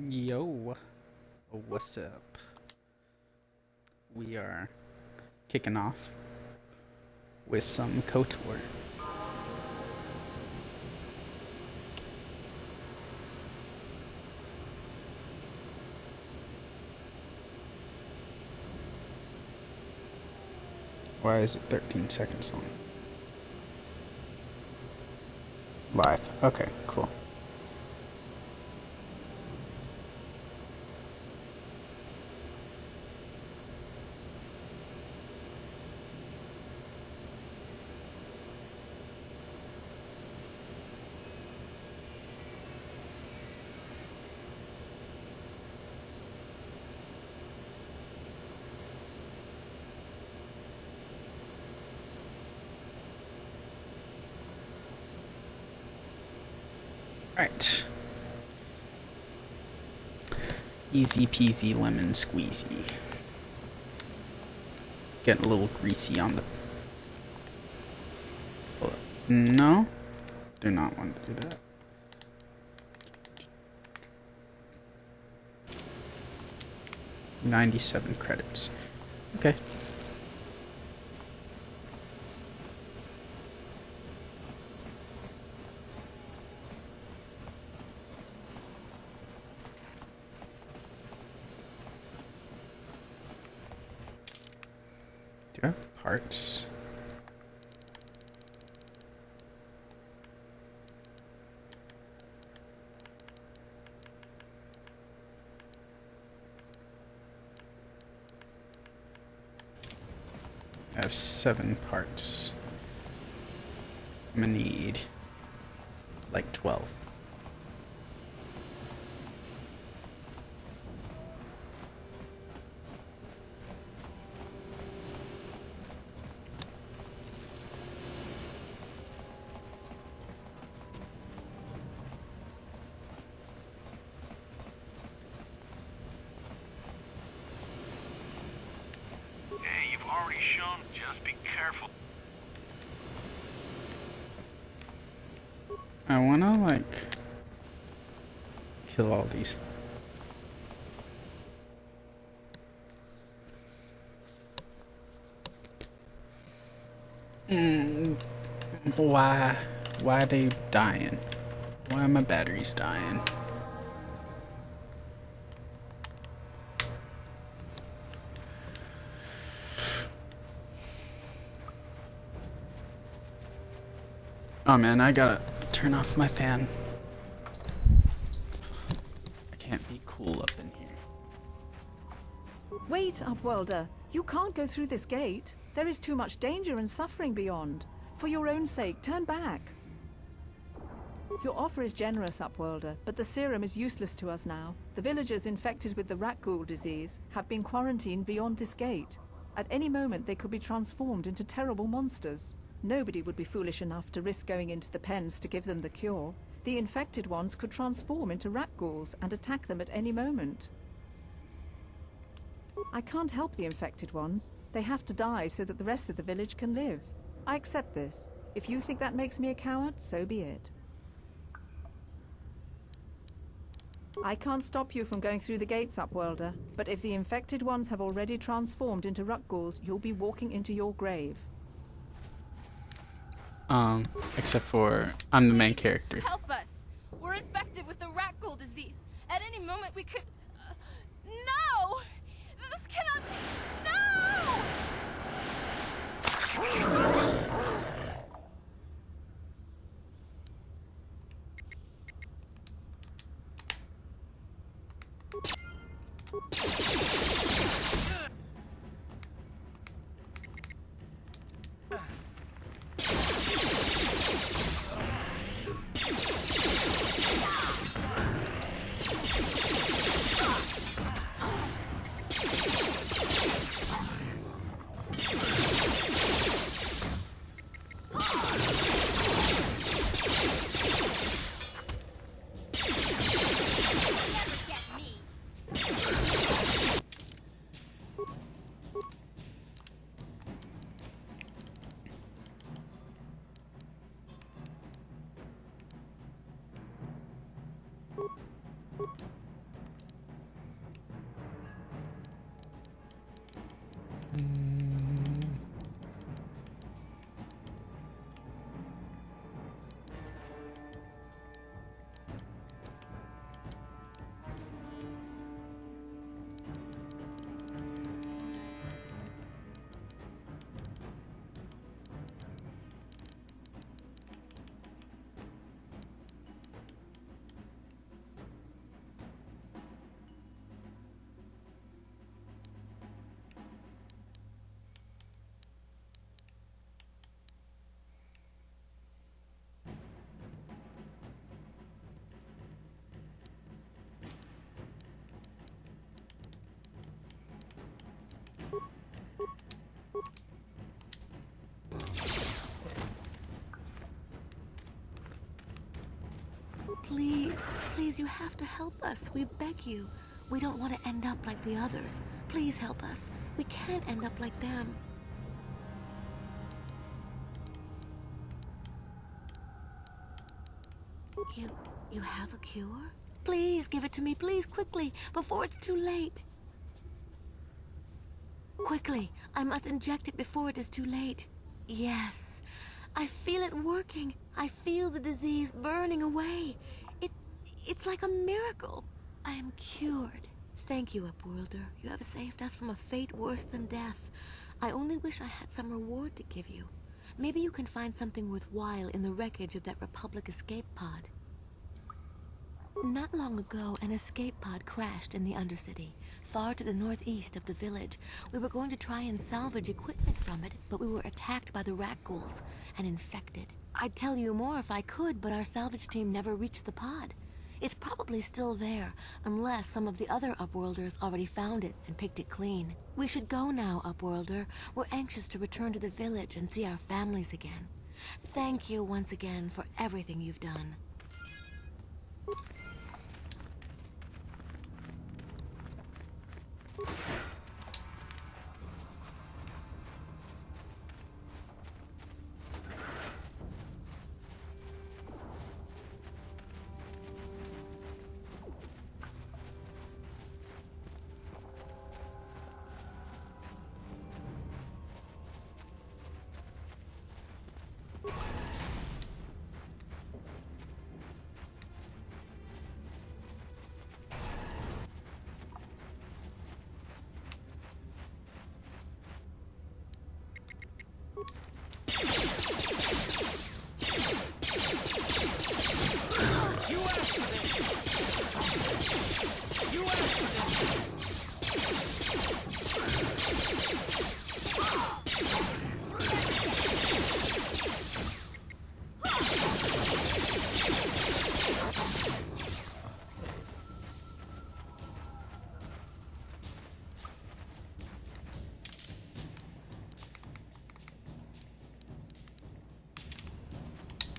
Yo, what's up? We are kicking off with some KOTOR. Why is it 13 seconds long? Live. Okay, cool. Alright. Easy peasy lemon squeezy. Getting a little greasy on the... No? Do not want to do that. $97 credits. Okay. Do I have parts? I have 7 parts. I'm gonna need like 12. Hey, you've already shown. Just be careful. I wanna like kill all these. Why? Why are they dying? Why are my batteries dying? Oh man, I gotta turn off my fan. I can't be cool up in here. Wait, Upworlder. You can't go through this gate. There is too much danger and suffering beyond. For your own sake, turn back. Your offer is generous, Upworlder, but the serum is useless to us now. The villagers infected with the rat ghoul disease have been quarantined beyond this gate. At any moment, they could be transformed into terrible monsters. Nobody would be foolish enough to risk going into the pens to give them the cure. The infected ones could transform into rat ghouls and attack them at any moment. I can't help the infected ones. They have to die so that the rest of the village can live. I accept this. If you think that makes me a coward, so be it. I can't stop you from going through the gates, Upworlder, but if the infected ones have already transformed into rat ghouls, you'll be walking into your grave. Except for I'm the main character. Help us! We're infected with the rat ghoul disease. At any moment we could... no! This cannot be... No! Please, please, you have to help us. We beg you. We don't want to end up like the others. Please help us. We can't end up like them. You have a cure? Please give it to me, please, quickly, before it's too late. Quickly, I must inject it before it is too late. Yes, I feel it working. I feel the disease burning away. It's like a miracle. I am cured. Thank you, Upworlder. You have saved us from a fate worse than death. I only wish I had some reward to give you. Maybe you can find something worthwhile in the wreckage of that Republic escape pod. Not long ago, an escape pod crashed in the Undercity, far to the northeast of the village. We were going to try and salvage equipment from it, but we were attacked by the rat ghouls and infected. I'd tell you more if I could, but our salvage team never reached the pod. It's probably still there, unless some of the other Upworlders already found it and picked it clean. We should go now, Upworlder. We're anxious to return to the village and see our families again. Thank you once again for everything you've done.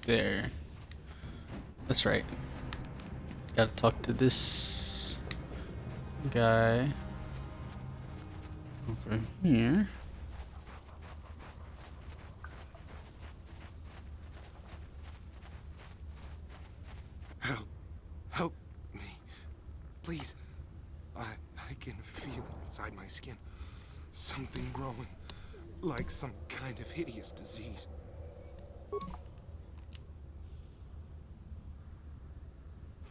There. That's right. Gotta talk to this guy over here. Help me. Please. I can feel it inside my skin. Something growing. Like some kind of hideous disease.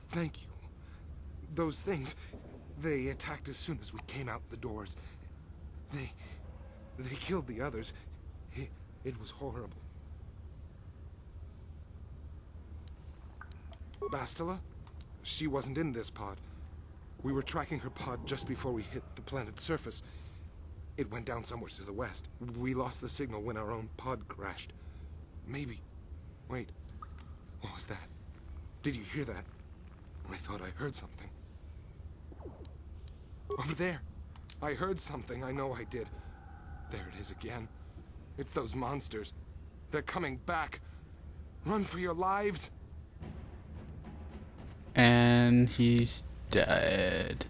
Thank you. Those things, they attacked as soon as we came out the doors. They killed the others. It was horrible. Bastila? She wasn't in this pod. We were tracking her pod just before we hit the planet's surface. It went down somewhere to the west. We lost the signal when our own pod crashed. Maybe... Wait. What was that? Did you hear that? I thought I heard something. Over there. I heard something. I know I did. There it is again. It's those monsters. They're coming back. Run for your lives. And he's dead.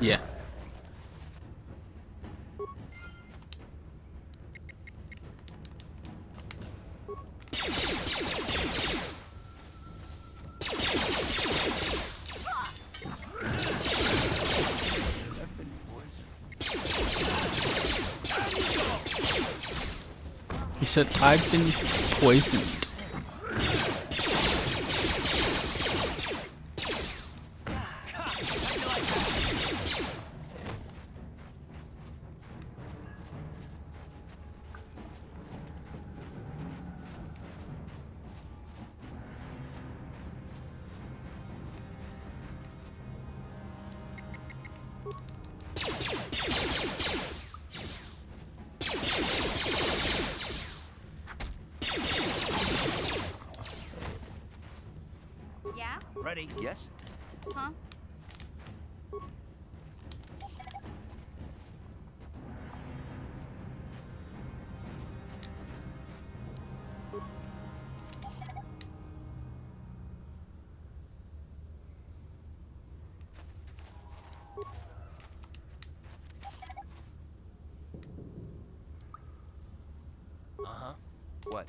Yeah. He said, I've been poisoned. Yeah? Ready? Yes? Huh? What?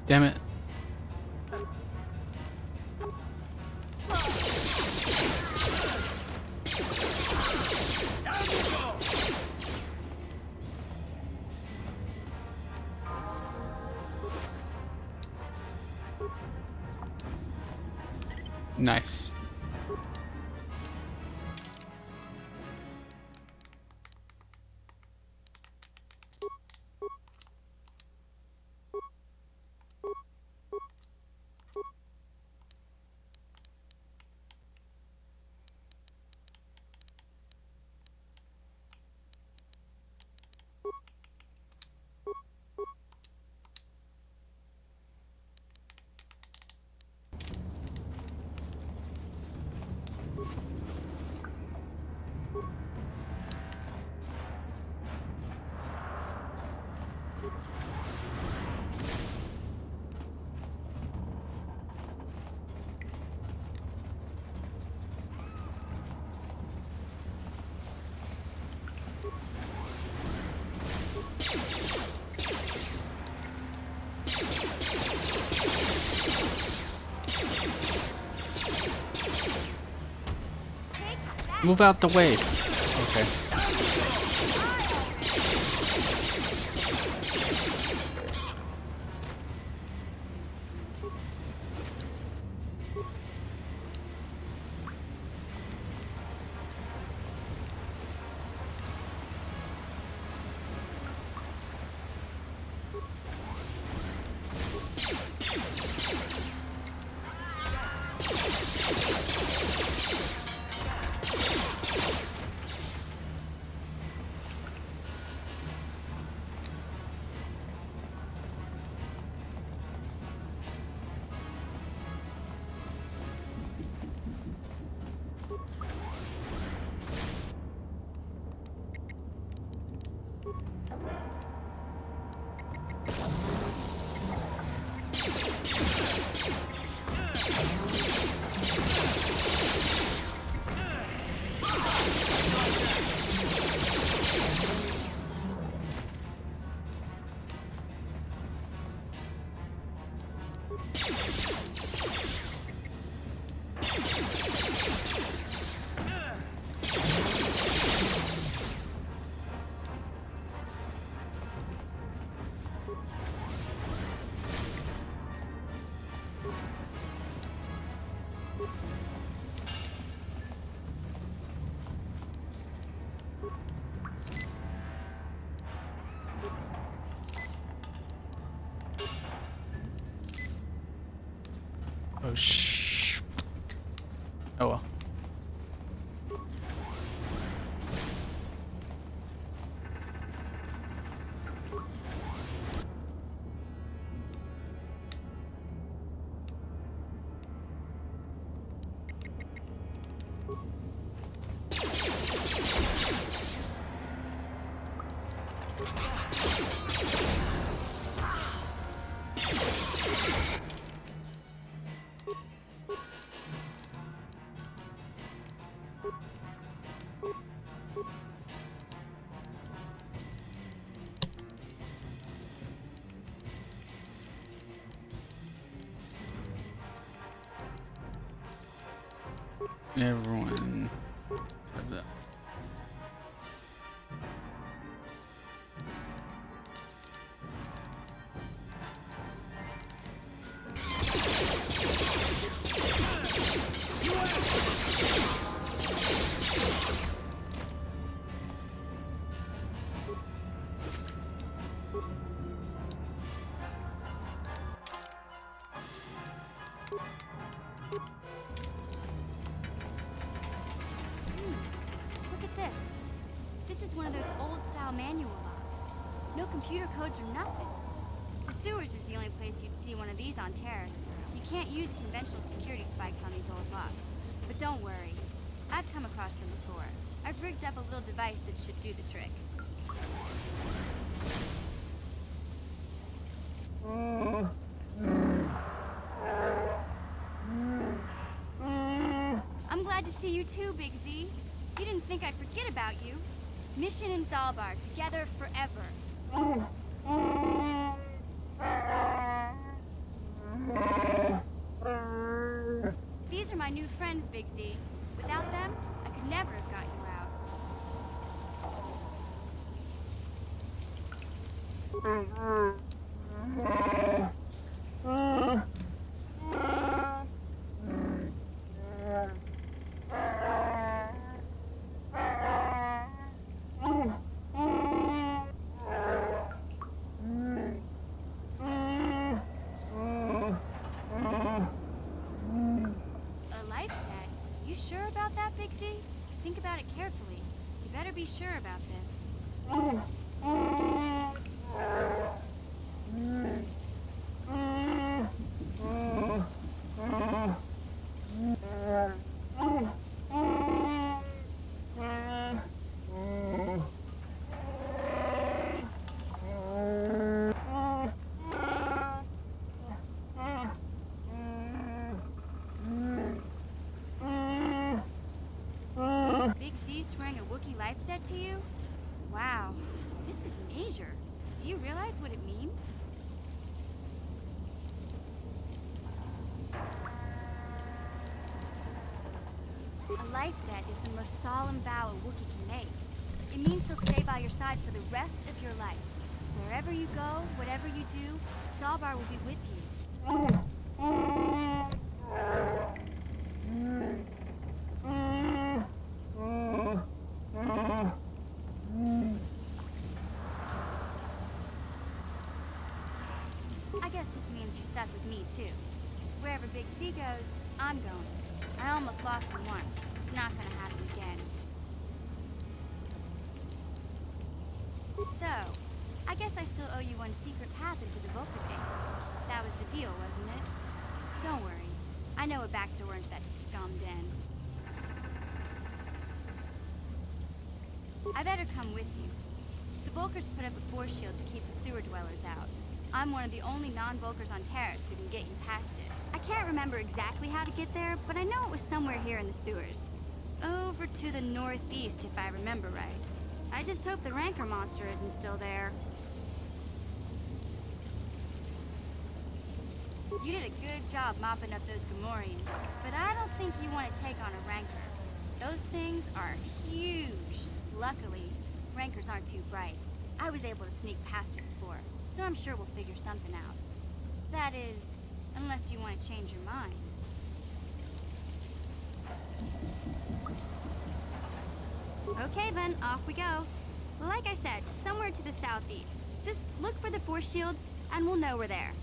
Damn it. Nice. Move out the way. Okay. Oh, oh well. Everyone have that. This is one of those old-style manual locks. No computer codes or nothing. The sewers is the only place you'd see one of these on Taris. You can't use conventional security spikes on these old locks. But don't worry. I've come across them before. I've rigged up a little device that should do the trick. I'm glad to see you too, Big Z. You didn't think I'd forget about you. Mission in Zalbar, together forever. These are my new friends, Big Z. Without them, I could never have got you out. A life debt? You sure about that, Big Z? Think about it carefully. You better be sure about this. Big Z swearing a Wookiee life debt to you? Wow, this is major. Do you realize what it means? A life debt is the most solemn vow a Wookiee can make. It means he'll stay by your side for the rest of your life. Wherever you go, whatever you do, Zalbar will be with you. I guess this means you're stuck with me, too. Wherever Big Z goes, I'm going. I almost lost him once. It's not gonna happen again. So, I guess I still owe you one secret path into the Vulcan base. That was the deal, wasn't it? Don't worry. I know a back door into that scum den. I better come with you. The Vulkars put up a force shield to keep the sewer dwellers out. I'm one of the only non-Vulkars on Taris who can get you past it. I can't remember exactly how to get there, but I know it was somewhere here in the sewers. Over to the northeast, if I remember right. I just hope the Rancor monster isn't still there. You did a good job mopping up those Gamorreans, but I don't think you want to take on a Rancor. Those things are huge. Luckily, Rancors aren't too bright. I was able to sneak past it before, so I'm sure we'll figure something out. That is, unless you want to change your mind. Okay then, off we go. Like I said, somewhere to the southeast. Just look for the force shield, and we'll know we're there.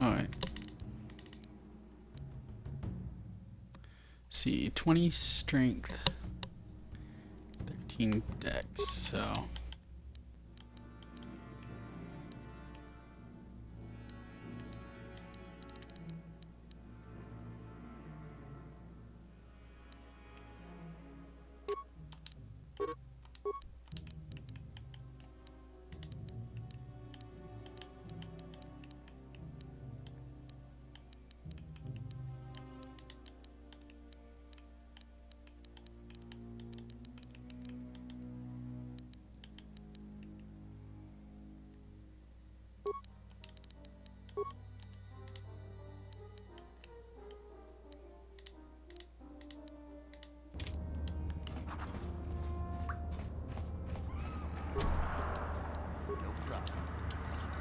Alright. See, 20 strength, 13 dex, so.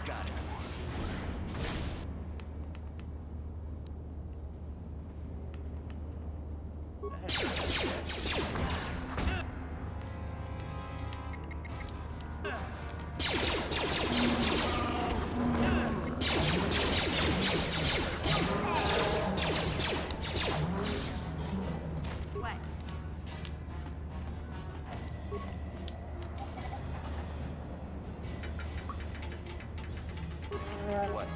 Got it. What? What?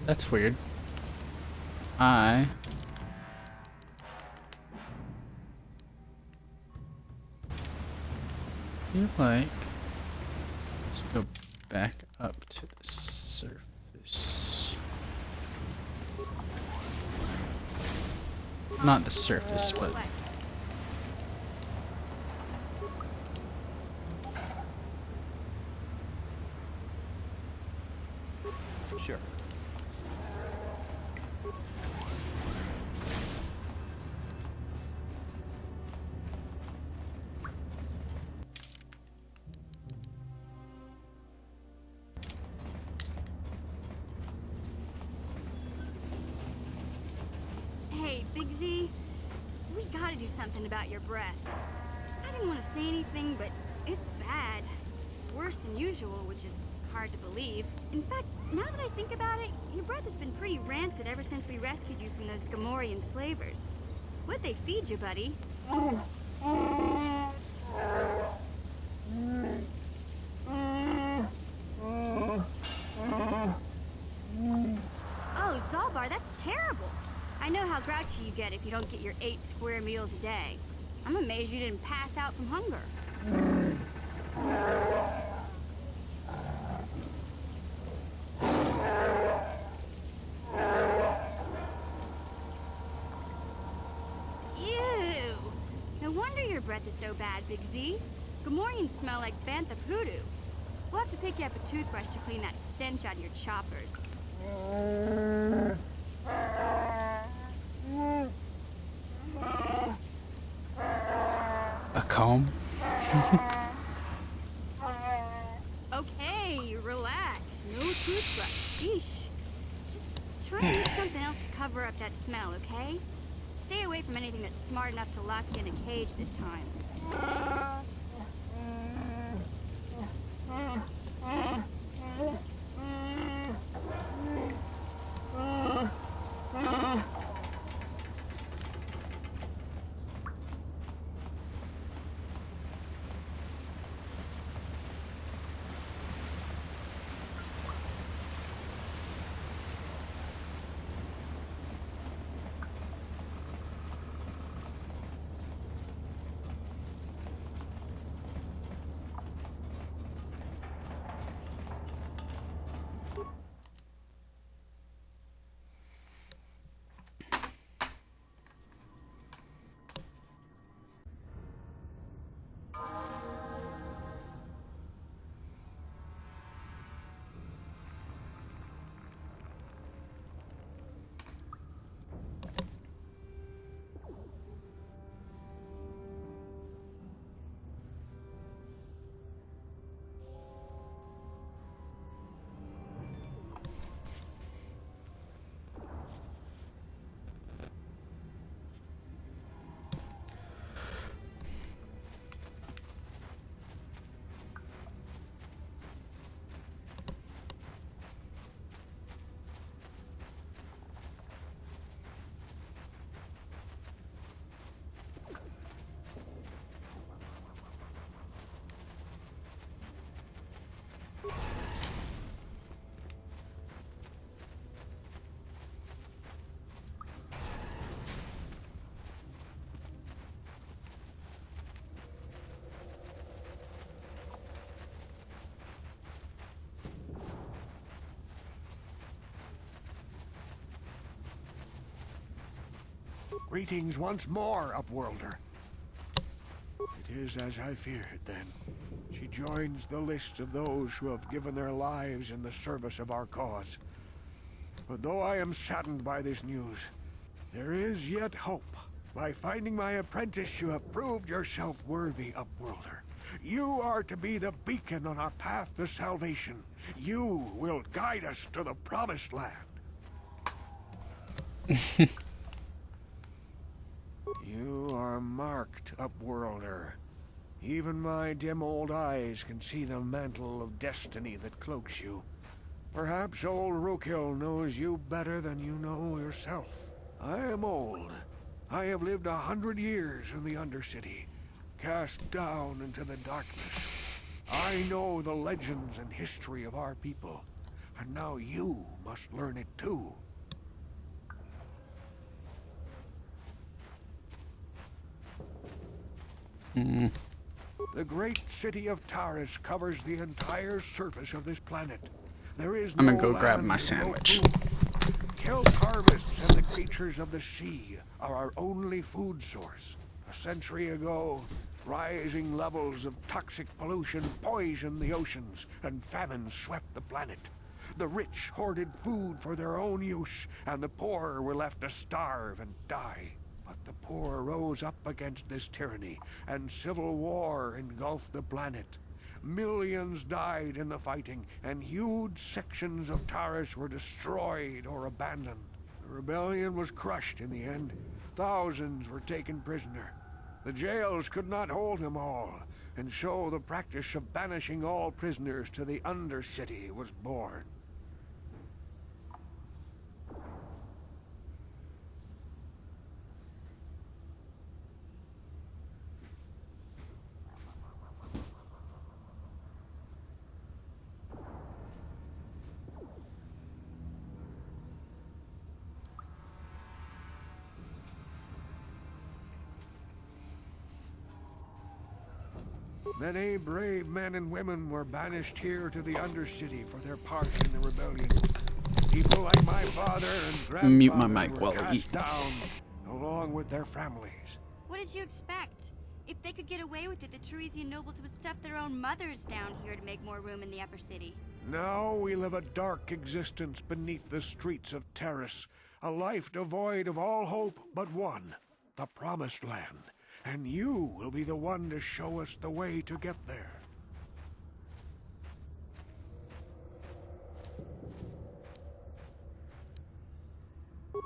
That's weird. I feel like I should go back up to the surface. Not the surface, but What? Sure. Hey, Big Z, we gotta do something about your breath. I didn't want to say anything, but it's bad. Worse than usual, which is hard to believe. In fact, now that I think about it, your breath has been pretty rancid ever since we rescued you from those Gamorrean slavers. What'd they feed you, buddy? Oh, Zalbar, that's terrible. I know how grouchy you get if you don't get your 8 square meals a day. I'm amazed you didn't pass out from hunger. Ew! No wonder your breath is so bad, Big Z. Gamorreans smell like bantha hoodoo. We'll have to pick you up a toothbrush to clean that stench out of your choppers. a comb. Okay, relax. No toothbrush. Sheesh. Just try and use something else to cover up that smell, okay? Stay away from anything that's smart enough to lock you in a cage this time. Greetings once more, Upworlder. It is as I feared, then. She joins the list of those who have given their lives in the service of our cause. But though I am saddened by this news, there is yet hope. By finding my apprentice, you have proved yourself worthy, Upworlder. You are to be the beacon on our path to salvation. You will guide us to the Promised Land. You are marked, Upworlder. Even my dim old eyes can see the mantle of destiny that cloaks you. Perhaps old Rookhill knows you better than you know yourself. I am old. I have lived 100 years in the Undercity, cast down into the darkness. I know the legends and history of our people, and now you must learn it too. The great city of Taris covers the entire surface of this planet. There is I'm no gonna go grab land, my no sandwich. food. Kelp harvests and the creatures of the sea are our only food source. A century ago, rising levels of toxic pollution poisoned the oceans, and famine swept the planet. The rich hoarded food for their own use, and the poor were left to starve and die. But the poor rose up against this tyranny, and civil war engulfed the planet. Millions died in the fighting, and huge sections of Taris were destroyed or abandoned. The rebellion was crushed in the end. Thousands were taken prisoner. The jails could not hold them all, and so the practice of banishing all prisoners to the Undercity was born. Many brave men and women were banished here to the Undercity for their part in the rebellion. People like my father and grandfather Mute my mic were while I cast eat. down, along with their families. What did you expect? If they could get away with it, the Teresian nobles would stuff their own mothers down here to make more room in the upper city. Now we live a dark existence beneath the streets of Taris, a life devoid of all hope but one, the Promised Land. And you will be the one to show us the way to get there.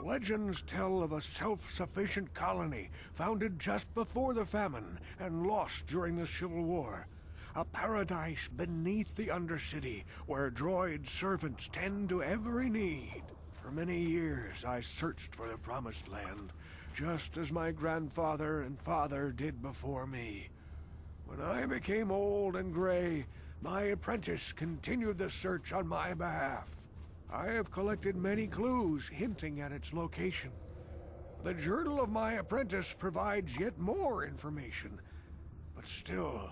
Legends tell of a self-sufficient colony founded just before the famine and lost during the Civil War. A paradise beneath the Undercity where droid servants tend to every need. For many years I searched for the Promised Land, just as my grandfather and father did before me. When I became old and gray, my apprentice continued the search on my behalf. I have collected many clues hinting at its location. The journal of my apprentice provides yet more information, but still,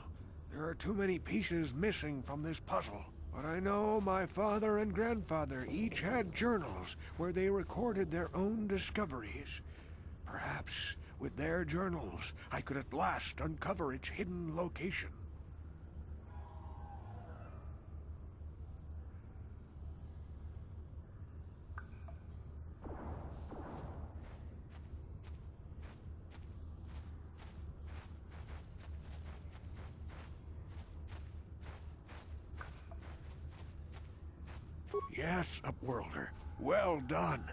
there are too many pieces missing from this puzzle. But I know my father and grandfather each had journals where they recorded their own discoveries. Perhaps, with their journals, I could at last uncover its hidden location. Yes, Upworlder. Well done.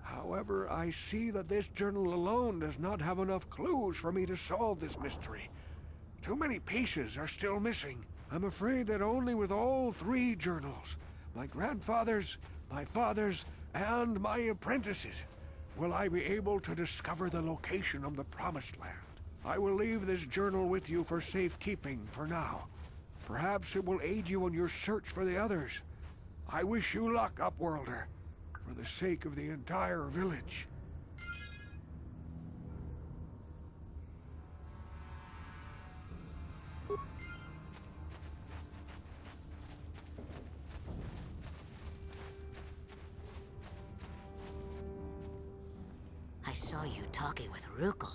However, I see that this journal alone does not have enough clues for me to solve this mystery. Too many pieces are still missing. I'm afraid that only with all three journals, my grandfather's, my father's, and my apprentice's, will I be able to discover the location of the Promised Land. I will leave this journal with you for safekeeping for now. Perhaps it will aid you in your search for the others. I wish you luck, Upworlder, for the sake of the entire village. I saw you talking with Rukel.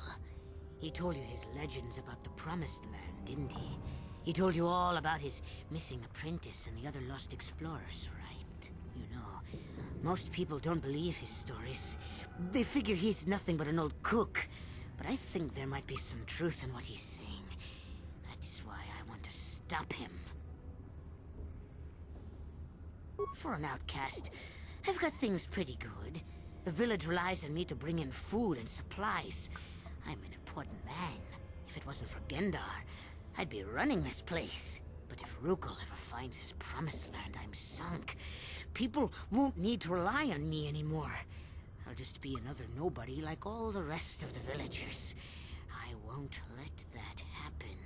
He told you his legends about the Promised Land, didn't he? He told you all about his missing apprentice and the other lost explorers, right? You know, most people don't believe his stories. They figure he's nothing but an old cook. But I think there might be some truth in what he's saying. That's why I want to stop him. For an outcast, I've got things pretty good. The village relies on me to bring in food and supplies. I'm an important man. If it wasn't for Gendar, I'd be running this place. But if Rukel ever finds his Promised Land, I'm sunk. People won't need to rely on me anymore. I'll just be another nobody like all the rest of the villagers. I won't let that happen.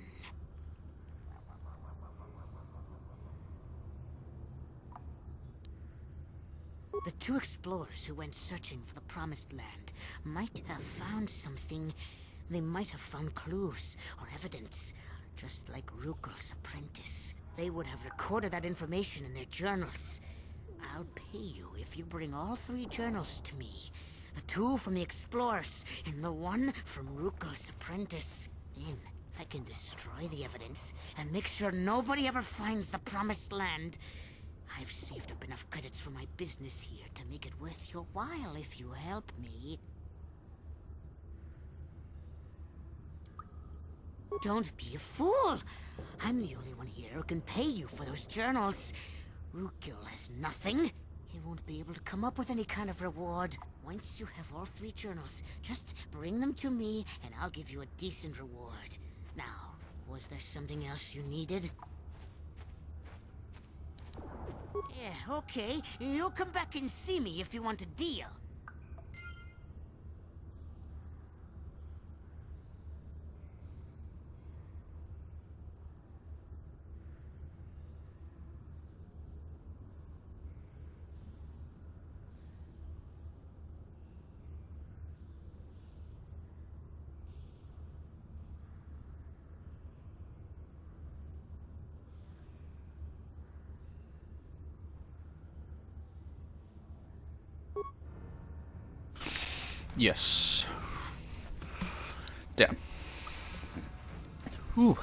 The two explorers who went searching for the Promised Land might have found something. They might have found clues or evidence, just like Rukel's apprentice. They would have recorded that information in their journals. I'll pay you if you bring all 3 journals to me. The 2 from the explorers and the 1 from Rukel's apprentice. Then I can destroy the evidence and make sure nobody ever finds the Promised Land. I've saved up enough credits for my business here to make it worth your while if you help me. Don't be a fool! I'm the only one here who can pay you for those journals. Rukel has nothing. He won't be able to come up with any kind of reward. Once you have all 3 journals, just bring them to me and I'll give you a decent reward. Now, was there something else you needed? Yeah, okay. You'll come back and see me if you want a deal. Yes. Damn. Whew.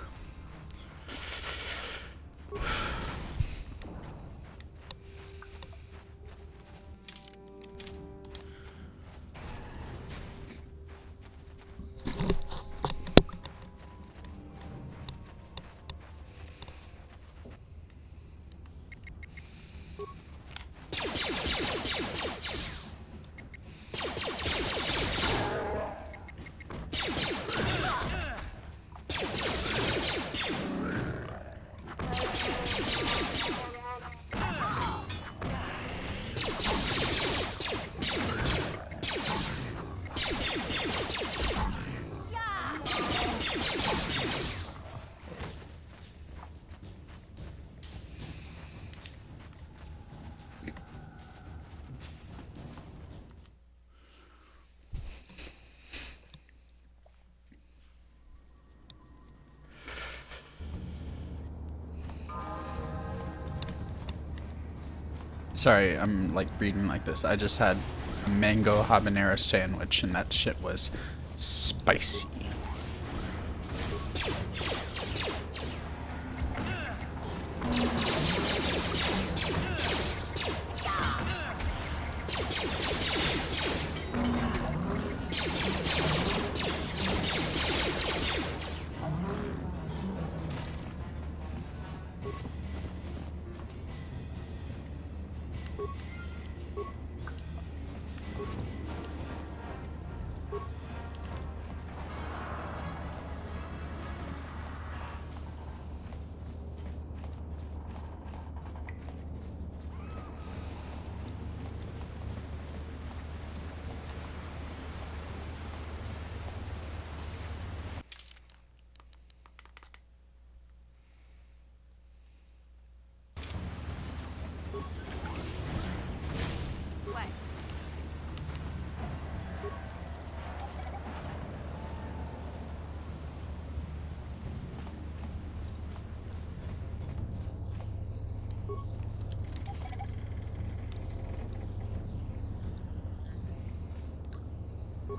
Sorry, I'm like reading like this. I just had a mango habanero sandwich and that shit was spicy.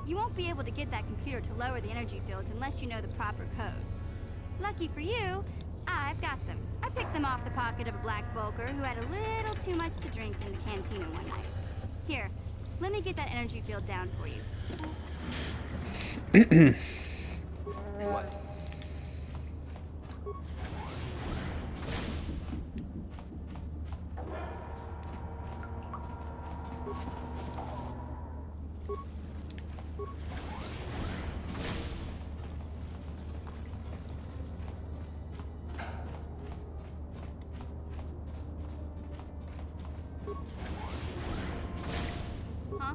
You won't be able to get that computer to lower the energy fields unless you know the proper codes. Lucky for you, I've got them. I picked them off the pocket of a black Bulker who had a little too much to drink in the cantina one night. Here, let me get that energy field down for you. What? Huh?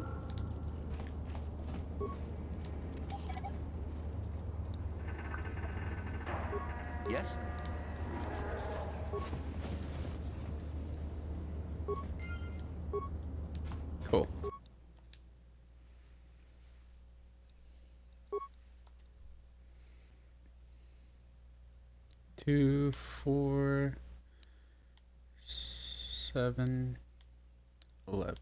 Yes? Cool. Two, 4, 7, 11.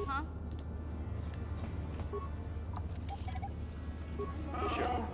Huh? Sure.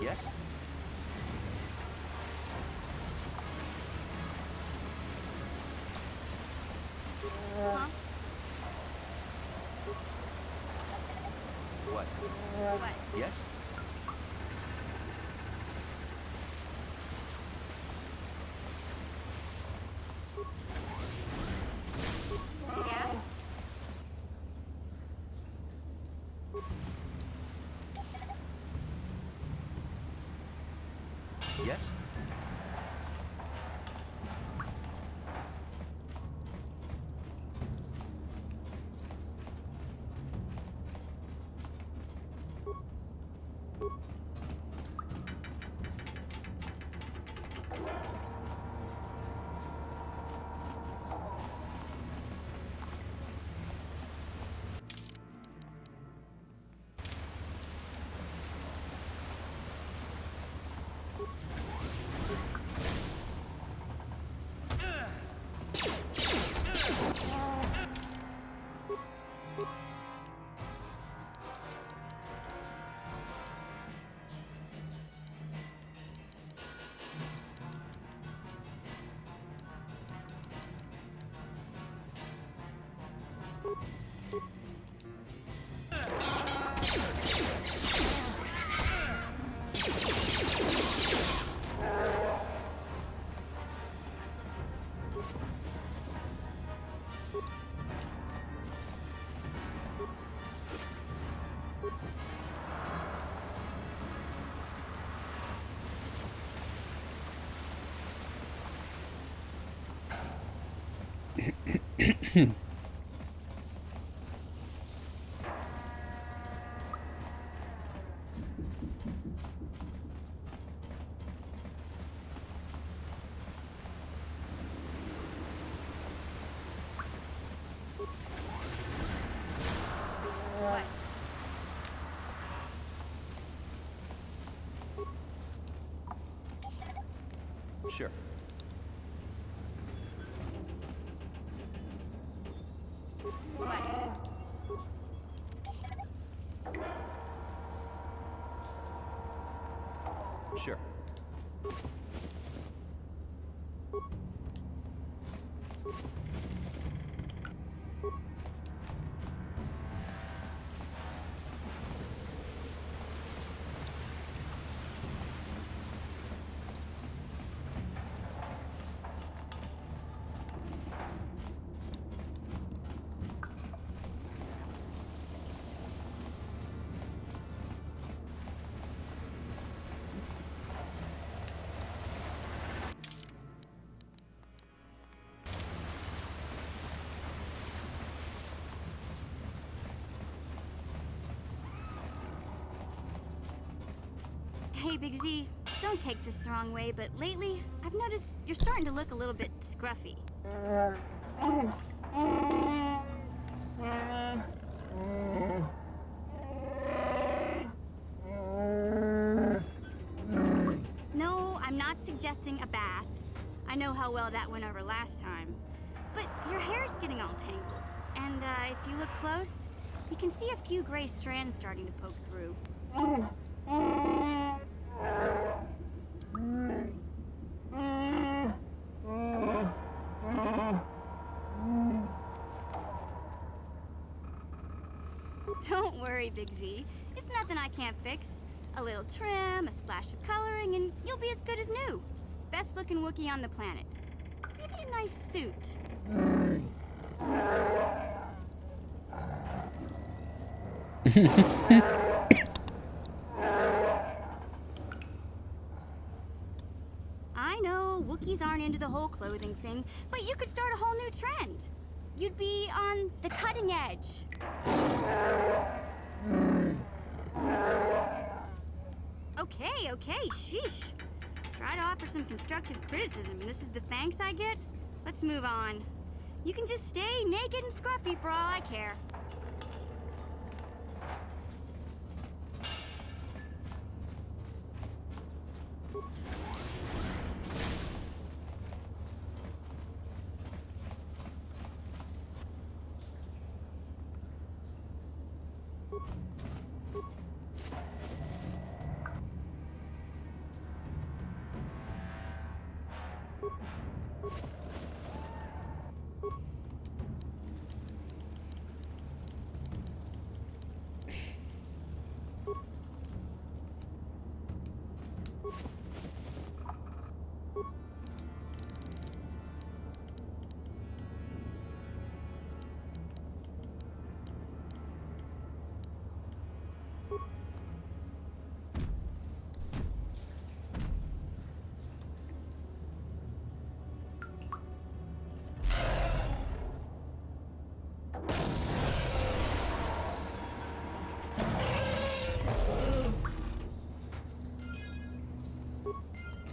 Yes? Huh? What? What? Yes? Yes? What? Sure. What? Sure. Hey, Big Z, don't take this the wrong way, but lately, I've noticed you're starting to look a little bit scruffy. No, I'm not suggesting a bath. I know how well that went over last time. But your hair's getting all tangled. And if you look close, you can see a few gray strands starting to poke through. Don't worry, Big Z. It's nothing I can't fix. A little trim, a splash of coloring, and you'll be as good as new. Best looking Wookiee on the planet. Maybe a nice suit. I know, Wookiees aren't into the whole clothing thing, but you could start a whole new trend. You'd be on the cutting edge. Okay, sheesh. Try to offer some constructive criticism, and this is the thanks I get? Let's move on. You can just stay naked and scruffy for all I care.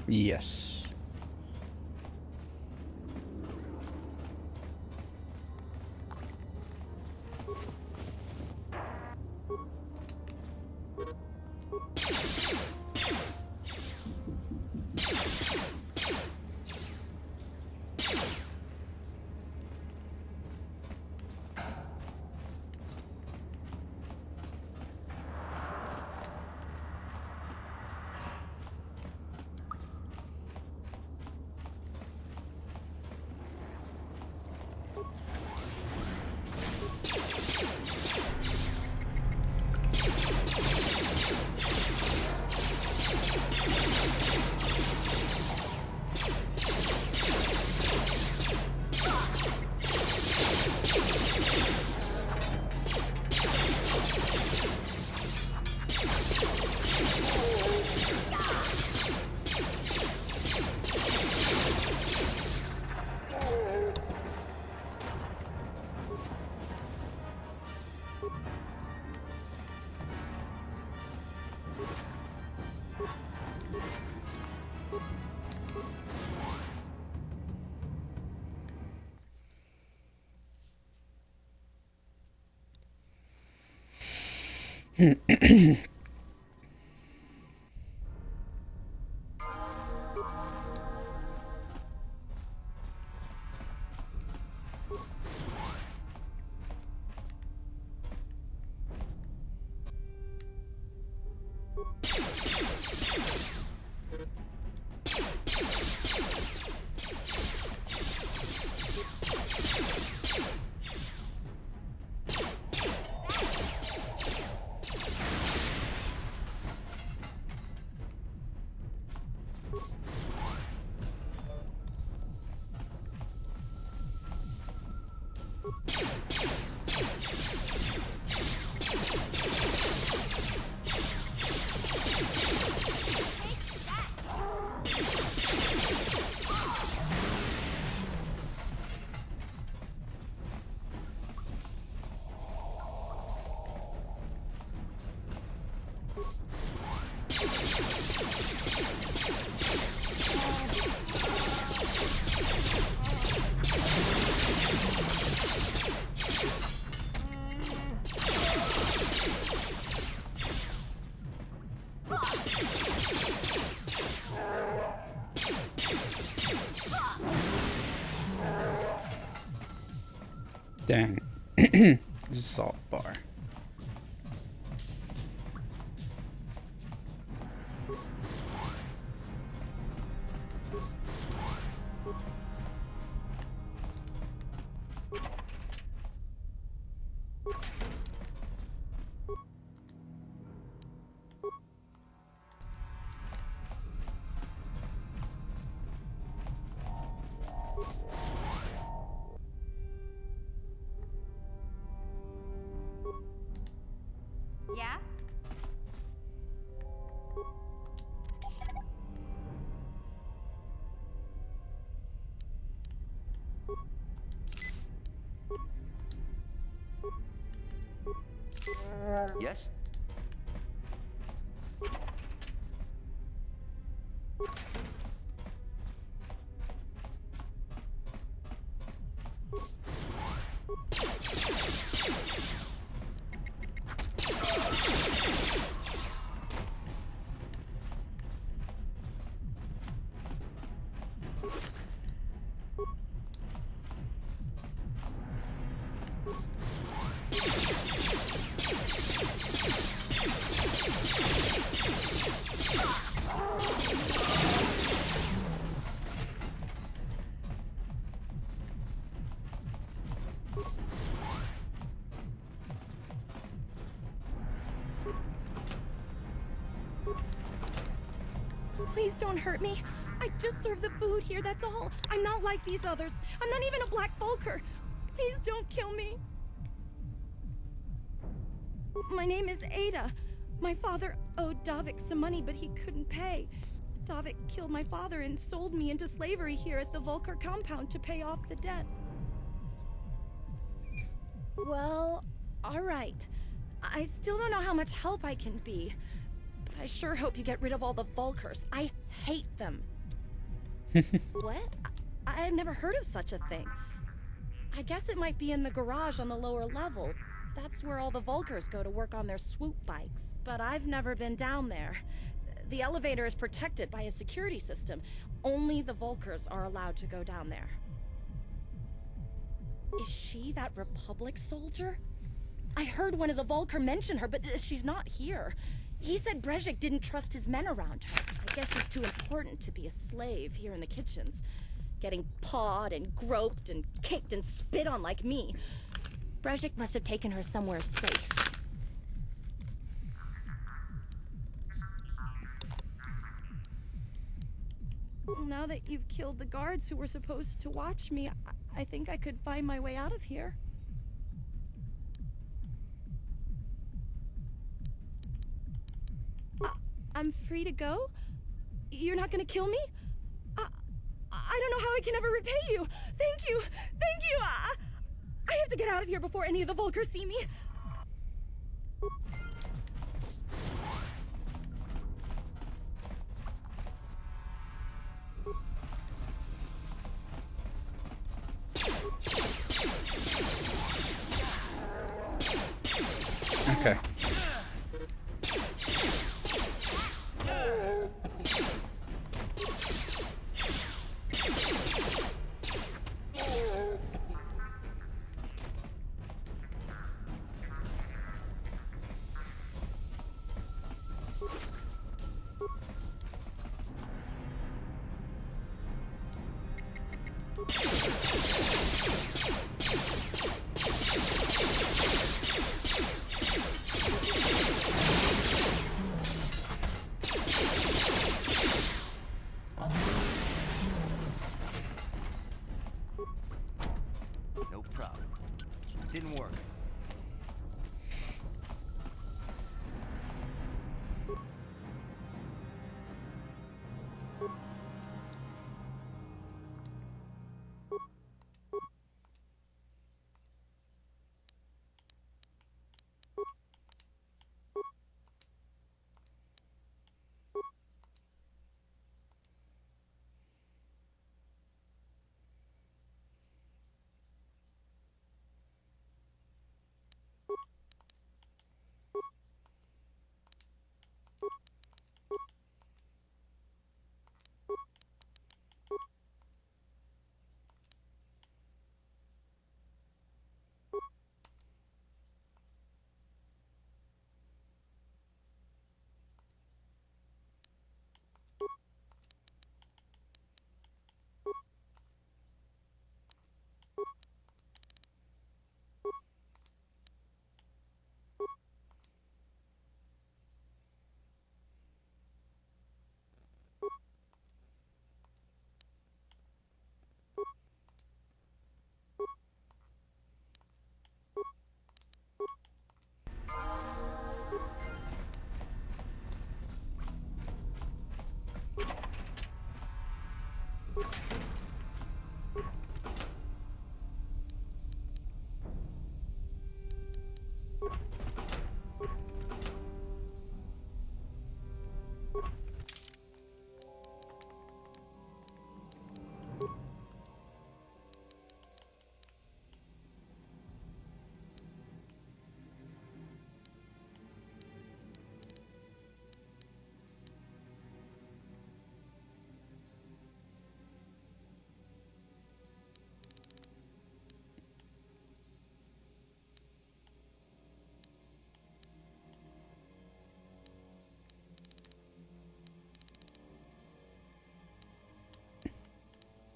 Yes. Dang. Salt bar. Yeah? Yes? Please don't hurt me. I just serve the food here, that's all. I'm not like these others. I'm not even a Black Vulker. Please don't kill me. My name is Ada. My father owed Davik some money, but he couldn't pay. Davik killed my father and sold me into slavery here at the Vulker compound to pay off the debt. Well, all right. I still don't know how much help I can be. But I sure hope you get rid of all the Vulkers. I hate them. What? I've never heard of such a thing. I guess it might be in the garage on the lower level. That's where all the Vulkars go to work on their swoop bikes. But I've never been down there. The elevator is protected by a security system. Only the Vulkars are allowed to go down there. Is she that Republic soldier? I heard one of the Vulkar mention her, but she's not here. He said Brejik didn't trust his men around her. I guess she's too important to be a slave here in the kitchens. Getting pawed and groped and kicked and spit on like me. Brejik must have taken her somewhere safe. Now that you've killed the guards who were supposed to watch me, I think I could find my way out of here. I'm free to go? You're not gonna kill me? I don't know how I can ever repay you. Thank you. Thank you. I have to get out of here before any of the Vulkars see me. Okay. No problem. Didn't work.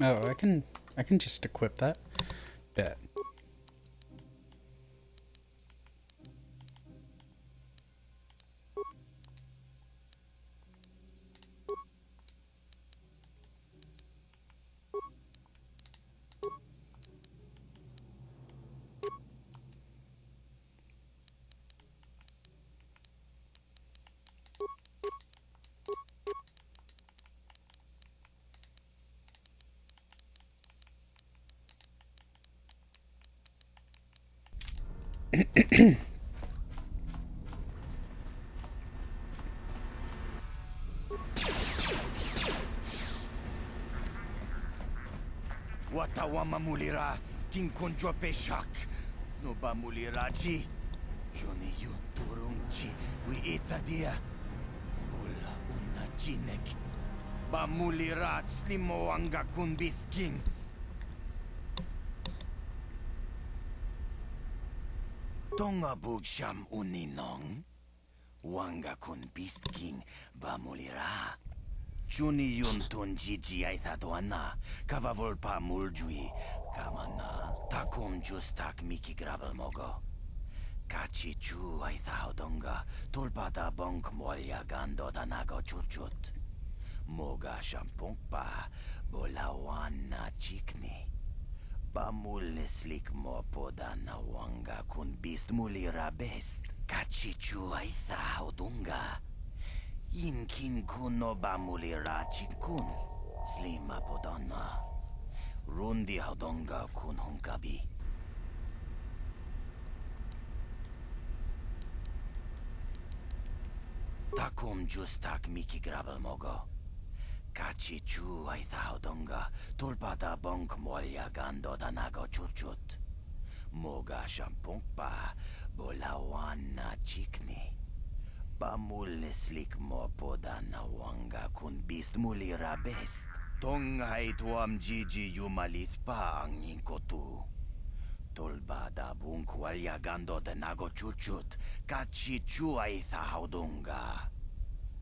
Oh, I can just equip that. Bet. mamulira king kunjo peshak. No ba muliraji. Joni yun turungchi wi itadia. Bola una chinek. Ba mulirat slimo anga kun beast king. Tonga bugsham uninong. Wanga kun beast king ba mulira. Juni yun tun jiji aitha doana. Kava volpa muljui. Kamana. Takum justak miki grabel mogo. Kachi chu aitha odonga. Tulpada bonk molya gando danago chuchut. Moga shampongpa. Bolawana chikni. Bamul slik mo podana wanga kun beast mulira best. Kachi chu aitha odonga. Inkin kuno bamulira chikun. Slima podana. Rundi hodonga kun hunkabi. Takum justak miki grabel mogo. Kachi chu aitha hodonga. Tulpada bonk molya gando danago chuchut. Moga shampongpa. Bolawana chikni. Bamul slik mo podana wanga kun beast mulira best. Tonga ituam jiji yumalith pa ang inkotu. Tolbada bunk walya gando de nago chuchut. Kachi chu aitha haudunga.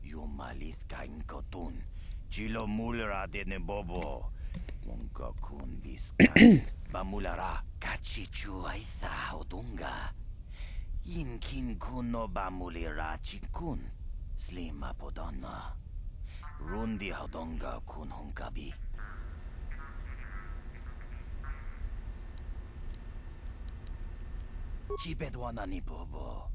Yumalith ka inkotun. Chilo mulra de ne bobo. Wonka kun biska. Bamulara. Kachi chu aitha haudunga. Inkin kuno bamulira chikun. Slima podana. Rundi hodonga kun hunkabi. Chipedwana ni bobo.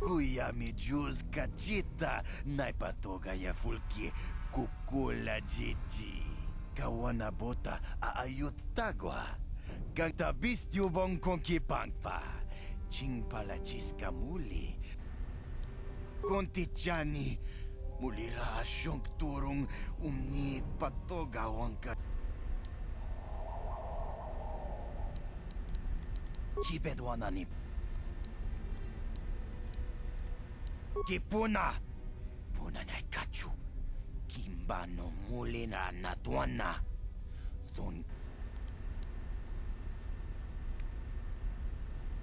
Kuya mi juz kachita. Naipatoga ya fulki. Kukula jiji. Kawana bota aayut tagwa. Ganta bistyu bong konki pangpa. Ching pala chiska muli. Kontichani. Mulira asyong turong umni patoga wangka. Chipedwana ni Kipuna. Puna na kachu. Kimbano mulina natwana. Don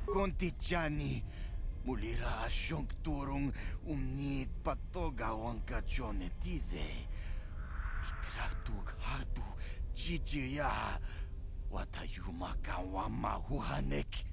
Kontichani. Mulira asyong turong umni patoga wangka chonetize. Ikratug hatu chichiya. Watayuma kawama huhanek.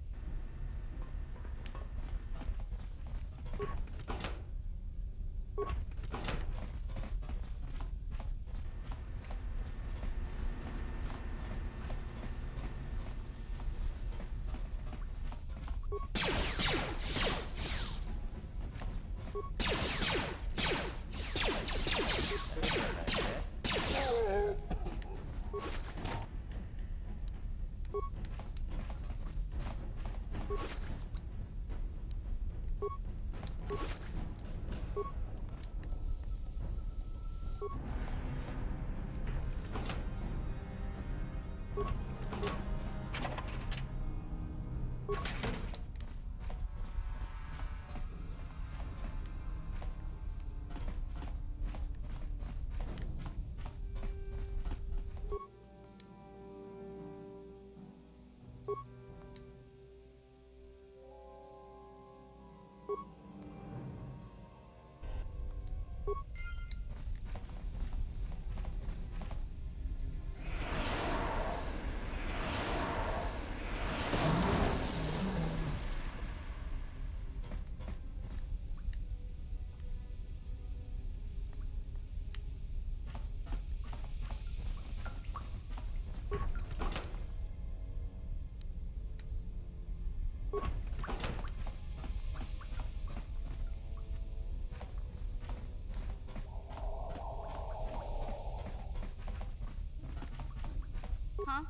Huh?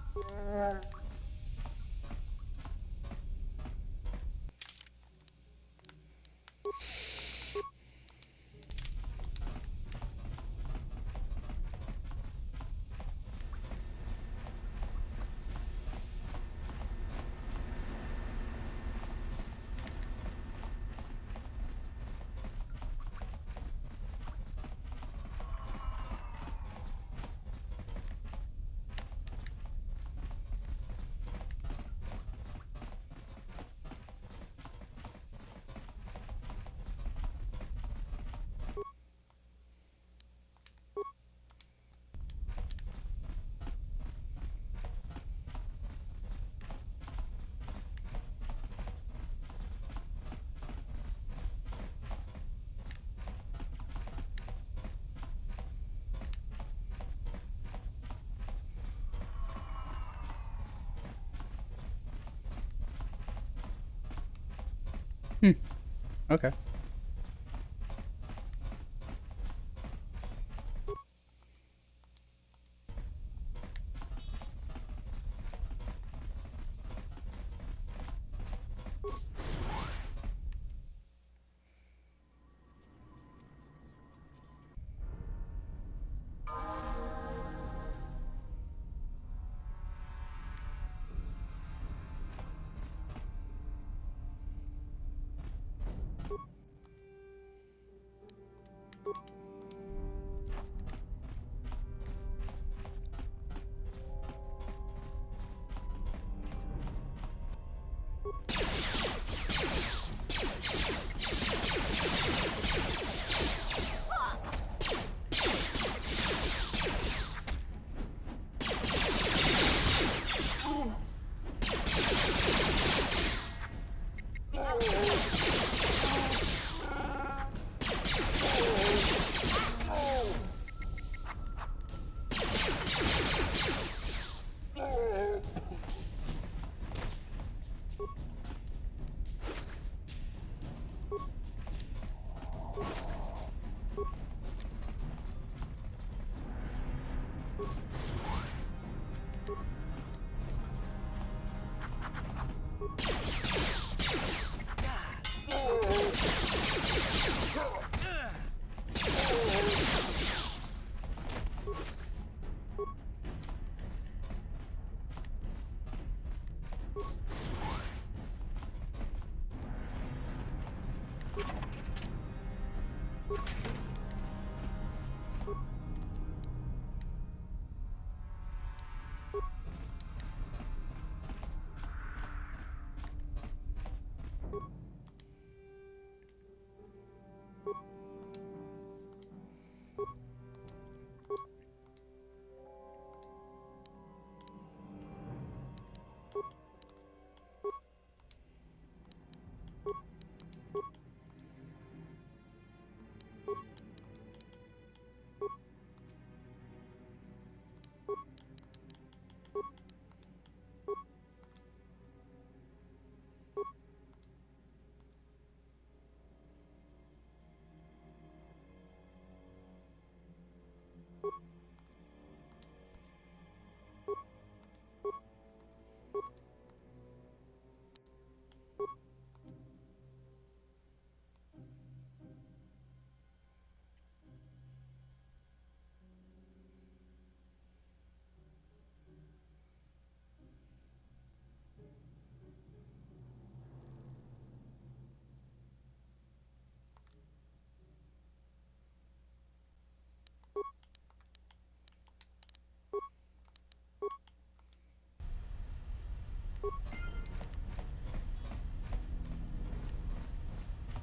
Okay.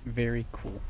Very cool.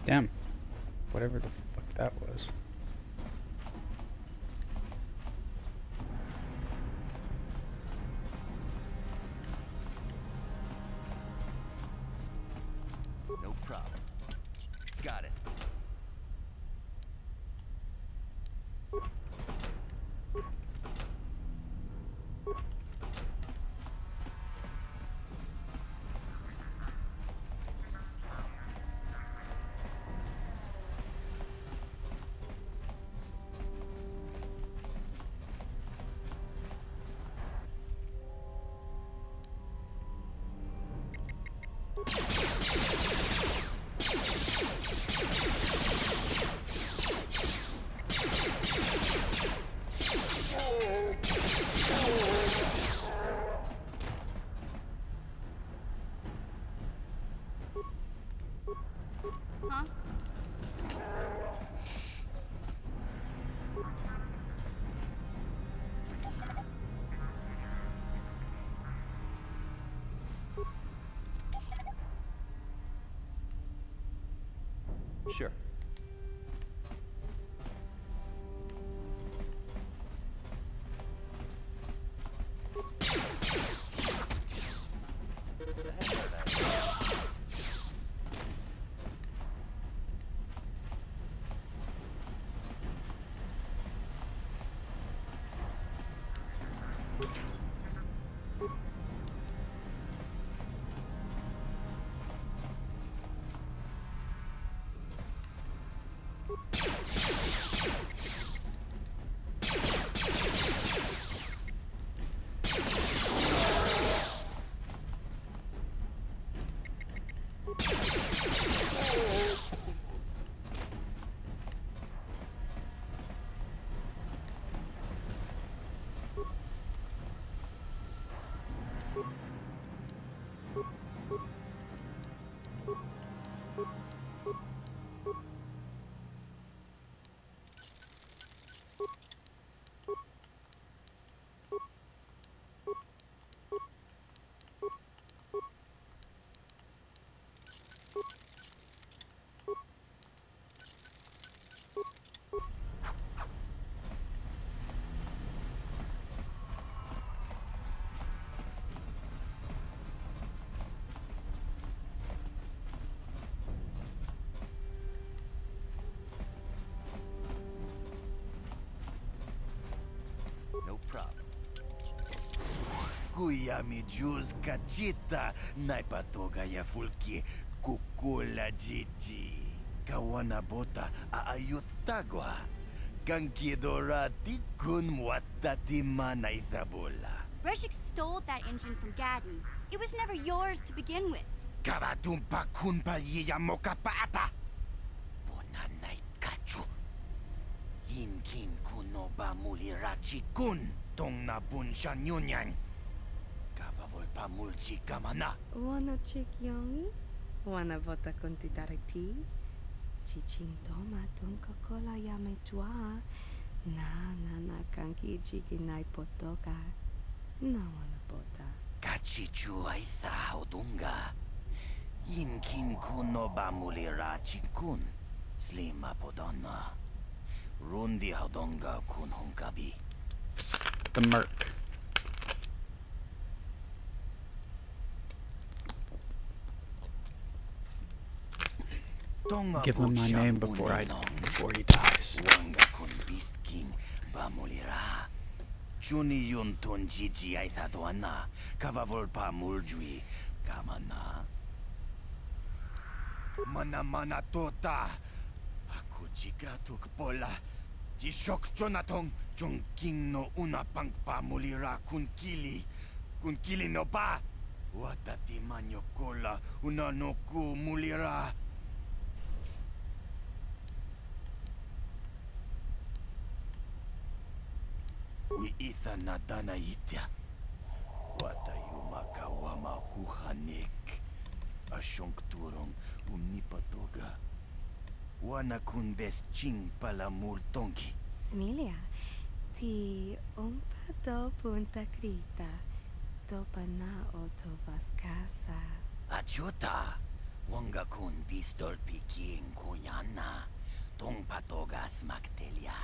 Damn. Whatever the fuck that was. No problem. Got it. Huh? Sure. No problem. Kuya mi juz kachita naipatoga ya fulki kukula jiji. Kawana bota aayut tagwa. Kankidorati kun watati mana ithabola. Breshik stole that engine from Gadden. It was never yours to begin with. Kavatumpa kun paliya mokapaata. Bonanay kachu. Inkin kunoba mulirachi kun tong nabunsha nyunyang. Kavavol pamulchi kamana. Wanna chick yongi? Wanna vota con titariti? Chichintoma tunka kola yame chua. Na kanki chiki nai potoka. Na wanna bota. Kachichu aitha odunga. Inkin kunoba mulirachi kun. Slima podonna. Rundi hodonga kun honkabi. The Merc. Give him my name before he dies. Wanga kun beast king bamulira. Chuni yun tun jiji aitha doana. Kavavol muljui kamana. Mana tota. Aku jigratuk pola. Jishok Jonathan Jong King no una pang pamulira kun kili no ba. Watati manyo kola una no ku mulira. Wi ita nadana itya. Watayuma kawama huhanik. Ashonk turong umnipatoga. Wana kun bes ching pala multongi. Smilia, ti umpa do punta krita. Topa na oto vaskasa. Achuta. Wanga kun pistol piking kunyana. Tong patogas maktelia.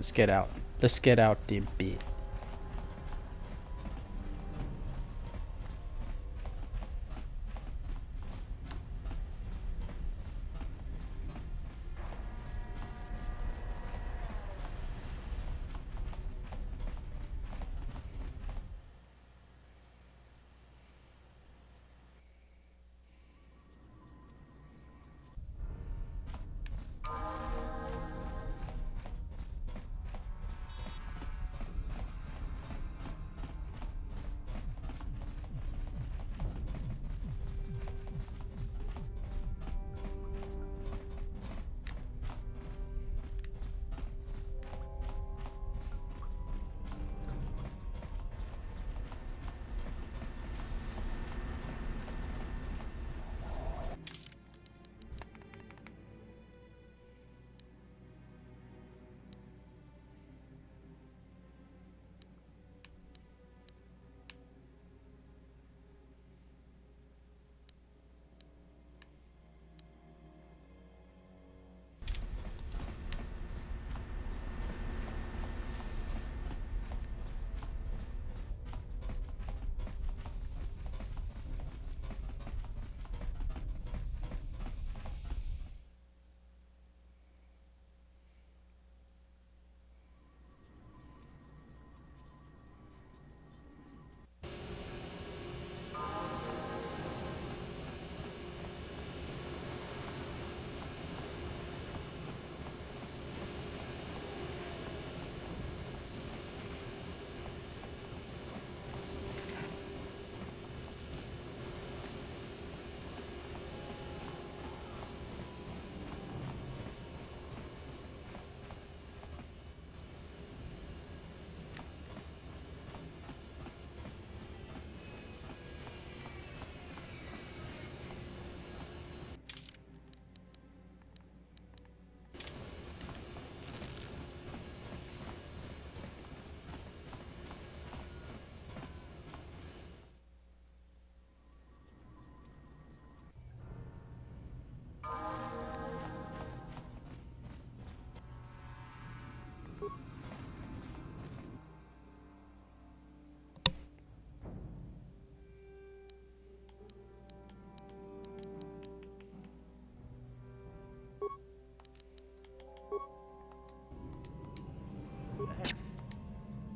Let's get out. Let's get out the bit.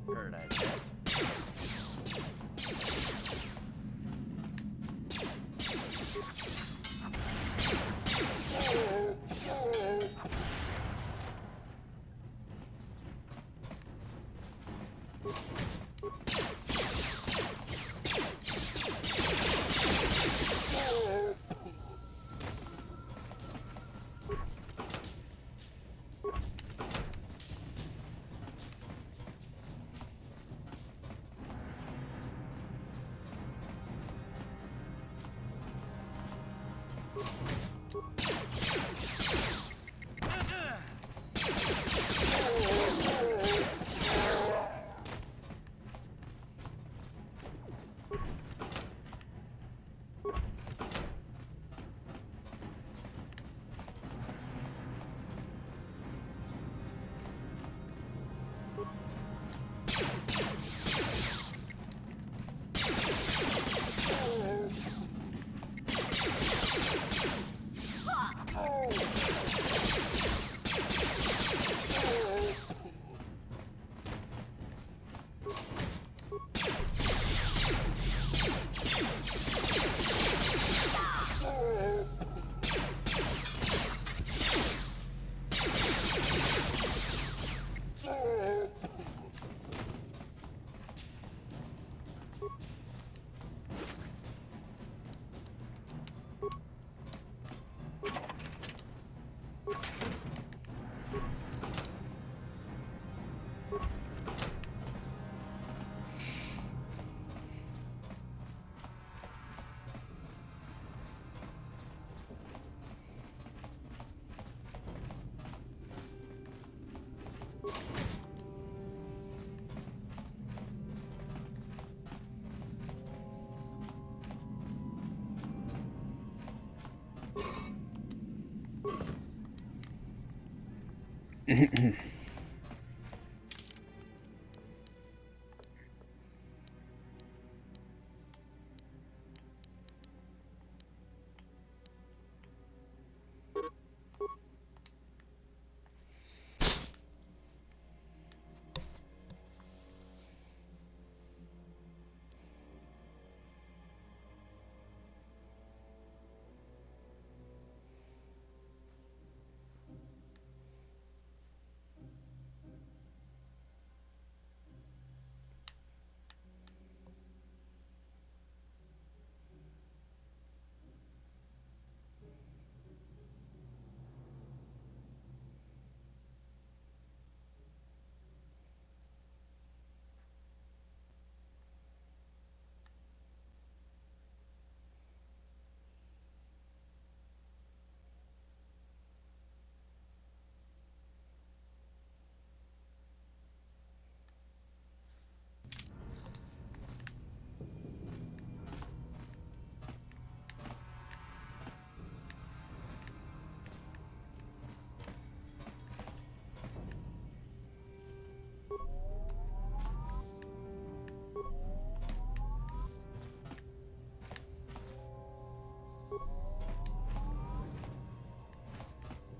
Heard I said.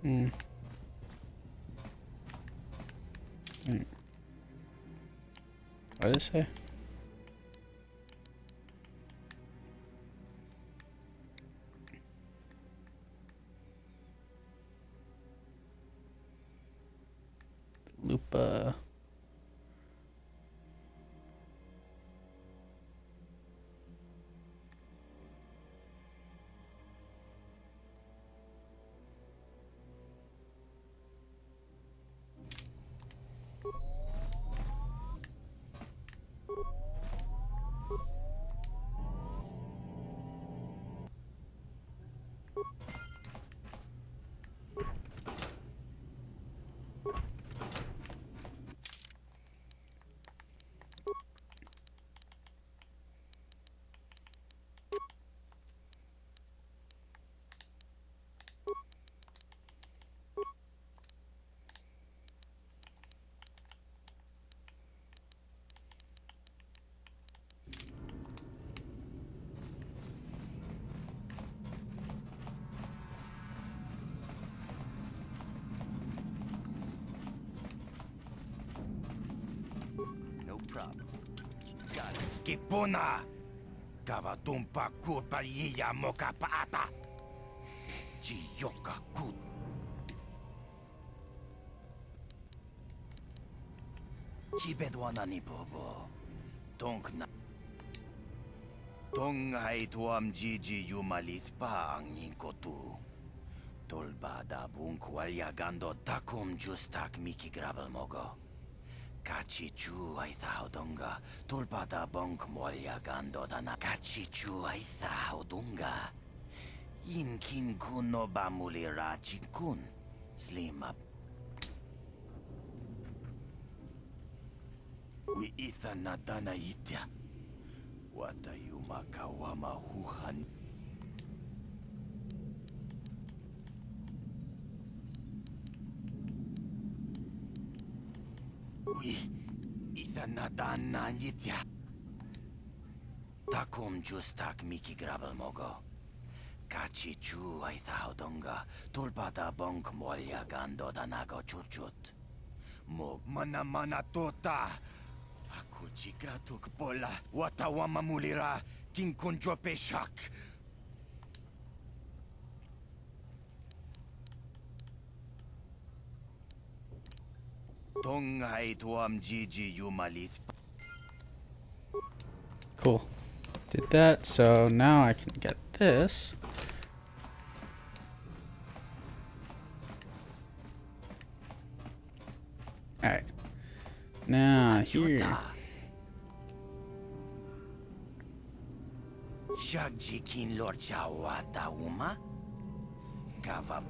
Hmm. What did it say? Lupa. No problem. Got it. Kipuna! Kavatumpa kurpaliya moka paata! Chiyoka kut. Chibedwana ni bobo. Tonk na. Tong hai tuam jiji yumalit pa ang inkotu. Tolbada bunk walyagando takum justak miki grabel mogo. Kachichu ay thaudunga, tulpada bonk molya gando dana. Kachichu ay thaudunga. Inkin kuno bamulira chinkun. Slim up. We itha na dana itya. Watayuma kawama huhan. We itanadana yitya. Takum justak miki grabel mogo. Kachi chu ay thaudunga. Tulpada bonk molya gando danago chuchut. Mog mana tota. Aku chikratuk pola. Watawama mulira. Kinkunjo peshak. Cool. Did that, so now I can get this. Alright. Now here. Shagjikin Lord Chawata Uma? Kava.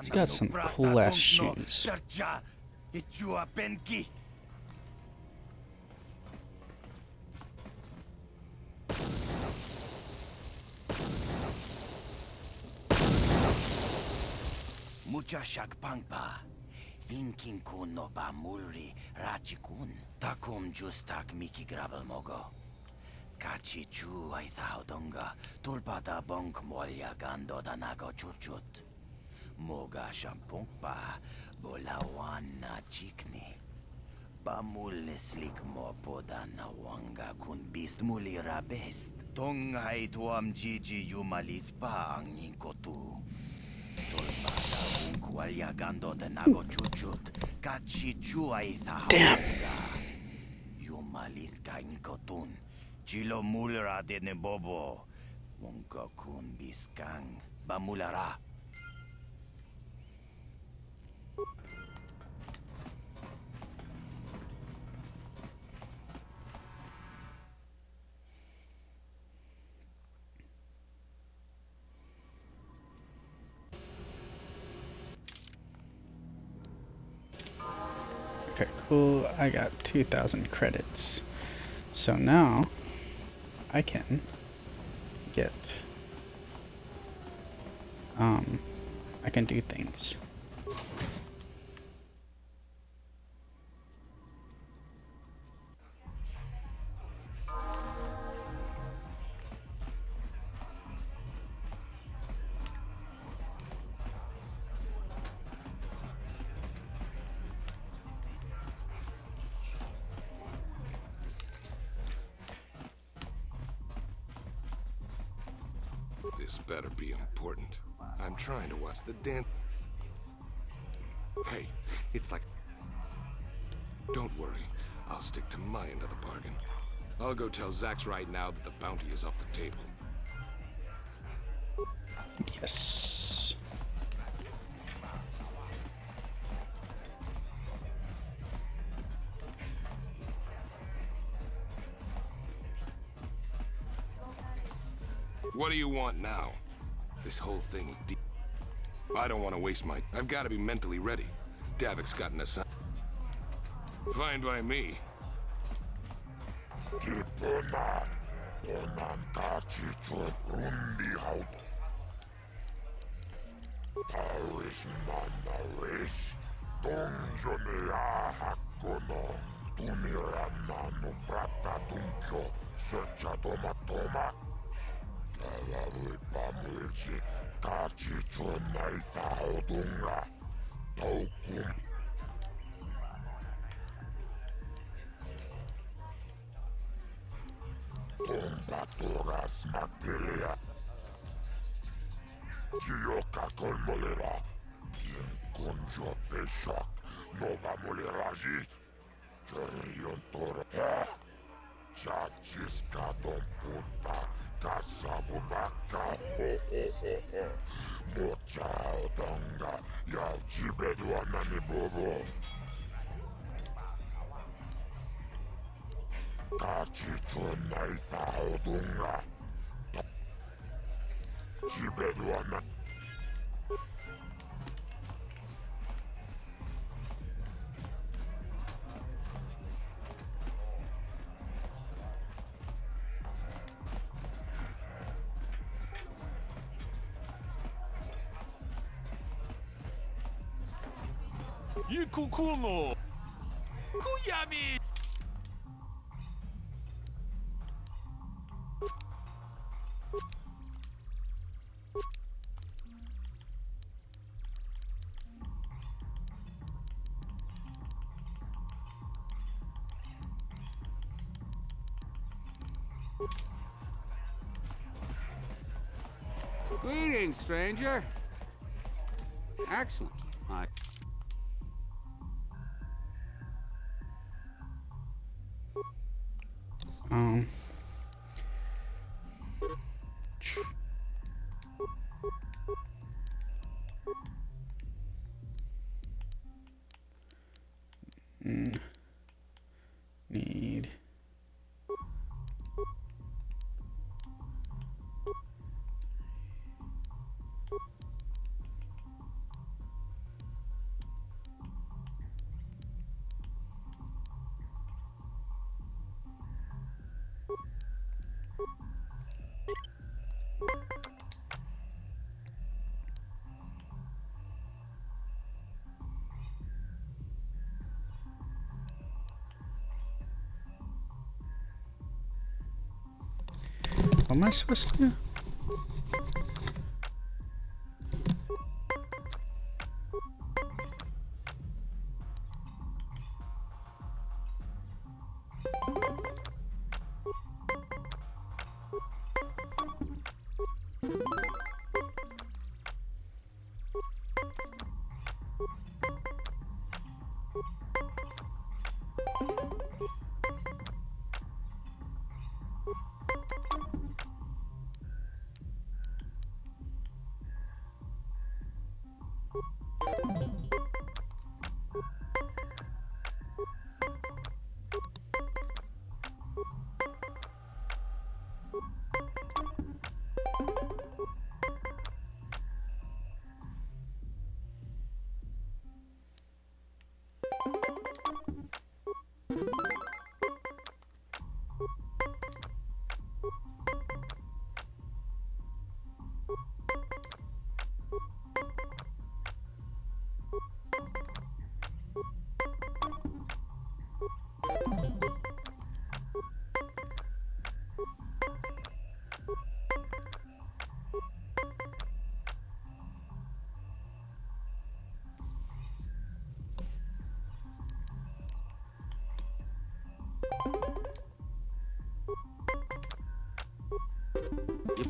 He's got some cool ass shoes. Mucha shakpangpa. Inkin kun no ba mulri rachikun. Takum justak miki grabel mogo. Kachi chu ay thaudunga. Tulpada bonk molya gando danago chuchut. Moga shampungpa. Bolawan na chikni. Bamul slik mo poda na wanga kun bist mulira best. Tong hay tuam jiji yumalit pa ang inkotu. Tolpada bunk walyagando danago chuchut. Kachi chu ay thaudunga. Yumalit ka inkotun. Chilo mulra de nebobo. Munka kun biskang. Bamulara. Okay, cool. I got 2,000 credits. So now I can get I can do things. This better be important. I'm trying to watch the dance. Hey, it's like... Don't worry. I'll stick to my end of the bargain. I'll go tell Zax right now that the bounty is off the table. Yes. What do you want now? This whole thing with D... I don't want to waste my... I've got to be mentally ready. Davik's got an assignment. Fine by me. Greetings, stranger. Excellent. Um. Need. What am I supposed to do?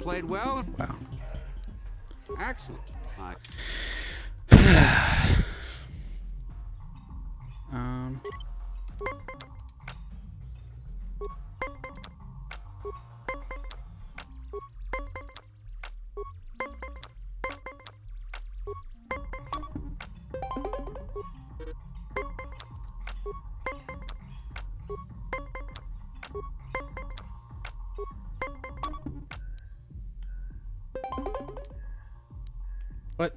played well. Wow. Excellent. Um. What?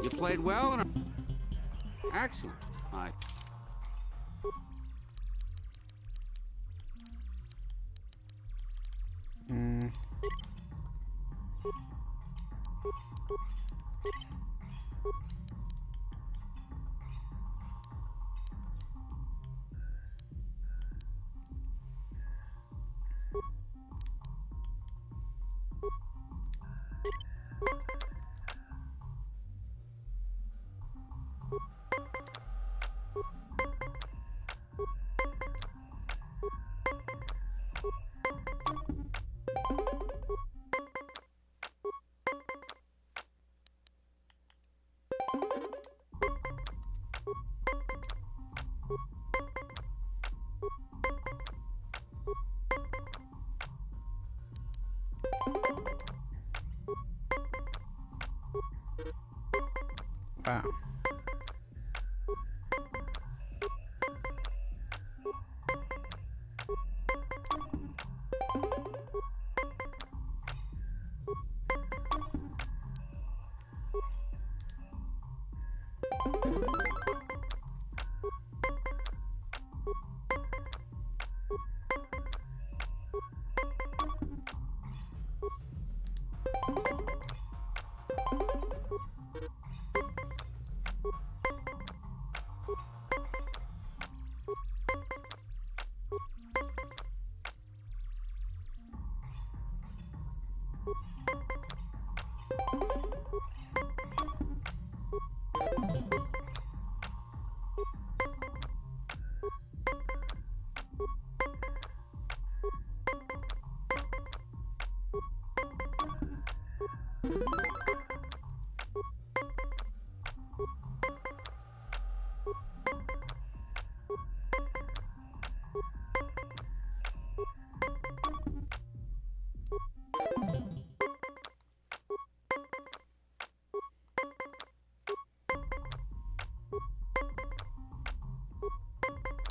You played well and excellent. Hmm. Wow.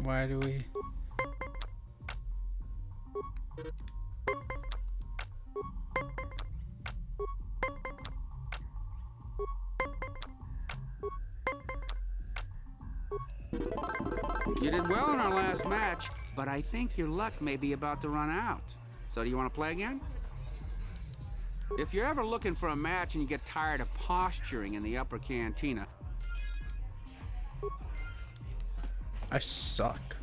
Why do we? You did well in our last match, but I think your luck may be about to run out. So do you want to play again? If you're ever looking for a match and you get tired of posturing in the upper cantina... I suck.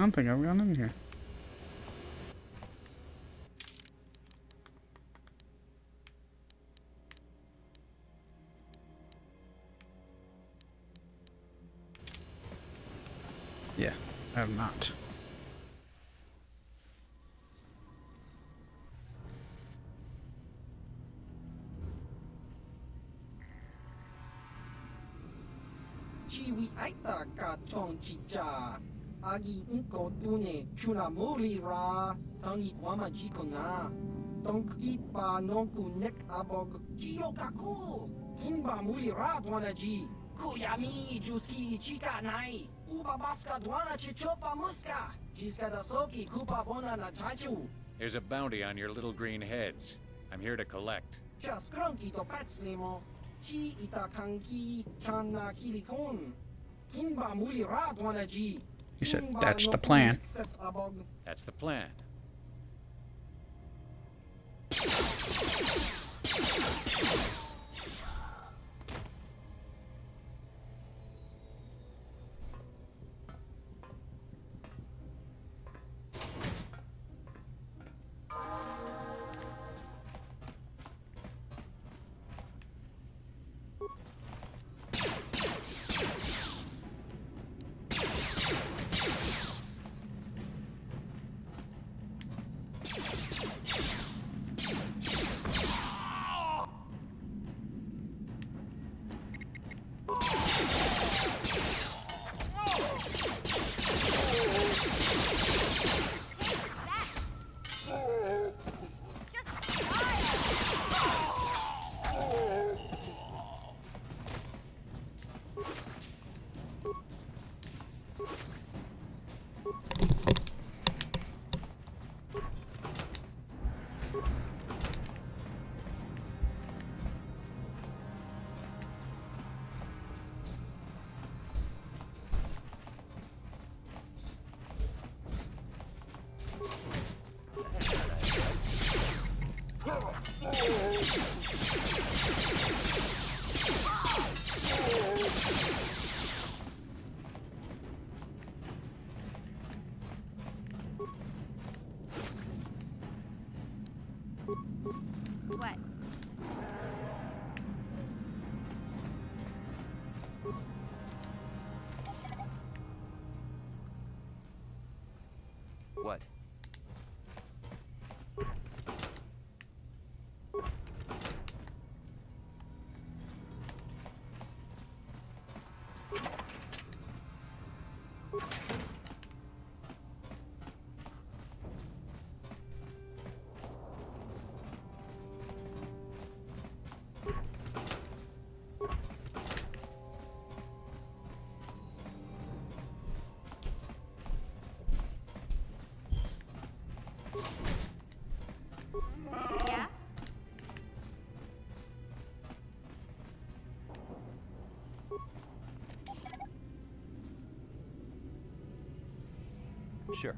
don't think I've gone in here. Yeah, I have not. Chiwi aita ka chong chicha. Agi inko tune chuna muri ra. Tangi wama jiko na. Tonki pa nonku nek abog. Jiyo kaku. Kinba muri ra dwana ji. Kuyami juski chika nai. Uba baska dwana chichopa muska. Jiska da soki kupa bona na chachu. There's a bounty on your little green heads. I'm here to collect. Just crunky to patslimo. Chi ita kanki chana kilikon. Kinba muli ra dwana ji. He said, that's the plan. That's the plan. What? What? Yeah? Sure.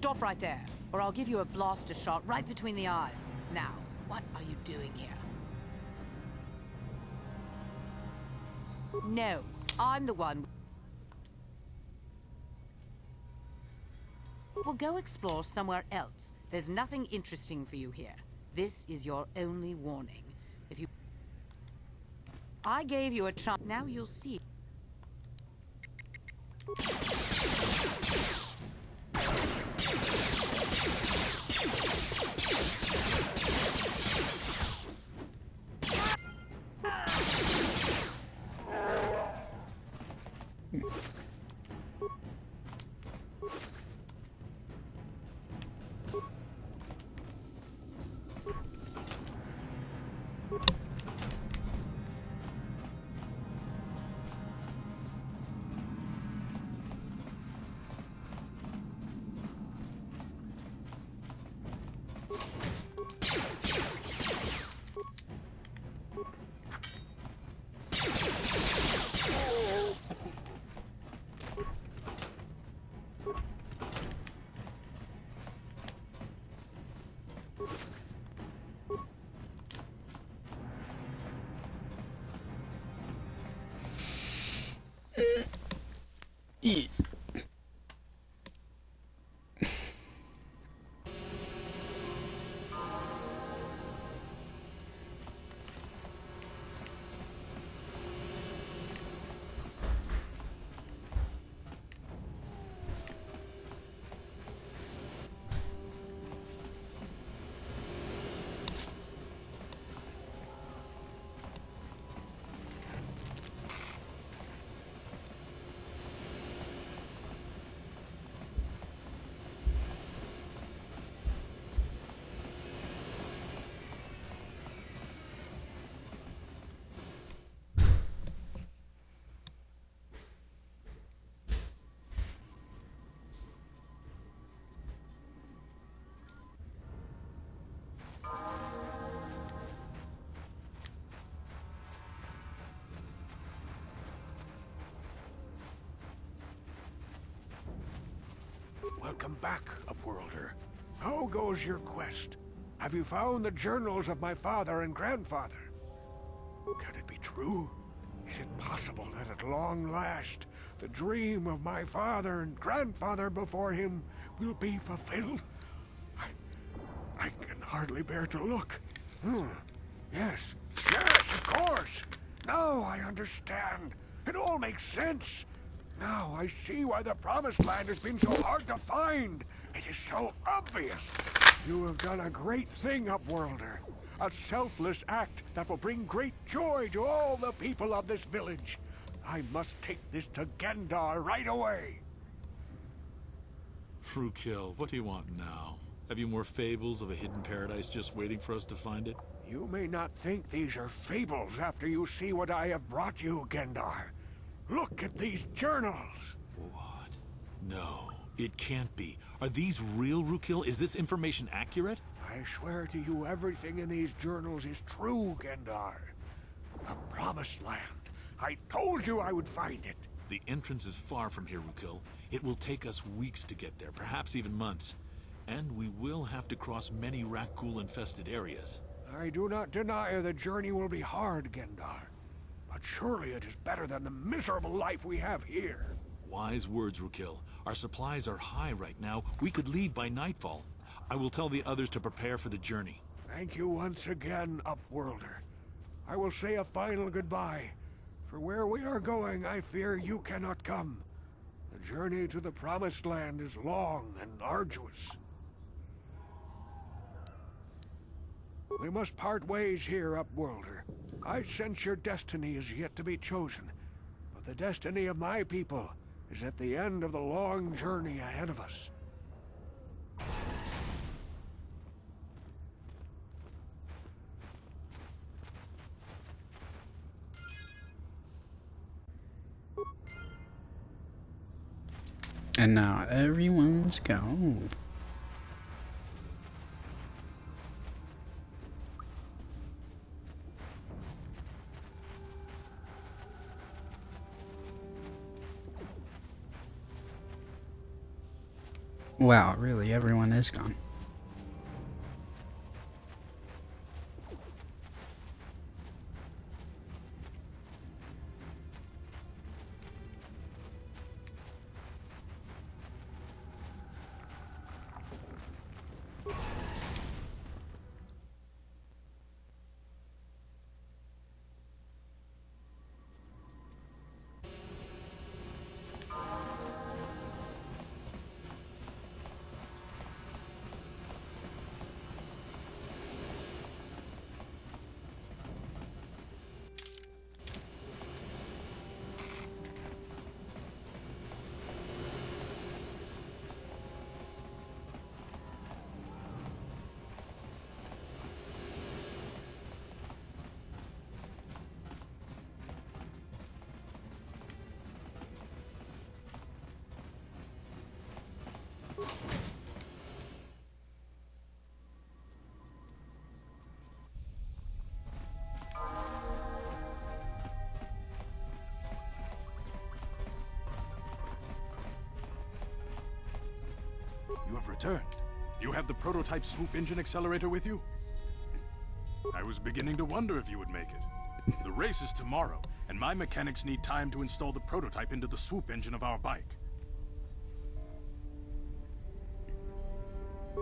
Stop right there, or I'll give you a blaster shot right between the eyes. Now, what are you doing here? No, I'm the one. Well, go explore somewhere else. There's nothing interesting for you here. This is your only warning. If you... I gave you a chance. Now you'll see. Eat. Welcome back, Upworlder. How goes your quest? Have you found the journals of my father and grandfather? Can it be true? Is it possible that at long last, the dream of my father and grandfather before him will be fulfilled? I can hardly bear to look. Yes, of course. Now I understand. It all makes sense. Now I see why the Promised Land has been so hard to find. It is so obvious. You have done a great thing, Upworlder. A selfless act that will bring great joy to all the people of this village. I must take this to Gendar right away. Frukill, what do you want now? Have you more fables of a hidden paradise just waiting for us to find it? You may not think these are fables after you see what I have brought you, Gendar. Look at these journals! What? No, it can't be. Are these real, Rukil? Is this information accurate? I swear to you everything in these journals is true, Gendar. The Promised Land. I told you I would find it. The entrance is far from here, Rukil. It will take us weeks to get there, perhaps even months. And we will have to cross many Rakghoul-infested areas. I do not deny the journey will be hard, Gendar. But surely it is better than the miserable life we have here. Wise words, Rukil. Our supplies are high right now. We could leave by nightfall. I will tell the others to prepare for the journey. Thank you once again, Upworlder. I will say a final goodbye. For where we are going, I fear you cannot come. The journey to the Promised Land is long and arduous. We must part ways here, Upworlder. I sense your destiny is yet to be chosen, but the destiny of my people is at the end of the long journey ahead of us. And now everyone's gone. Wow, really, everyone is gone. You have returned. You have the prototype swoop engine accelerator with you? I was beginning to wonder if you would make it. The race is tomorrow, and my mechanics need time to install the prototype into the swoop engine of our bike.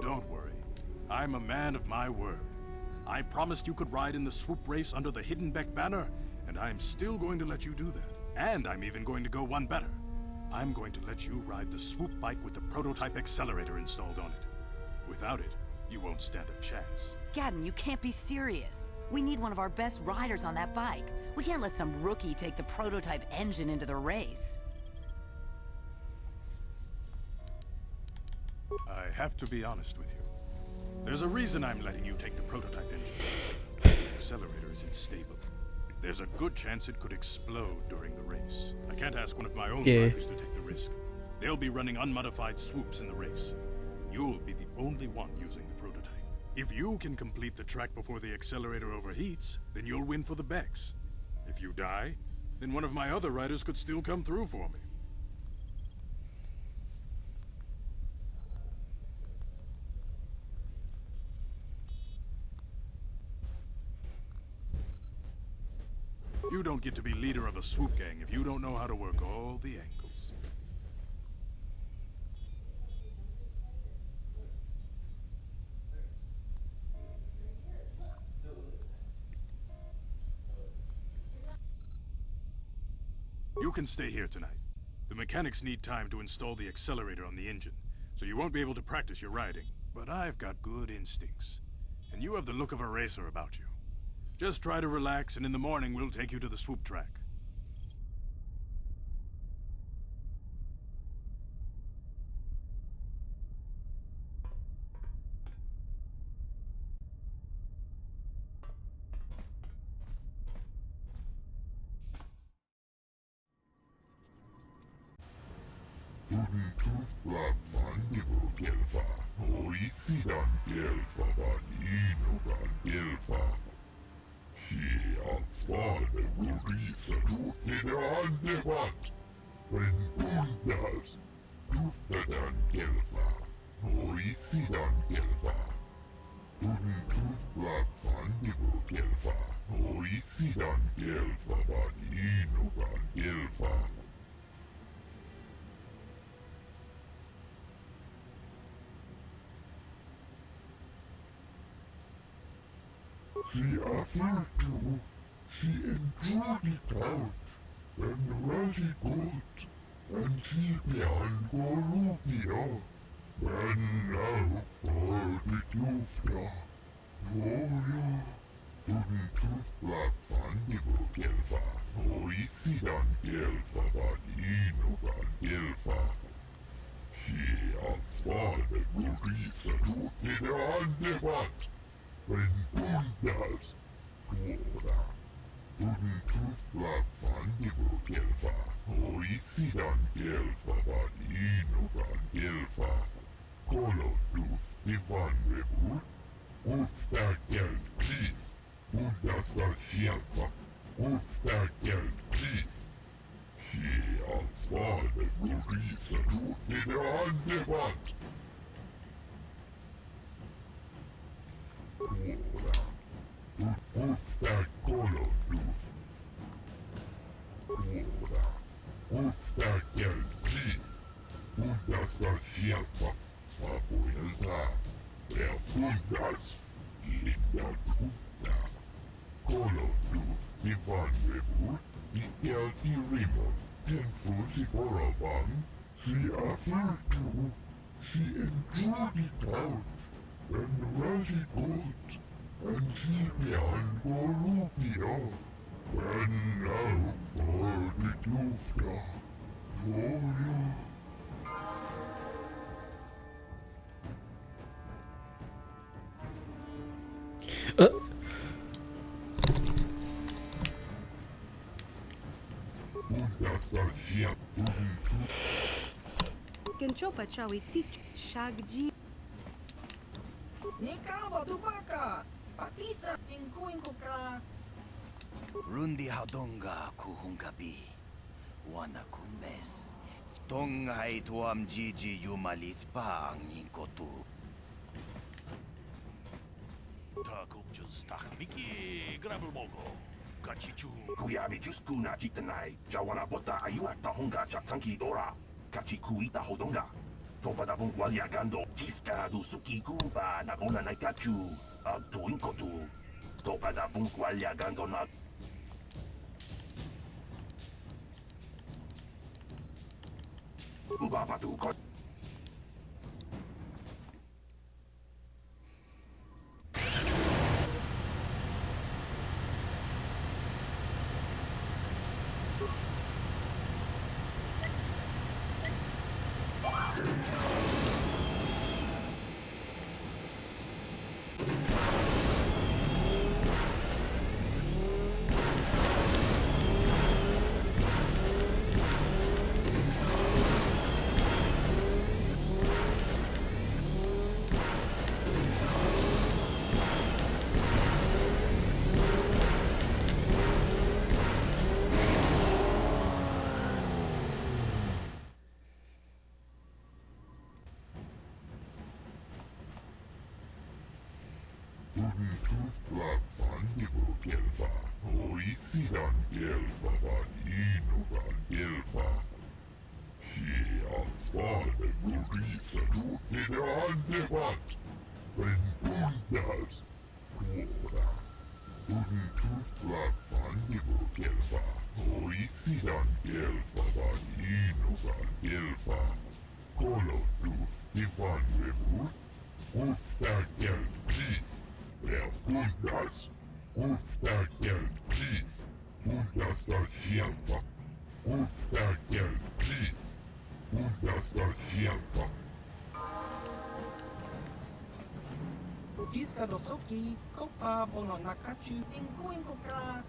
Don't worry. I'm a man of my word. I promised you could ride in the swoop race under the Hiddenbeck banner, and I'm still going to let you do that. And I'm even going to go one better. I'm going to let you ride the swoop bike with the prototype accelerator installed on it. Without it, you won't stand a chance. Gadden, you can't be serious. We need one of our best riders on that bike. We can't let some rookie take the prototype engine into the race. I have to be honest with you. There's a reason I'm letting you take the prototype engine. The accelerator isn't stable. There's a good chance it could explode during the race. I can't ask one of my own riders to take the risk. They'll be running unmodified swoops in the race. You'll be the only one using the prototype. If you can complete the track before the accelerator overheats, then you'll win for the Becks. If you die, then one of my other riders could still come through for me. You don't get to be leader of a swoop gang if you don't know how to work all the angles. You can stay here tonight. The mechanics need time to install the accelerator on the engine, so you won't be able to practice your riding. But I've got good instincts, and you have the look of a racer about you. Just try to relax, and in the morning we'll take you to the swoop track. She offered to. She enjoyed it out, and really good. And she began Gorubia. Men now for the Klufta. Gloria. Tunnetufblad fandigo gelfa. Orisidan gelfa vadinogan gelfa. She avsvade glorisa tufide andevat. Ventundas. Glora. Tunnetufblad fandigo gelfa. Orisidan gelfa vadinogan gelfa. Kolotuf divan revut. Uftäkel kliv. Undasar hjälpa. Uftäkel kliv. She avsvade glorisa tufide andevat. Uftagel chief. Pundas shelfa. Papuelta. Wer pundas. Linda tufta. Kolo tuf. Ivan rebut. Ikel irimon. Tenfusi koravan. She afirtu. She enjoyed it out. And Rashi good. And she behind Gorufia. And now for the Tufta. Gloria. Kenchopa chawi teach shagji. Nika batubaka. Patisa tingkuin ko ka. Rundi hadonga kuhungabi. Wana kunbes. Tonghai tuam jiji yumalit pa ang inkotu. Takulchus tahmiki gravelmogo. Kachichu kuyabi jusku na chitanai. Jawana bota ayuat tahonga chatanki dora. Kachiku ita hodonga. Topada bung waliagando. Tiska du suki kuba nagona naikachu. Agtu inkotu. Topada bung waliagando na. Ubapatu kot. Jiska dosoki, kopa bono nakachu, tingkuin ko ka.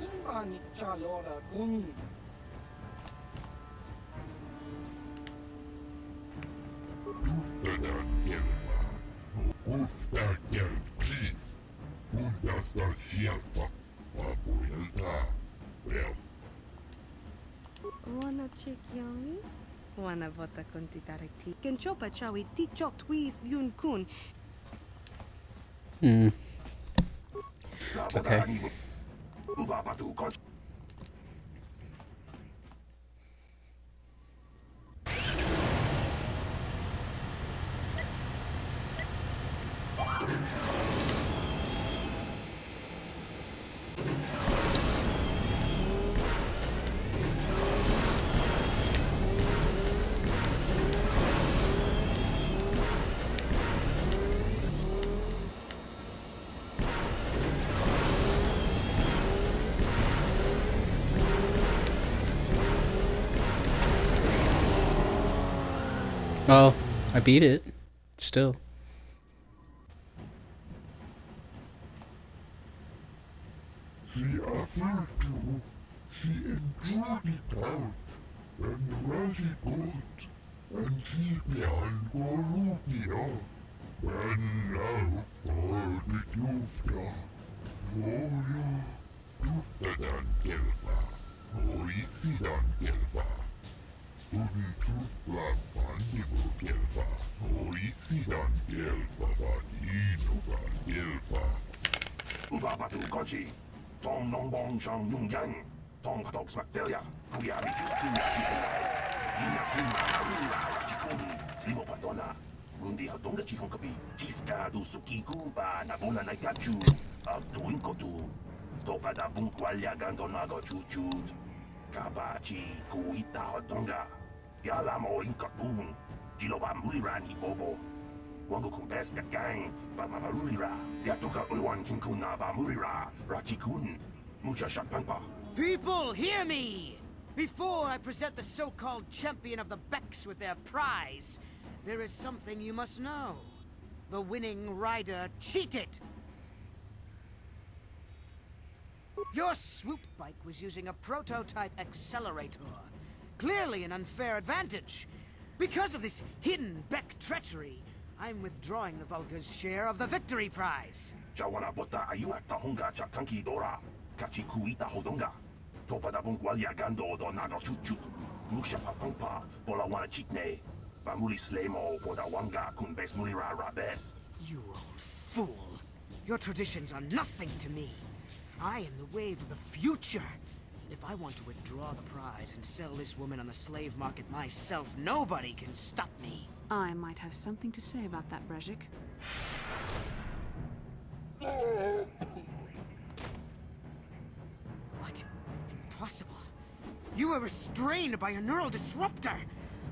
Himba ni chalora kun. Wanna chick youngie? Wanna vota con titariti? Kenchopa chawi tichok twis yun kun. Okay. Ubapatu kot. Well, I beat it. Still. She offered to. She enjoyed it out. And Rashi good. And she behind Gorufia. And now for the Tufta. Gloria. Tufta dan Gelfa. Hoisi dan Gelfa. Uden Tufta Fandigo Gelfa. Hoisi dan Gelfa. Vanino dan Gelfa. Ubapatu kochi. Tong nong bong chang yung yang. Tong Tong Smaktelia, Kuyami Juskuna Chikunai, Ina Kuma Marura Rachikun, Slimo Padona, Rundi Hadonga Chihonkabi, Tiska du Suki Kumpa, Nabona Naikachu, Tuinkotu, Topa da Bunkwalya Gandonago Chuchut, Kabachi Kuita Hadonga, Yalamo Inkapun, Jiloba Mulirani Bobo, Wango Kumpeska Gang, Bamamarurira, Yatoka Uwan Kinkuna Bamurira, Rachikun, Mucha Shakpampa. People, hear me! Before I present the so-called champion of the Becks with their prize, there is something you must know. The winning rider cheated! Your swoop bike was using a prototype accelerator. Clearly an unfair advantage. Because of this hidden Beck treachery, I'm withdrawing the Vulgar's share of the victory prize. Jawana Bota Ayuata Honga Chakanki Dora, Kachikuita Hodonga, Topa da Bunkwalya Gando do Nago Chuchu, Musha Papampa, Bolawana Chitne, Bamuli Slemo, Bodawanga, Kunbes Mulira Rabes. You old fool. Your traditions are nothing to me. I am the wave of the future. If I want to withdraw the prize and sell this woman on the slave market myself, nobody can stop me. I might have something to say about that, Brezhik. What? Impossible. You were restrained by a neural disruptor.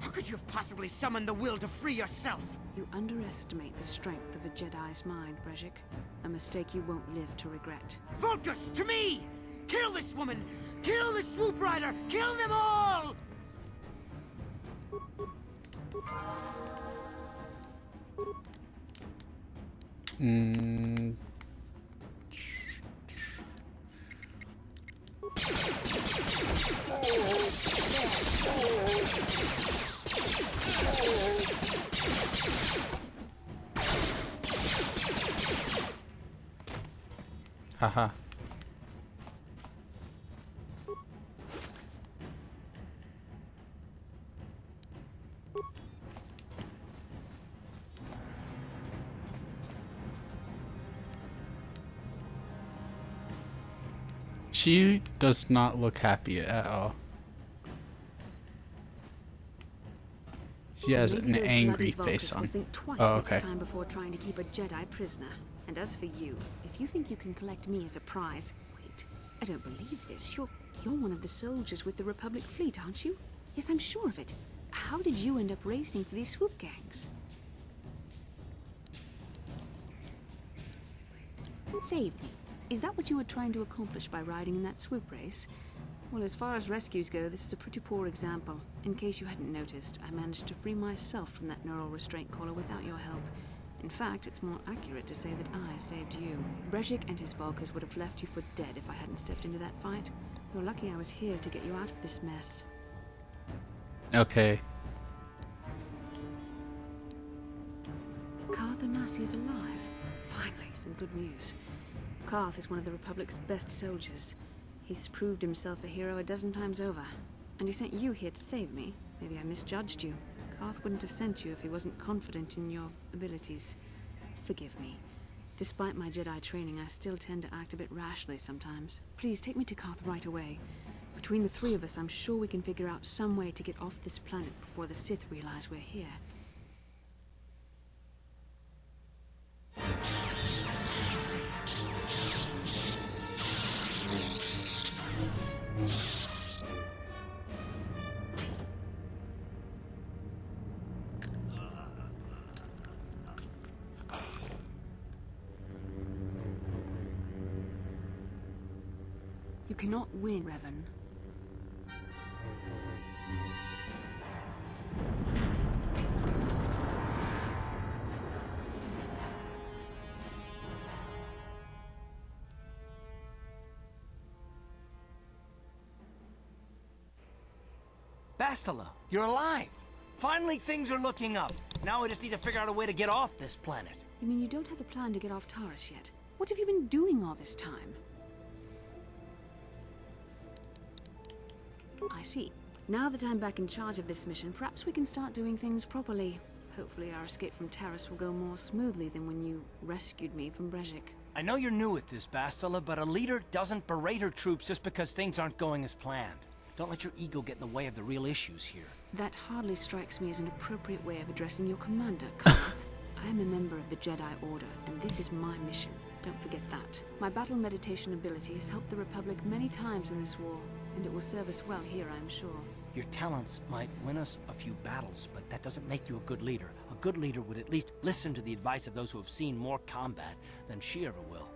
How could you have possibly summoned the will to free yourself? You underestimate the strength of a Jedi's mind, Brezhik. A mistake you won't live to regret. Vulgus, to me! Kill this woman! Kill the swoop rider! Kill them all! Haha. She does not look happy at all. She has Maybe an those angry bloody face Vulcans will on. think twice Oh, next okay. time before trying to keep a Jedi prisoner. And as for you, if you think you can collect me as a prize, wait, I don't believe this. You're one of the soldiers with the Republic fleet, aren't you? Yes, I'm sure of it. How did you end up racing for these swoop gangs? Save me. Is that what you were trying to accomplish by riding in that swoop race? Well, as far as rescues go, this is a pretty poor example. In case you hadn't noticed, I managed to free myself from that neural restraint collar without your help. In fact, it's more accurate to say that I saved you. Brezhik and his Vulkars would have left you for dead if I hadn't stepped into that fight. You're lucky I was here to get you out of this mess. Okay. Karth Onasi is alive. Finally, some good news. Karth is one of the Republic's best soldiers. He's proved himself a hero a dozen times over. And he sent you here to save me. Maybe I misjudged you. Karth wouldn't have sent you if he wasn't confident in your abilities. Forgive me. Despite my Jedi training, I still tend to act a bit rashly sometimes. Please, take me to Karth right away. Between the three of us, I'm sure we can figure out some way to get off this planet before the Sith realize we're here. You cannot win, Revan. Bastila, you're alive! Finally, things are looking up. Now I just need to figure out a way to get off this planet. You mean you don't have a plan to get off Taris yet? What have you been doing all this time? I see. Now that I'm back in charge of this mission, perhaps we can start doing things properly. Hopefully our escape from Taris will go more smoothly than when you rescued me from Brezhik. I know you're new at this, Bastila, but a leader doesn't berate her troops just because things aren't going as planned. Don't let your ego get in the way of the real issues here. That hardly strikes me as an appropriate way of addressing your commander, Karth. I am a member of the Jedi Order, and this is my mission. Don't forget that. My battle meditation ability has helped the Republic many times in this war, and it will serve us well here, I'm sure. Your talents might win us a few battles, but that doesn't make you a good leader. A good leader would at least listen to the advice of those who have seen more combat than she ever will.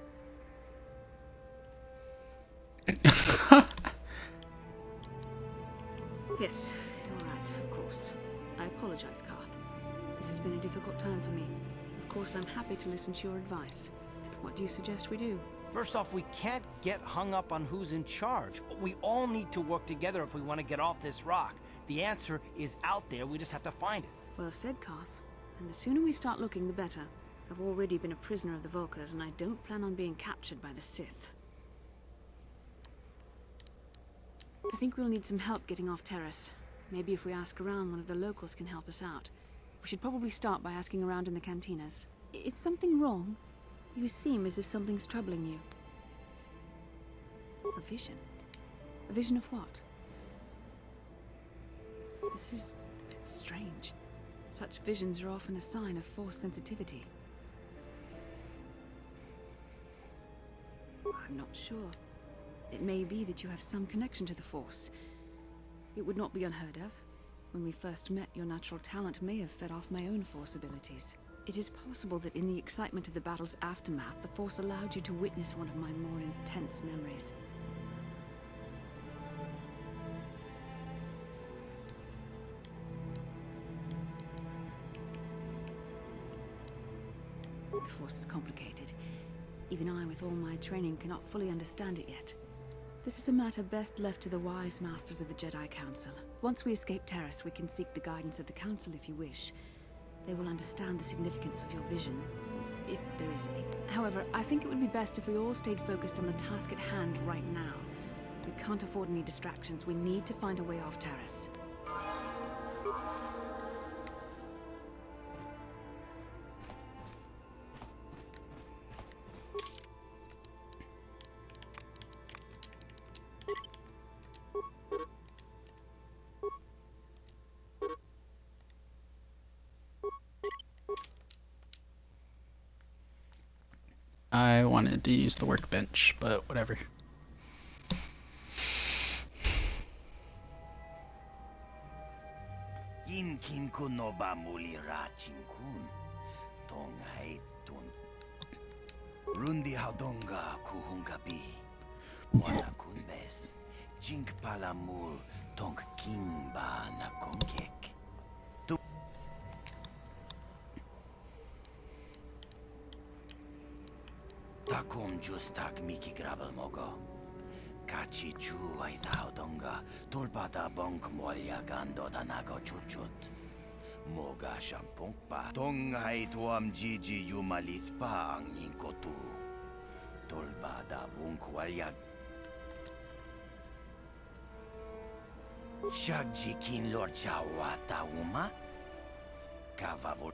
Yes, you're right, of course. I apologize, Karth. This has been a difficult time for me. Of course, I'm happy to listen to your advice. What do you suggest we do? First off, we can't get hung up on who's in charge. We all need to work together if we want to get off this rock. The answer is out there, we just have to find it. Well said, Karth. And the sooner we start looking, the better. I've already been a prisoner of the Vulkars, and I don't plan on being captured by the Sith. I think we'll need some help getting off Taris. Maybe if we ask around, one of the locals can help us out. We should probably start by asking around in the cantinas. Is something wrong? You seem as if something's troubling you. A vision? A vision of what? This is a bit strange. Such visions are often a sign of Force sensitivity. I'm not sure. It may be that you have some connection to the Force. It would not be unheard of. When we first met, your natural talent may have fed off my own Force abilities. It is possible that in the excitement of the battle's aftermath, the Force allowed you to witness one of my more intense memories. The Force is complicated. Even I, with all my training, cannot fully understand it yet. This is a matter best left to the wise masters of the Jedi Council. Once we escape Taris, we can seek the guidance of the Council if you wish. They will understand the significance of your vision, if there is any. However, I think it would be best if we all stayed focused on the task at hand right now. We can't afford any distractions. We need to find a way off Taris. I wanted to use the workbench, but whatever. Kin kun no ba muli ra chinkun. Tong hai tun. Rundi haudonga kuhungabi. Wana kunbes. Jink palamul tong kimba na konkek. Takum justak miki grabel mogo. Kachi chu ay haudonga. Tulpada bonk molya gando danago chuchut. Moga shampong pa. Tong hai tuam jiji yumalit pa ang inkotu. Tulbada bunk walya. Shagji kin lord chawata uma. Kavavol.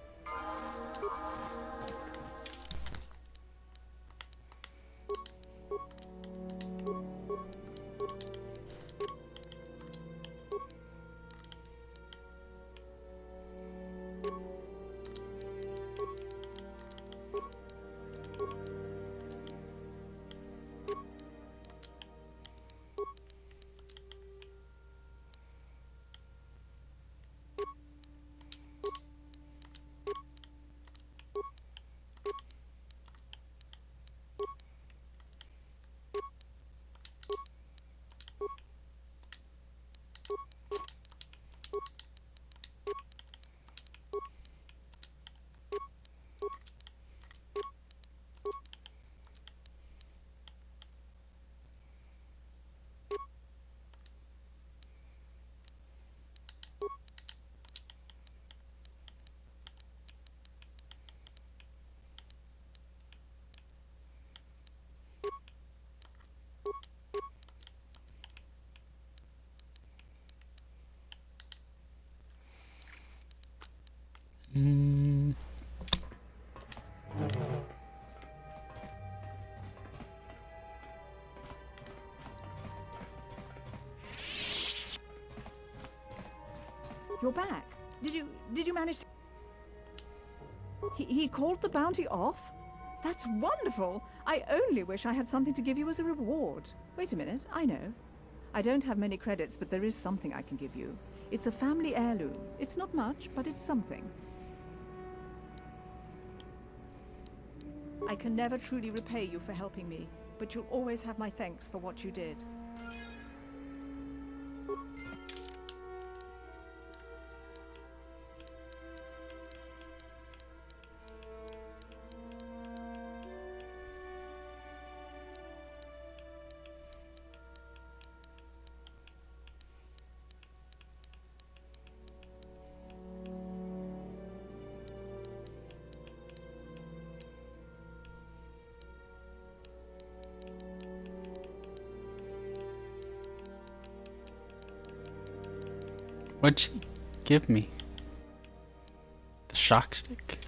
You're back. Did you manage to... He called the bounty off? That's wonderful! I only wish I had something to give you as a reward. Wait a minute, I know. I don't have many credits, but there is something I can give you. It's a family heirloom. It's not much, but it's something. I can never truly repay you for helping me, but you'll always have my thanks for what you did. What'd she give me? The shock stick?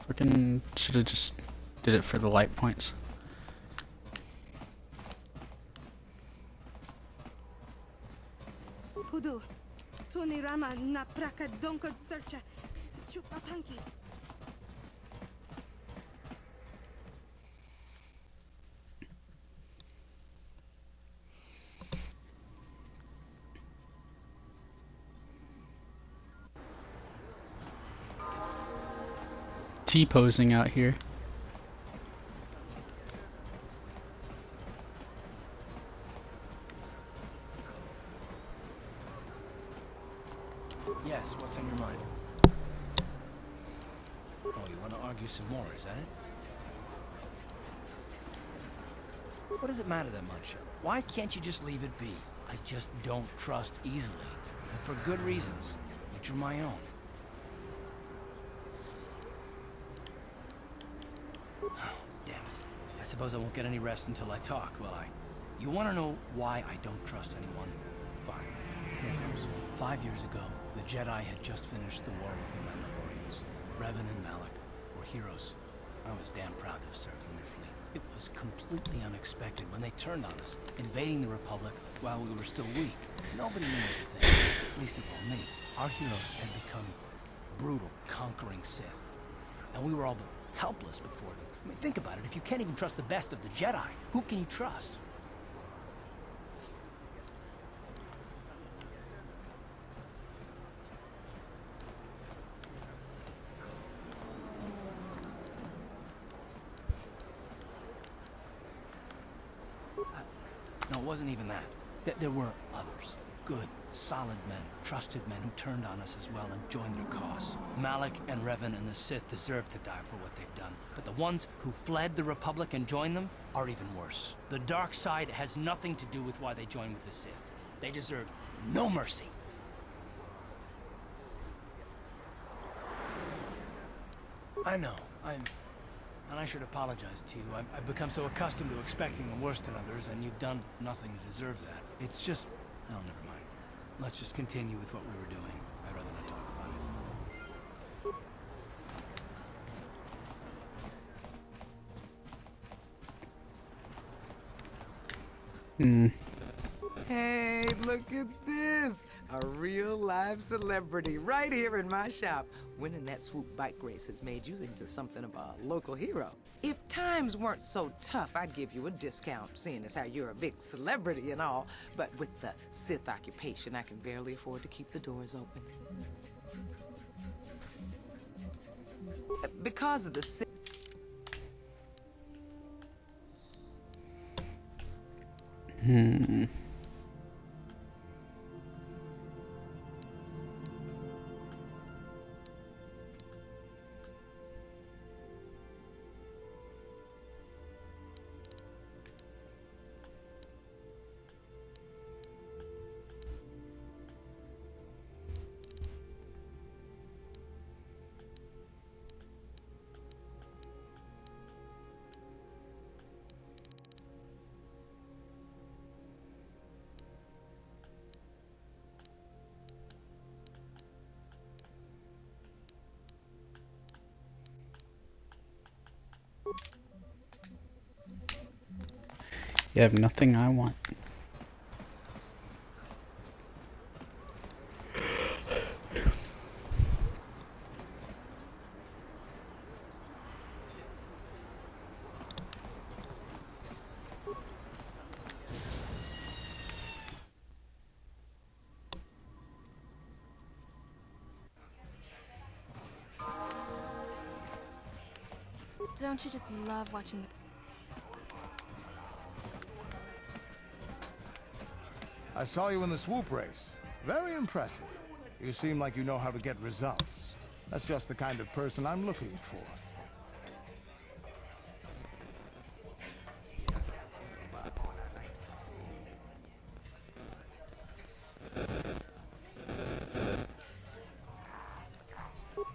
Fucking should have just did it for the light points. Hudu, Tuni Rama na praka donko searcha chupapanki. T-posing out here. Yes, what's on your mind? Oh, you want to argue some more, is that it? What does it matter that much? Why can't you just leave it be? I just don't trust easily. And for good reasons, which are my own. Damn it. I suppose I won't get any rest until I talk, will I? You want to know why I don't trust anyone? Fine. Here goes. 5 years ago, the Jedi had just finished the war with the Mandalorians. Revan and Malak were heroes. I was damn proud to have served in their fleet. It was completely unexpected when they turned on us, invading the Republic while we were still weak. Nobody knew what to think, at least it was me. Our heroes had become brutal, conquering Sith. And we were all but helpless before them. I mean, think about it. If you can't even trust the best of the Jedi, who can you trust? No, it wasn't even that. There were others. Good, solid men, trusted men who turned on us as well and joined their cause. Malak and Revan and the Sith deserve to die for what they've done. But the ones who fled the Republic and joined them are even worse. The dark side has nothing to do with why they joined with the Sith. They deserve no mercy. I know, and I should apologize to you. I've become so accustomed to expecting the worst in others, and you've done nothing to deserve that. It's just... oh, never mind. Let's just continue with what we were doing. I'd rather not talk about it. Hey, look at this! A real live celebrity right here in my shop. Winning that swoop bike race has made you into something of a local hero. If times weren't so tough, I'd give you a discount, seeing as how you're a big celebrity and all. But with the Sith occupation, I can barely afford to keep the doors open. Because of the Sith... You have nothing I want. Don't you just love watching the... I saw you in the swoop race. Very impressive. You seem like you know how to get results. That's just the kind of person I'm looking for.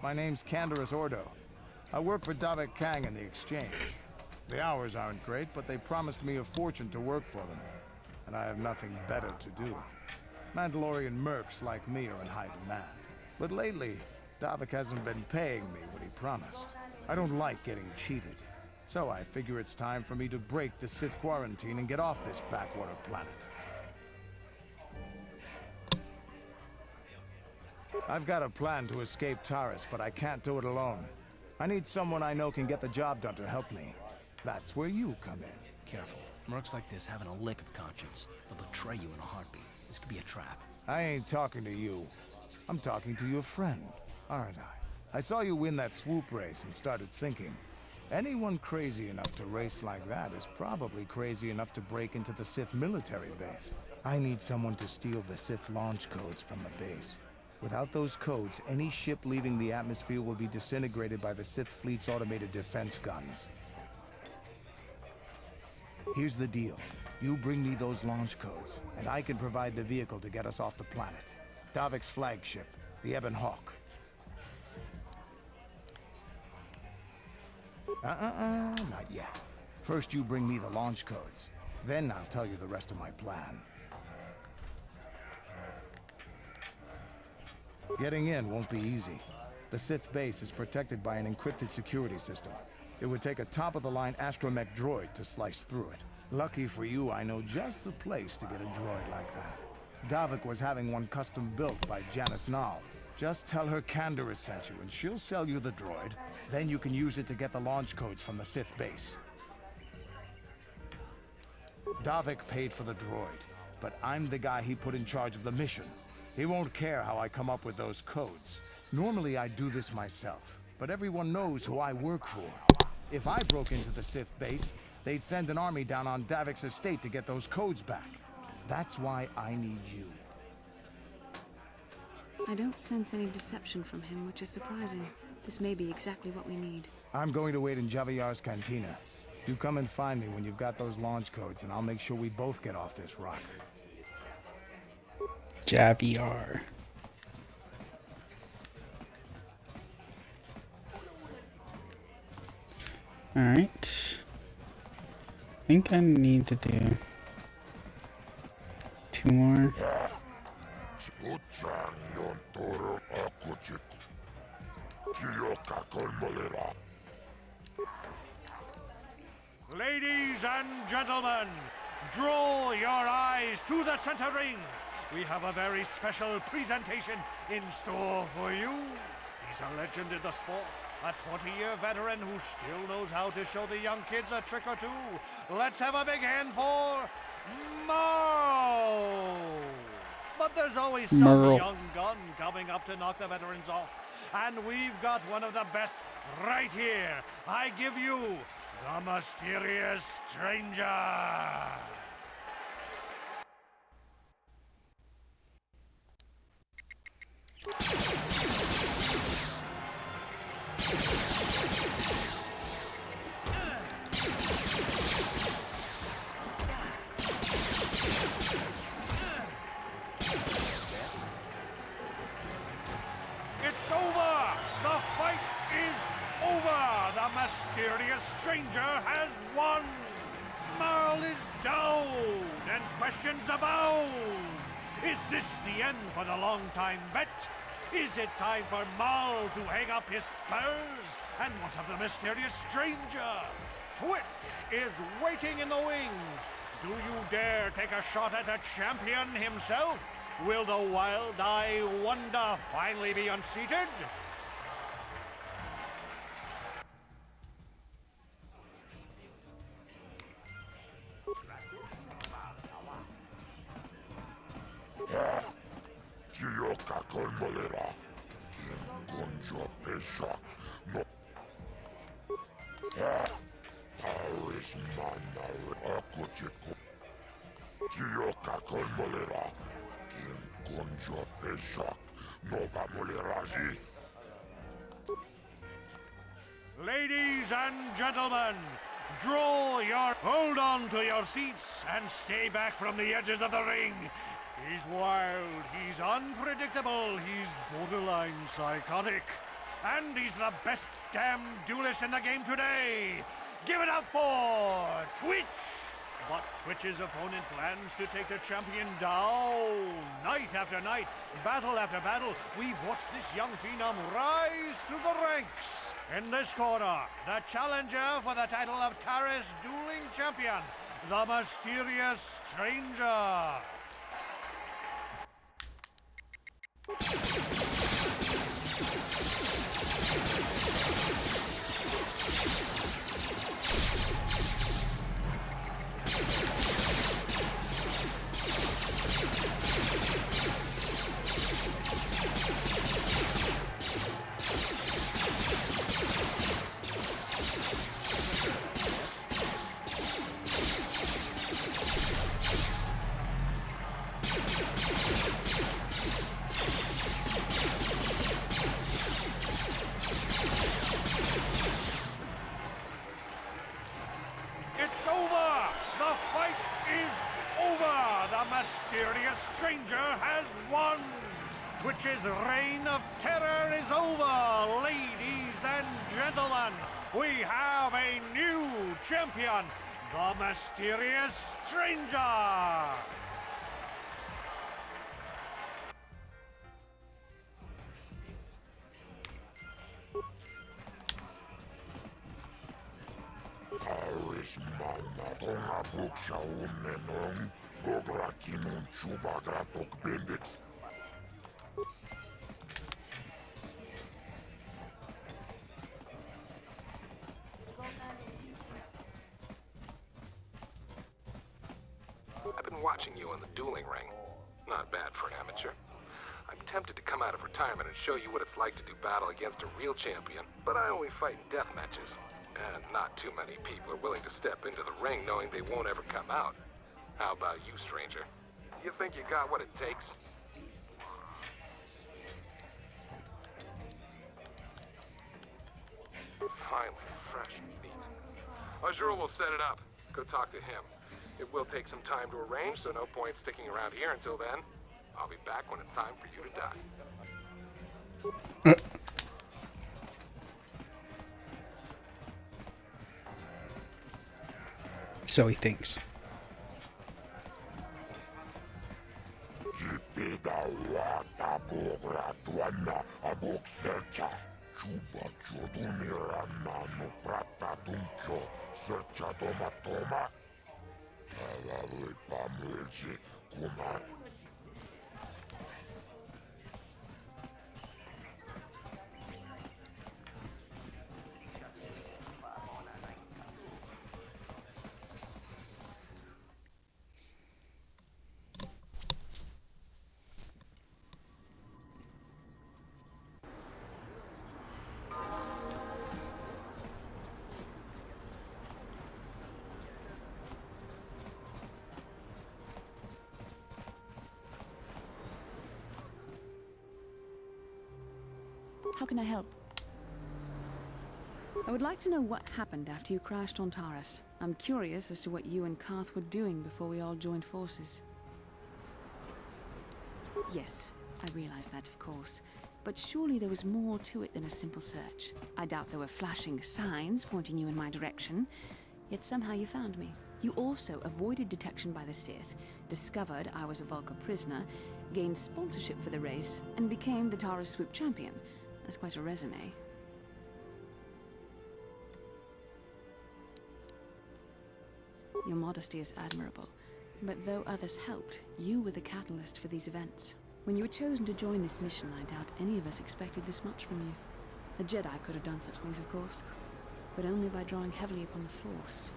My name's Taris Ordo. I work for Davik Kang in the exchange. The hours aren't great, but they promised me a fortune to work for them. And I have nothing better to do. Mandalorian mercs like me are in high demand. But lately, Davik hasn't been paying me what he promised. I don't like getting cheated. So I figure it's time for me to break the Sith quarantine and get off this backwater planet. I've got a plan to escape Taris, but I can't do it alone. I need someone I know can get the job done to help me. That's where you come in. Careful. Mercs like this haven't a lick of conscience. They'll betray you in a heartbeat. This could be a trap. I ain't talking to you. I'm talking to your friend, aren't I? I saw you win that swoop race and started thinking. Anyone crazy enough to race like that is probably crazy enough to break into the Sith military base. I need someone to steal the Sith launch codes from the base. Without those codes, any ship leaving the atmosphere will be disintegrated by the Sith fleet's automated defense guns. Here's the deal. You bring me those launch codes, and I can provide the vehicle to get us off the planet. Davik's flagship, the Ebon Hawk. Not yet. First you bring me the launch codes. Then I'll tell you the rest of my plan. Getting in won't be easy. The Sith base is protected by an encrypted security system. It would take a top-of-the-line astromech droid to slice through it. Lucky for you, I know just the place to get a droid like that. Davik was having one custom built by Janice Nall. Just tell her Taris sent you, and she'll sell you the droid. Then you can use it to get the launch codes from the Sith base. Davik paid for the droid, but I'm the guy he put in charge of the mission. He won't care how I come up with those codes. Normally I do this myself, but everyone knows who I work for. If I broke into the Sith base, they'd send an army down on Davik's estate to get those codes back. That's why I need you. I don't sense any deception from him, which is surprising. This may be exactly what we need. I'm going to wait in Javiar's cantina. You come and find me when you've got those launch codes, and I'll make sure we both get off this rock. Javiar. Alright. I think I need to do 2 more. Ladies and gentlemen, draw your eyes to the center ring. We have a very special presentation in store for you. He's a legend in the sport, a 20-year veteran who still knows how to show the young kids a trick or two. Let's have a big hand for Marl! But there's always some young gun coming up to knock the veterans off. And we've got one of the best right here. I give you the Mysterious Stranger! It's over! The fight is over! The Mysterious Stranger has won! Marl is down, and questions abound! Is this the end for the long-time vet? Is it time for Marl to hang up his spurs? And what of the Mysterious Stranger? Twitch is waiting in the wings. Do you dare take a shot at the champion himself? Will the wild-eye wonder finally be unseated? Taris mana akutiko. Tioka konmolera. Kin konjo peshak. Nova moleraji. Ladies and gentlemen, hold on to your seats and stay back from the edges of the ring. He's wild, he's unpredictable, he's borderline psychotic. And he's the best damn duelist in the game today. Give it up for Twitch! But Twitch's opponent plans to take the champion down. Night after night, battle after battle, we've watched this young phenom rise through the ranks. In this corner, the challenger for the title of Taris Dueling Champion, the mysterious stranger. It's over! The fight is over! The mysterious stranger has won! Twitch's reign of terror is over! Ladies and gentlemen, we have a new champion, the mysterious stranger! Taris mana tonga buksha unenong. Gogra kinun chubagratok bendix. I've been watching you in the dueling ring. Not bad for an amateur. I'm tempted to come out of retirement and show you what it's like to do battle against a real champion, but I only fight in death matches. And not too many people are willing to step into the ring knowing they won't ever come out. How about you, stranger? You think you got what it takes? Finally, fresh meat. Azura will set it up. Go talk to him. It will take some time to arrange, so no point sticking around here until then. I'll be back when it's time for you to die. So he thinks. Chuba chodunira nanu prata tuncho. Searcha toma toma. Talavui pamulji kuma. How can I help? I would like to know what happened after you crashed on Taris. I'm curious as to what you and Karth were doing before we all joined forces. Yes, I realize that, of course. But surely there was more to it than a simple search. I doubt there were flashing signs pointing you in my direction. Yet somehow you found me. You also avoided detection by the Sith, discovered I was a Vulca prisoner, gained sponsorship for the race, and became the Taris Swoop champion. That's quite a resume. Your modesty is admirable. But though others helped, you were the catalyst for these events. When you were chosen to join this mission, I doubt any of us expected this much from you. A Jedi could have done such things, of course, but only by drawing heavily upon the Force.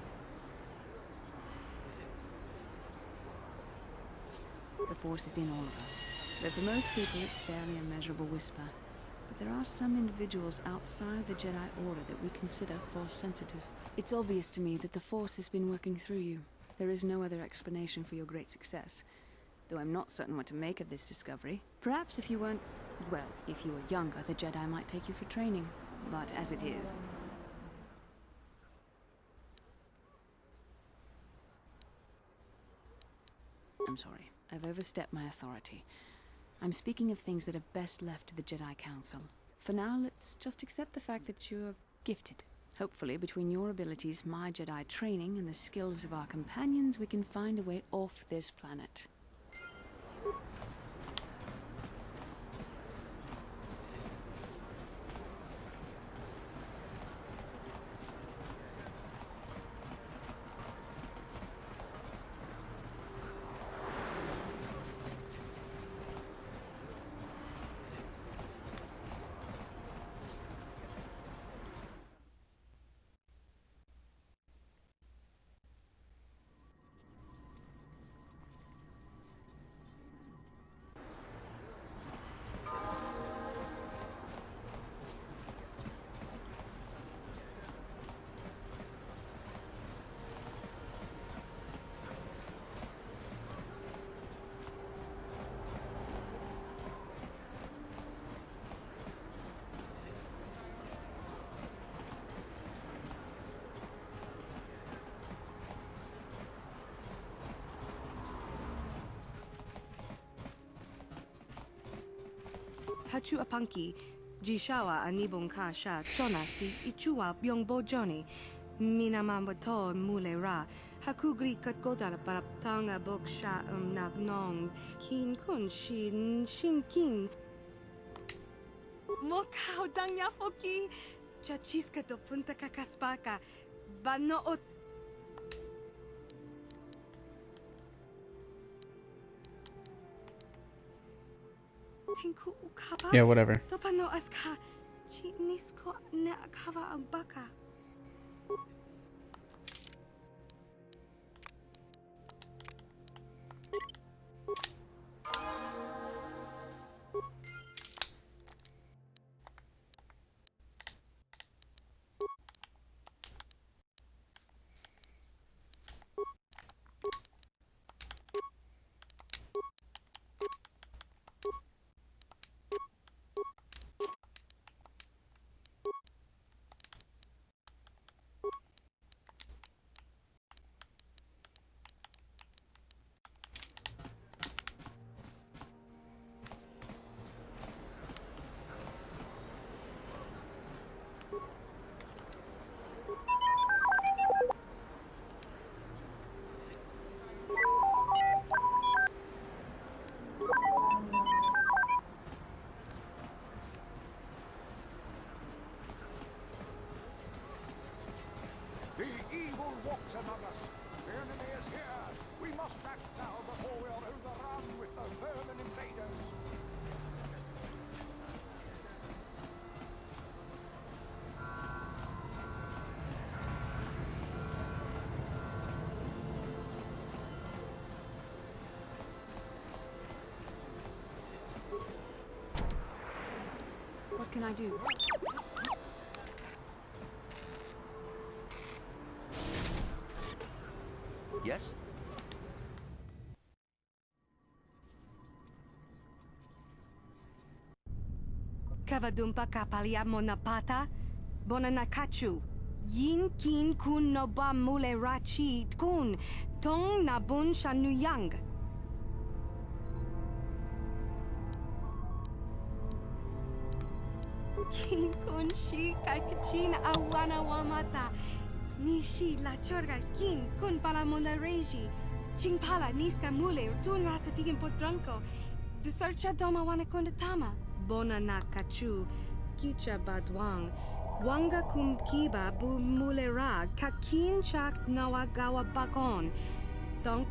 The Force is in all of us, but for most people it's barely a measurable whisper. but there are some individuals outside the Jedi Order that we consider Force-sensitive. It's obvious to me that the Force has been working through you. There is no other explanation for your great success, though I'm not certain what to make of this discovery. Perhaps if you weren't... well, if you were younger, the Jedi might take you for training. But as it is... I'm sorry. I've overstepped my authority. I'm speaking of things that are best left to the Jedi Council. For now, let's just accept the fact that you're gifted. Hopefully, between your abilities, my Jedi training, and the skills of our companions, we can find a way off this planet. Hachu apanki, jishawa anibon ka sha tona si ichua byong bojoni, minamamoto mule ra, hakugri katgoda para tanga bok sha nagnong, kin kun shin kin. Mokao danya foki, chachiska to punta kakaspaka, bano ot. Yeah, whatever. Topano aska, chinisko na akava ambaka. The evil walks among us. The enemy is here. We must act now before we are overrun with the vermin invaders. What can I do? Yes? Kavadumpa kapaliamo na pata, bonanakachu. Yin kin kun noba mule rachi kun, tong nabun shanuyang. Kin kun shi kakachin awana wamata. Nishi la chorga kin kun palamona reji. Chingpala niska mule tun ratatigin potranko. Desarcha doma wana kondatama. Bona na kachu. Kicha badwang. Wanga kumkiba bu mulera. Kakin chak nawagawa bakon. Donk.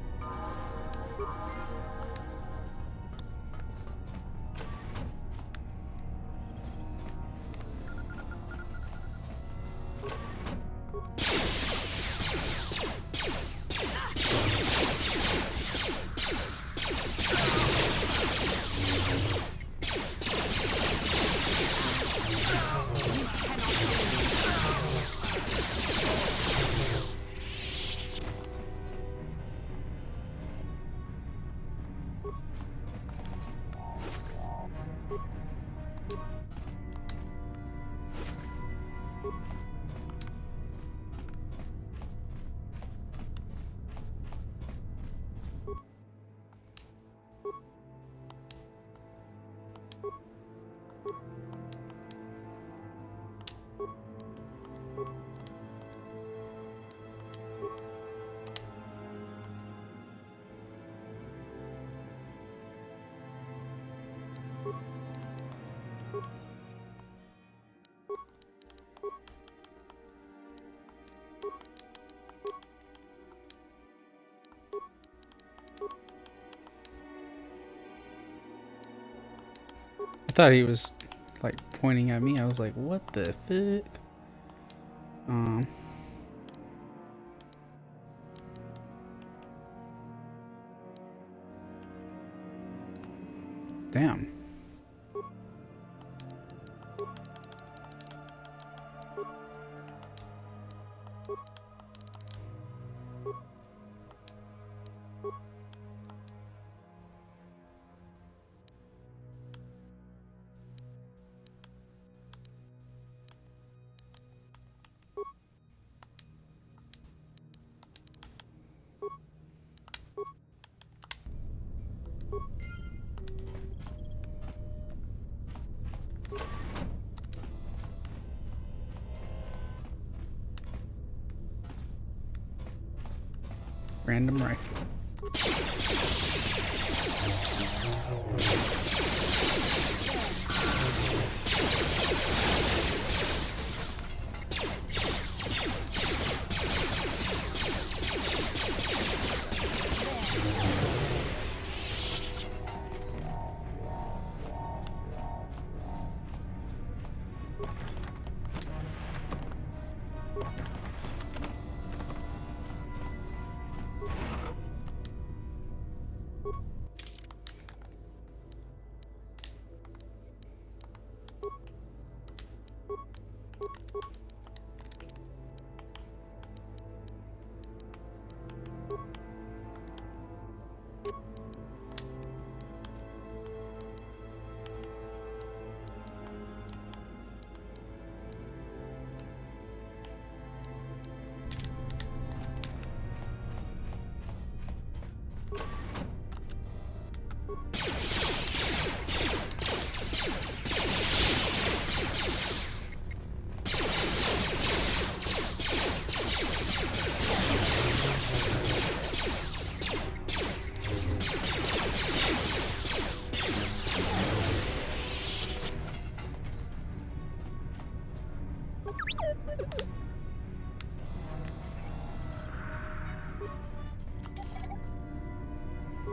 I thought he was like pointing at me. I was like, what the fuck? Damn. Random rifle.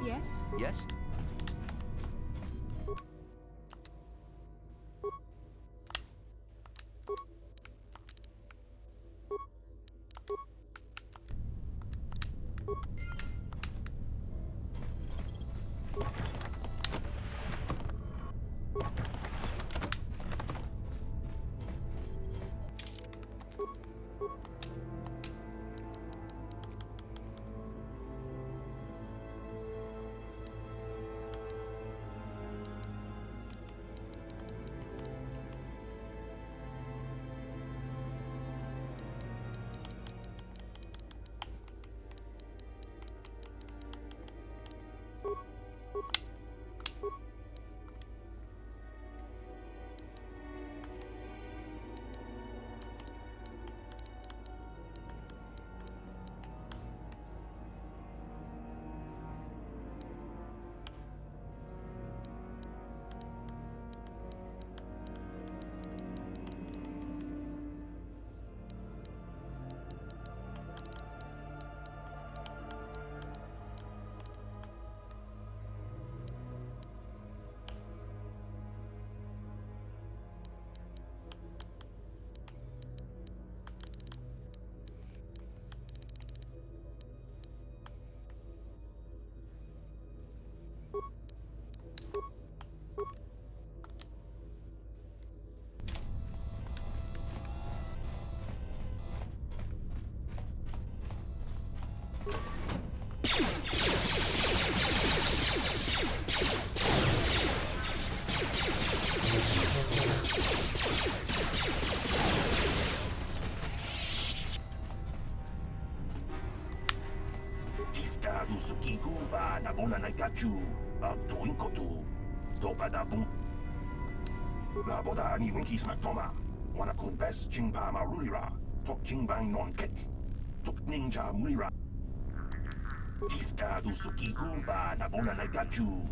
Yes? Yes? Tiskadu sukiku ba nabona na gachu tuinkotu topa da bun. La boda ni winkies matoma. Wana kun best jingpa marulira. Tok jingbang non kek. Tok ninja mulira. Tiskadu sukiku ba nabona na gachu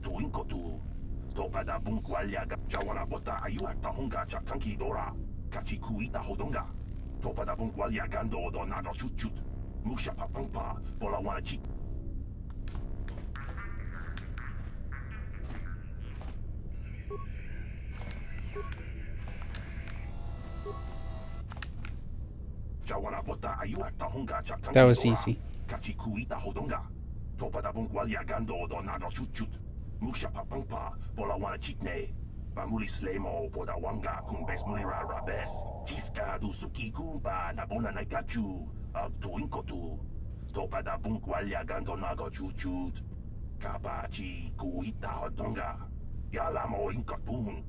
tuinkotu topa da bun kwalya jawana bota ayuata honga cha kanki dora. Kachi kuita hodonga. Topa da bun kwalya gando do nado chut chut. Musha papampa, bola wana chi. That was easy. Pamuli slemo poda wanga kumbes mulira rabes. Chiska du suki kumpa na bona na gachu. Tu inkotu. Topa da bunkwalya gando nago chuchut. Kabachi kuita hodonga. Yalamo inkotun.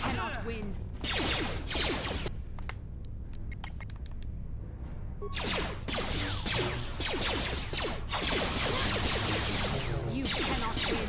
Cannot win. You cannot win.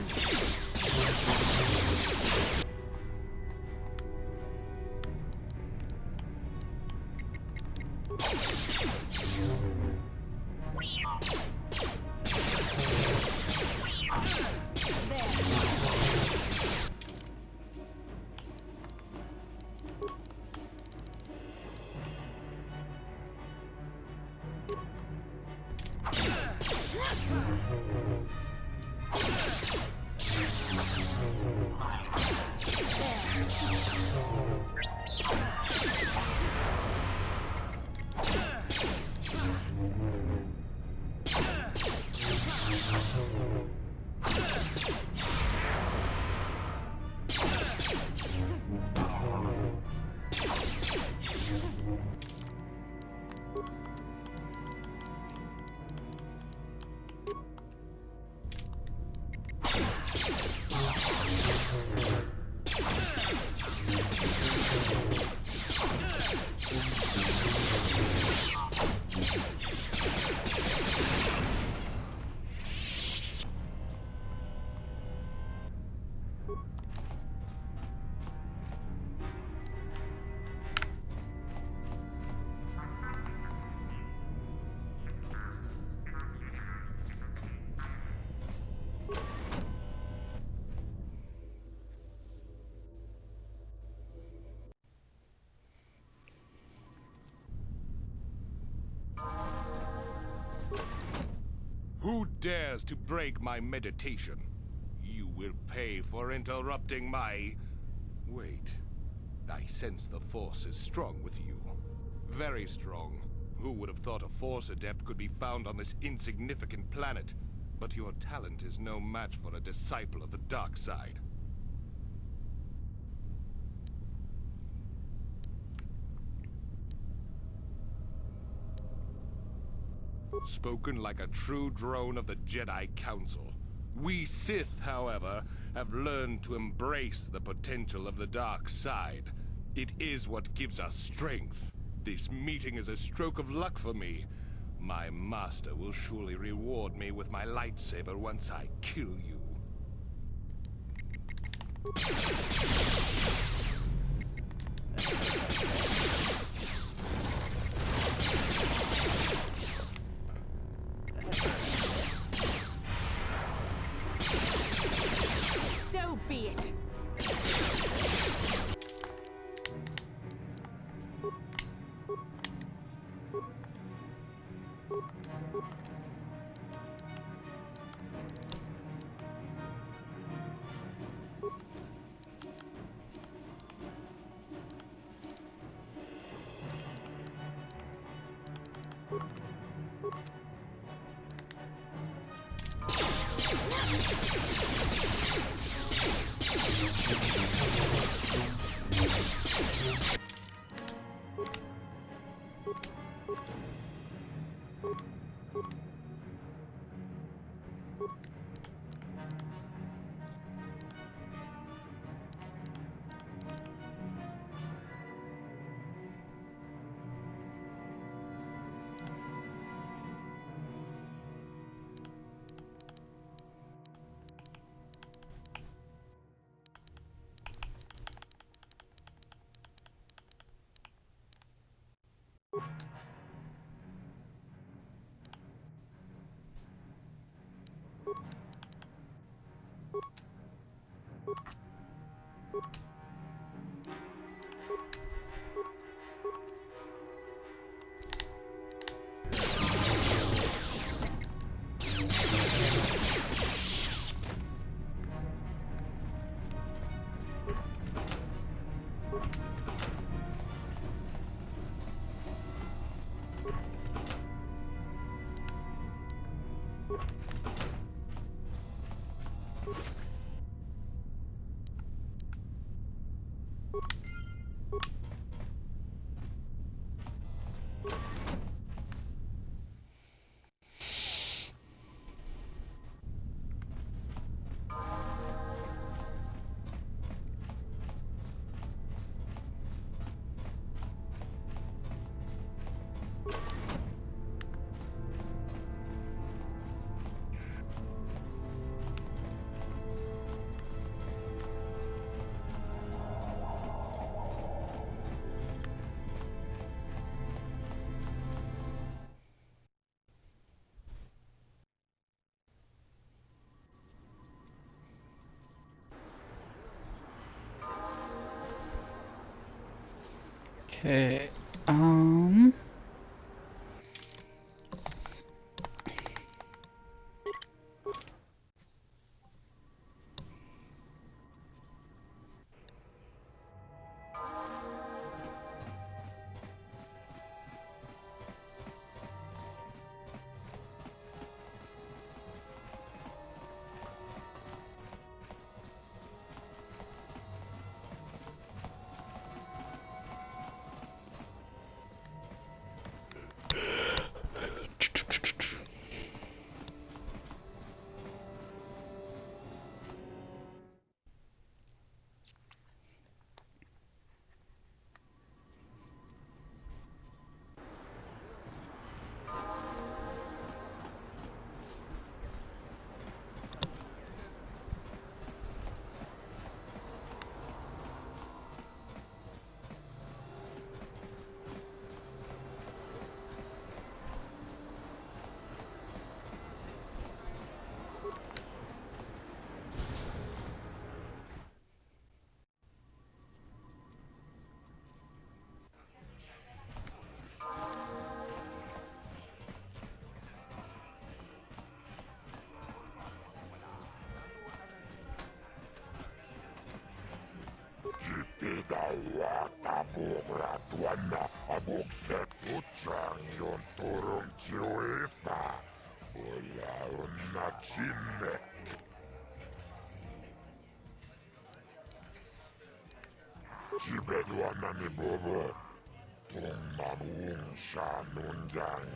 Who dares to break my meditation? You will pay for interrupting my... Wait. I sense the Force is strong with you. Very strong. Who would have thought a Force adept could be found on this insignificant planet? But your talent is no match for a disciple of the dark side. Spoken like a true drone of the Jedi Council. We Sith, however, have learned to embrace the potential of the dark side. It is what gives us strength. This meeting is a stroke of luck for me. My master will surely reward me with my lightsaber once I kill you. So be it. Okay, Tabugra tuanna abukset utsang yon turun ciuita. Bola unna cinnek. Cibeduanna ni bobo. Tungman ungsha nunjang.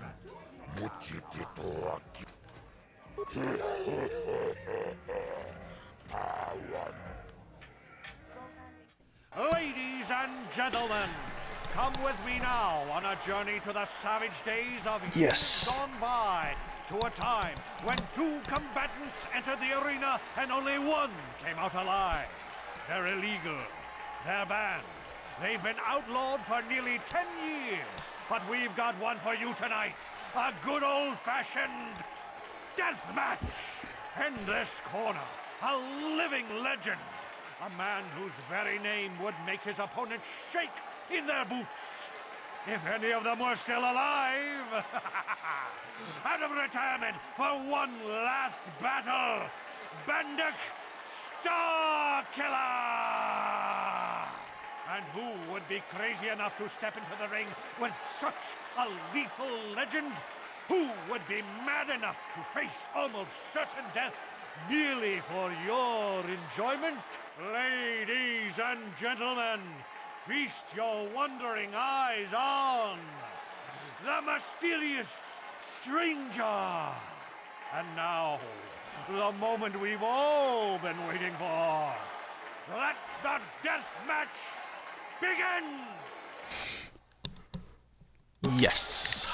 Mucititoaki. Tawan. Ladies and gentlemen, come with me now on a journey to the savage days of years gone by, to a time when 2 combatants entered the arena and only 1 came out alive. They're illegal. They're banned. They've been outlawed for nearly 10 years, but we've got one for you tonight. A good old-fashioned death match. In this corner, a living legend. A man whose very name would make his opponents shake in their boots. If any of them were still alive. Out of retirement for one last battle, Banduk Starkiller! And who would be crazy enough to step into the ring with such a lethal legend? Who would be mad enough to face almost certain death merely for your enjoyment? Ladies and gentlemen, feast your wondering eyes on the mysterious stranger. And now, the moment we've all been waiting for. Let the death match begin! Yes.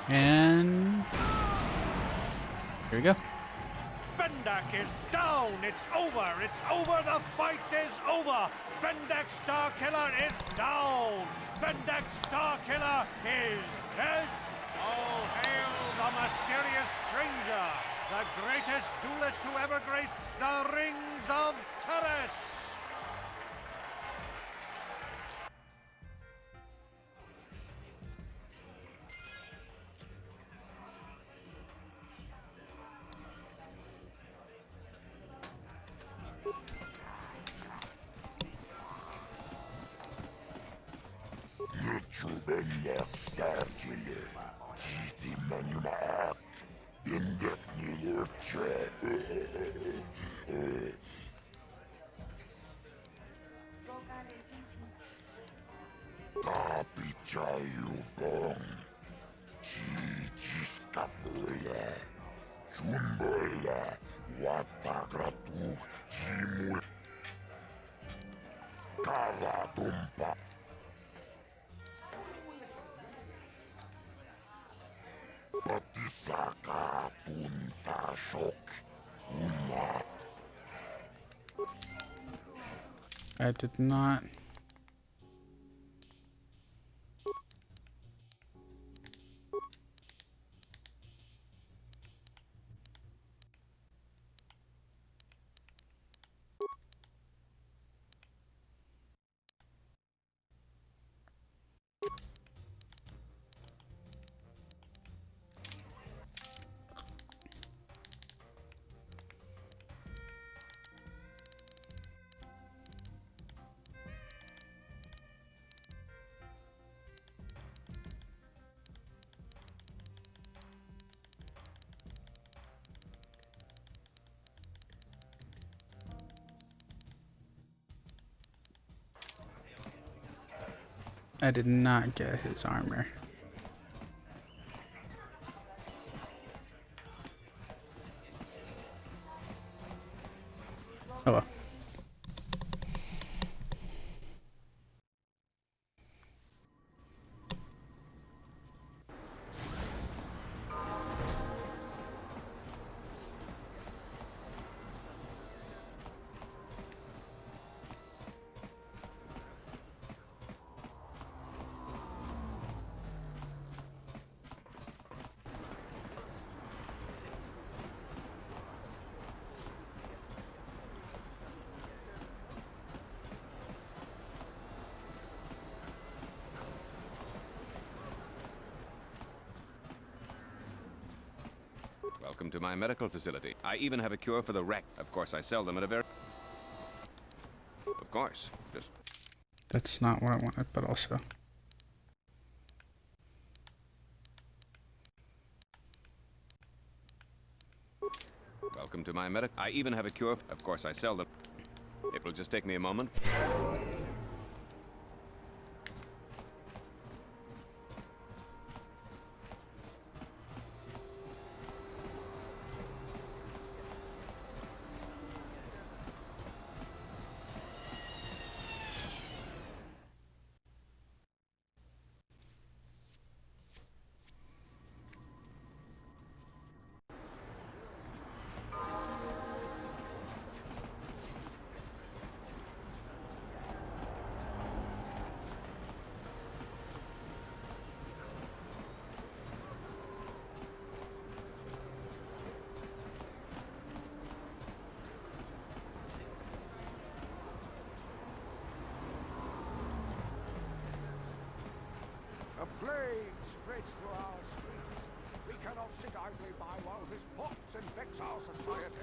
And here we go. Bendak is down! It's over! It's over! The fight is over! Bendak Starkiller is down! Bendak Starkiller is dead! All hail the mysterious stranger! The greatest duelist to ever grace the rings of Taris! Bendak Starkiller. Giti Manumaak. Bendak Nilurcha. Tapi Chayu Bong. Jiskapula. Jumbola. Watagratu. Jimul. Kavatumpa. Patisaka Tuntashok Una. I did not. I did not get his armor. Oh well. Welcome to my medical facility. I even have a cure for the wreck. Of course, I sell them at a very... Of course. Just... That's not what I wanted, but also... Welcome to my I even have a cure. Of course, I sell them. It will just take me a moment. A plague spreads through our streets. We cannot sit idly by while this pox infects our society.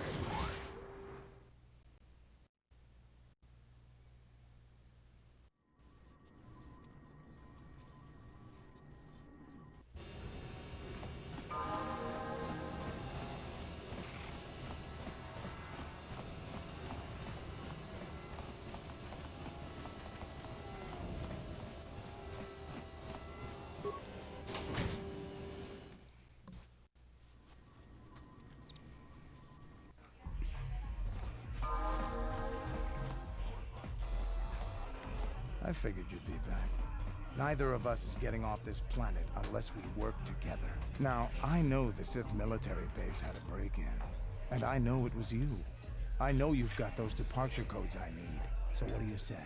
I figured you'd be back. Neither of us is getting off this planet unless we work together. Now, I know the Sith military base had a break-in, and I know it was you. I know you've got those departure codes I need. So what do you say?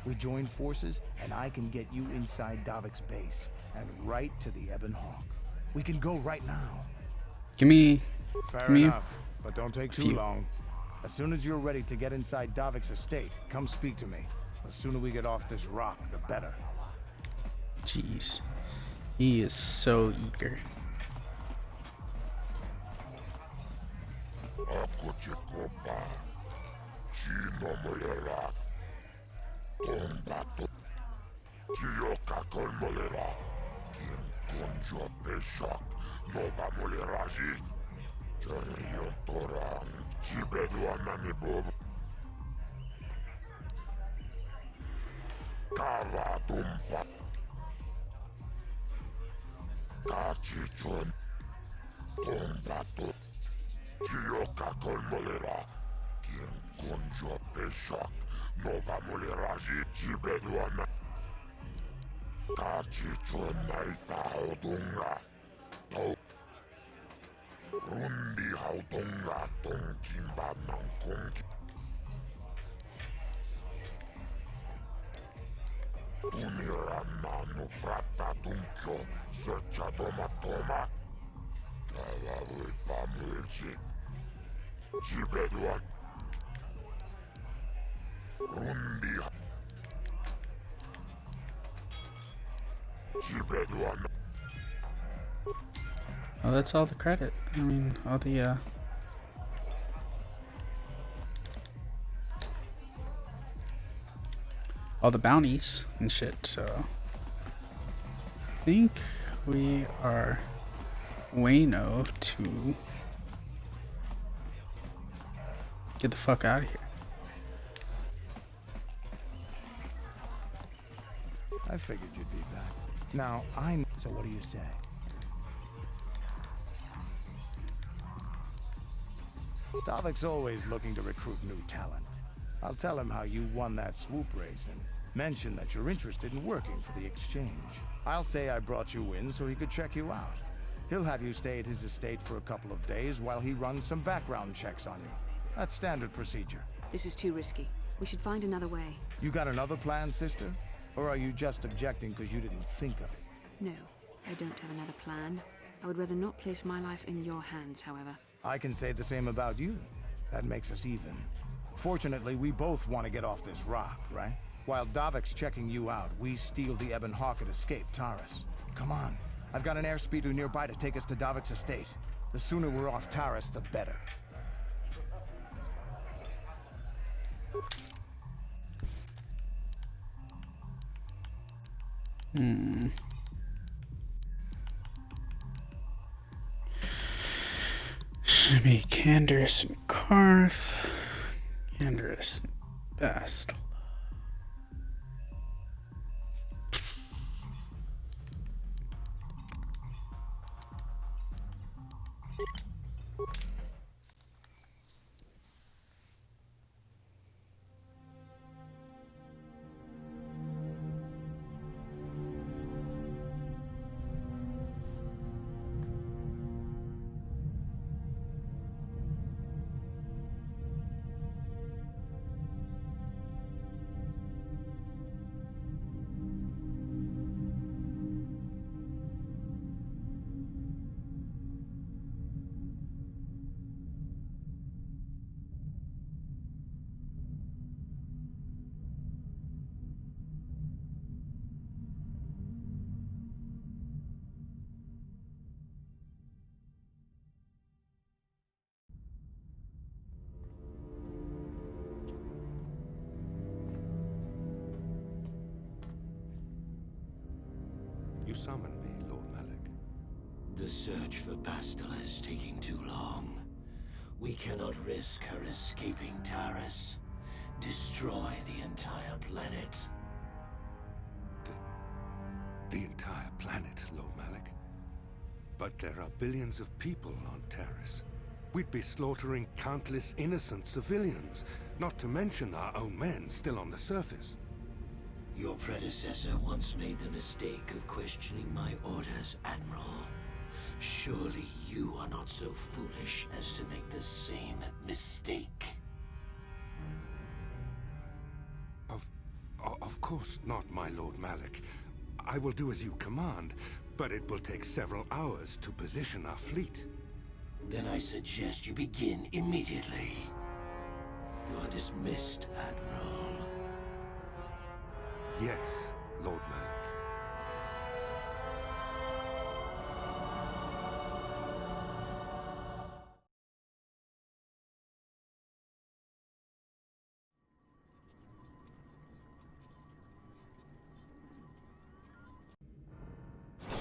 We join forces, and I can get you inside Davik's base, and right to the Ebon Hawk. We can go right now. Give me... Fair give me enough, but don't take too few. long. As soon as you're ready to get inside Davik's estate, come speak to me. The sooner we get off this rock, the better. Jeez. He is so eager. Ako Jacoba, Chino Molera, Tombato, Chioka Colmolera, Quien Conjo Peshak, Nova Moleraji, Cherion Toran, Chibeduanani Bob, Kava Dumpa, Kachichon, Tombato. Chioka Colmolera, quien conjo Peshak, Nova Moleraji, Chibeduana, Kachichon Naifa Hodunga, Rundi Hodunga, Tonkimba Nankonki, Tunirana Prata Tunkyo, Searcha Toma Toma. Oh, that's all the credit. I mean, all the, all the bounties and shit, so... I think we are... Wayno to get the fuck out of here. I figured you'd be back. Now, so what do you say? Davik's always looking to recruit new talent. I'll tell him how you won that swoop race and mention that you're interested in working for the exchange. I'll say I brought you in so he could check you out. He'll have you stay at his estate for a couple of days while he runs some background checks on you. That's standard procedure. This is too risky. We should find another way. You got another plan, sister? Or are you just objecting because you didn't think of it? No, I don't have another plan. I would rather not place my life in your hands, however. I can say the same about you. That makes us even. Fortunately, we both want to get off this rock, right? While Davik's checking you out, we steal the Ebon Hawk and escape Taris. Come on. I've got an airspeeder nearby to take us to Davik's estate. The sooner we're off Taris, the better. Should be Canderous and Karth. Canderous and Bast. You summoned me, Lord Malik. The search for Bastila is taking too long. We cannot risk her escaping Taris. Destroy the entire planet. The entire planet, Lord Malik. But there are billions of people on Taris. We'd be slaughtering countless innocent civilians, not to mention our own men still on the surface. Your predecessor once made the mistake of questioning my orders, Admiral. Surely you are not so foolish as to make the same mistake. Of course not, my Lord Malik. I will do as you command, but it will take several hours to position our fleet. Then I suggest you begin immediately. You are dismissed, Admiral. Yes, Lord Malik.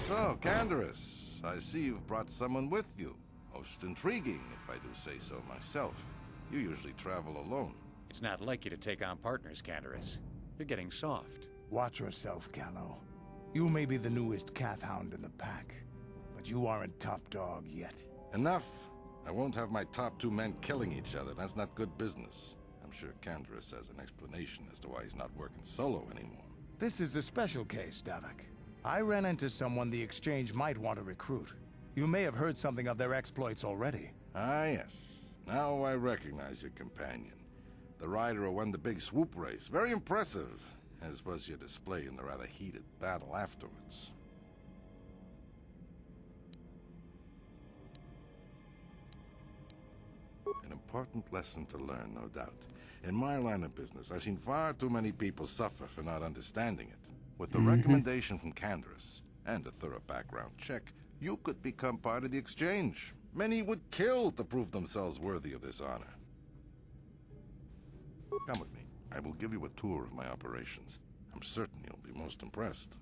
So, Candaris, I see you've brought someone with you. Most intriguing, if I do say so myself. You usually travel alone. It's not like you to take on partners, Candaris. You're getting soft. Watch yourself, Callow. You may be the newest Cathhound in the pack, but you aren't top dog yet. Enough. I won't have my top two men killing each other. That's not good business. I'm sure Candaris has an explanation as to why he's not working solo anymore. This is a special case, Davik. I ran into someone the Exchange might want to recruit. You may have heard something of their exploits already. Ah, yes. Now I recognize your companion. The rider who won the big swoop race. Very impressive, as was your display in the rather heated battle afterwards. An important lesson to learn, no doubt. In my line of business, I've seen far too many people suffer for not understanding it. With the recommendation from Candaris and a thorough background check, you could become part of the Exchange. Many would kill to prove themselves worthy of this honor. Come with me. I will give you a tour of my operations. I'm certain you'll be most impressed.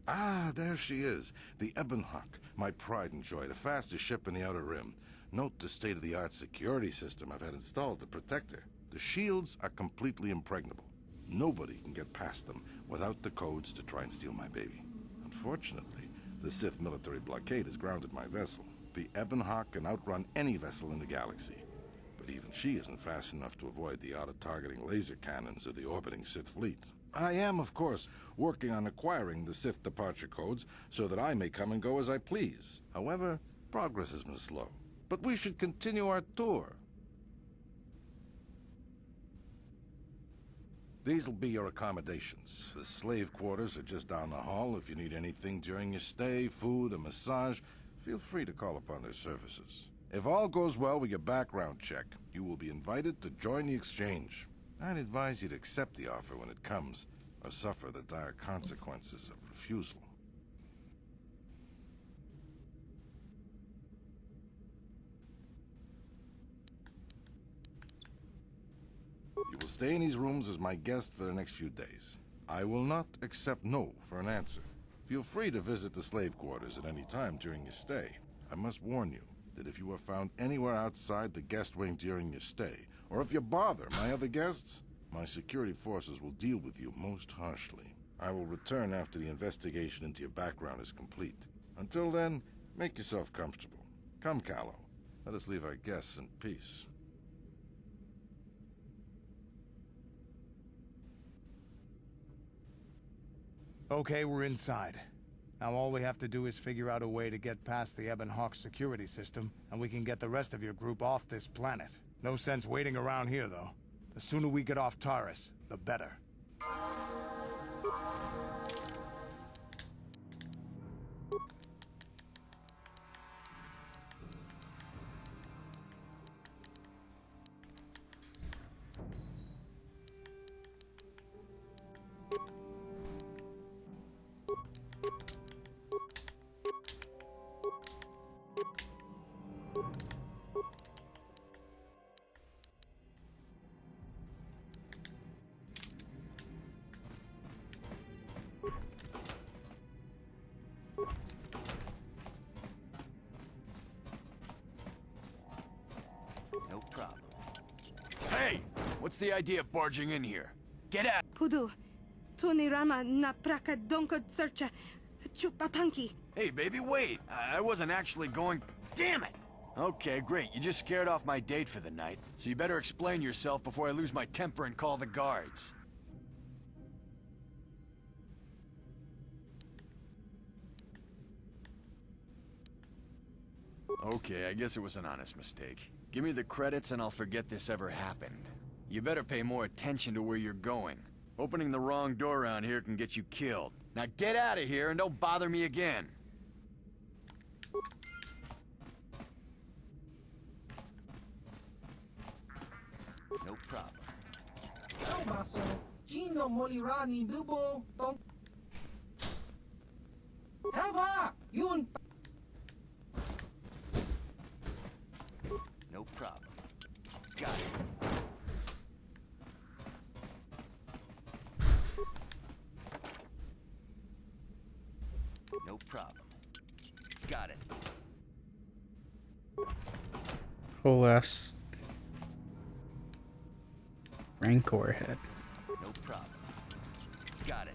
Ah, there she is. The Ebon Hawk, my pride and joy, the fastest ship in the Outer Rim. Note the state-of-the-art security system I've had installed to protect her. The shields are completely impregnable. Nobody can get past them without the codes to try and steal my baby. Unfortunately, the Sith military blockade has grounded my vessel. The Ebon Hawk can outrun any vessel in the galaxy. But even she isn't fast enough to avoid the auto-targeting laser cannons of the orbiting Sith fleet. I am, of course, working on acquiring the Sith departure codes so that I may come and go as I please. However, progress has been slow. But we should continue our tour. These will be your accommodations. The slave quarters are just down the hall. If you need anything during your stay, food, a massage, feel free to call upon their services. If all goes well with your background check, you will be invited to join the Exchange. I'd advise you to accept the offer when it comes, or suffer the dire consequences of refusal. You will stay in these rooms as my guest for the next few days. I will not accept no for an answer. Feel free to visit the slave quarters at any time during your stay. I must warn you that if you are found anywhere outside the guest wing during your stay, or if you bother my other guests, my security forces will deal with you most harshly. I will return after the investigation into your background is complete. Until then, make yourself comfortable. Come, Callow. Let us leave our guests in peace. Okay, we're inside. Now all we have to do is figure out a way to get past the Ebon Hawk security system, and we can get the rest of your group off this planet. No sense waiting around here, though. The sooner we get off Taris, the better. No problem. Hey! What's the idea of barging in here? Get out! Pudu, Tunirama na praka donko searcha chupapanki. Hey, baby, wait! I wasn't actually going... Damn it! Okay, great. You just scared off my date for the night. So you better explain yourself before I lose my temper and call the guards. Okay, I guess it was an honest mistake. Give me the credits and I'll forget this ever happened. You better pay more attention to where you're going. Opening the wrong door around here can get you killed. Now get out of here and don't bother me again. No problem. No problem. Got it. No problem. Got it. Whole ass Rancor head. No problem. Got it.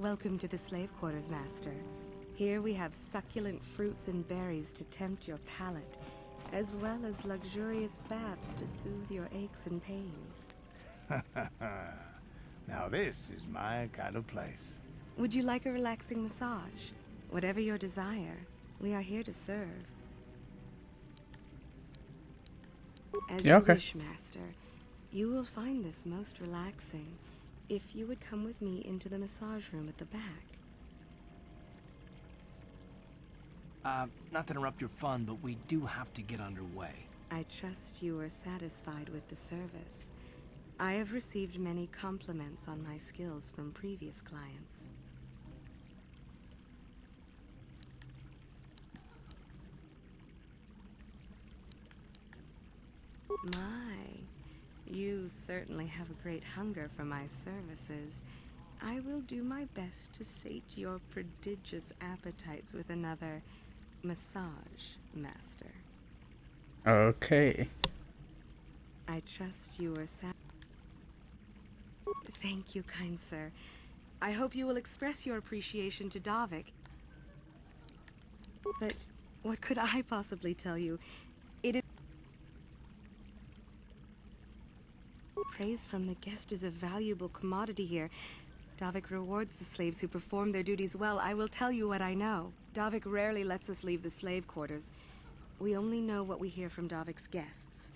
Welcome to the slave quarters, Master. Here we have succulent fruits and berries to tempt your palate, as well as luxurious baths to soothe your aches and pains. Now this is my kind of place. Would you like a relaxing massage? Whatever your desire, we are here to serve. As Yeah, you okay. wish, Master. You will find this most relaxing if you would come with me into the massage room at the back. Not to interrupt your fun, but we do have to get underway. I trust you are satisfied with the service. I have received many compliments on my skills from previous clients. My, you certainly have a great hunger for my services. I will do my best to sate your prodigious appetites with another massage, Master. Okay. I trust you are Thank you, kind sir. I hope you will express your appreciation to Davik. But what could I possibly tell you? It is... Praise from the guest is a valuable commodity here. Davik rewards the slaves who perform their duties well. I will tell you what I know. Davik rarely lets us leave the slave quarters. We only know what we hear from Davik's guests.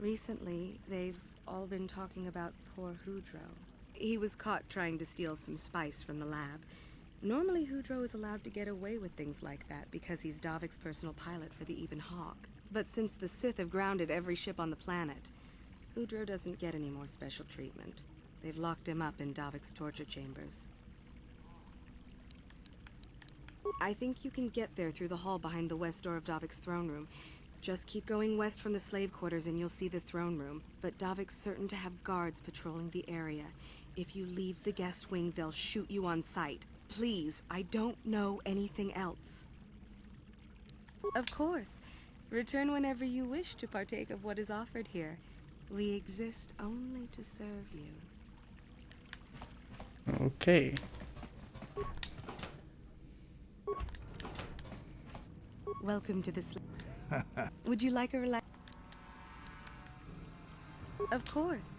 Recently, they've all been talking about poor Hudro. He was caught trying to steal some spice from the lab. Normally, Hudro is allowed to get away with things like that because he's Davik's personal pilot for the Ebon Hawk. But since the Sith have grounded every ship on the planet, Hudro doesn't get any more special treatment. They've locked him up in Davik's torture chambers. I think you can get there through the hall behind the west door of Davik's throne room. Just keep going west from the slave quarters and you'll see the throne room. But Davik's certain to have guards patrolling the area. If you leave the guest wing, they'll shoot you on sight. Please, I don't know anything else. Of course. Return whenever you wish to partake of what is offered here. We exist only to serve you. Okay. Welcome to the Would you like a relax? Of course.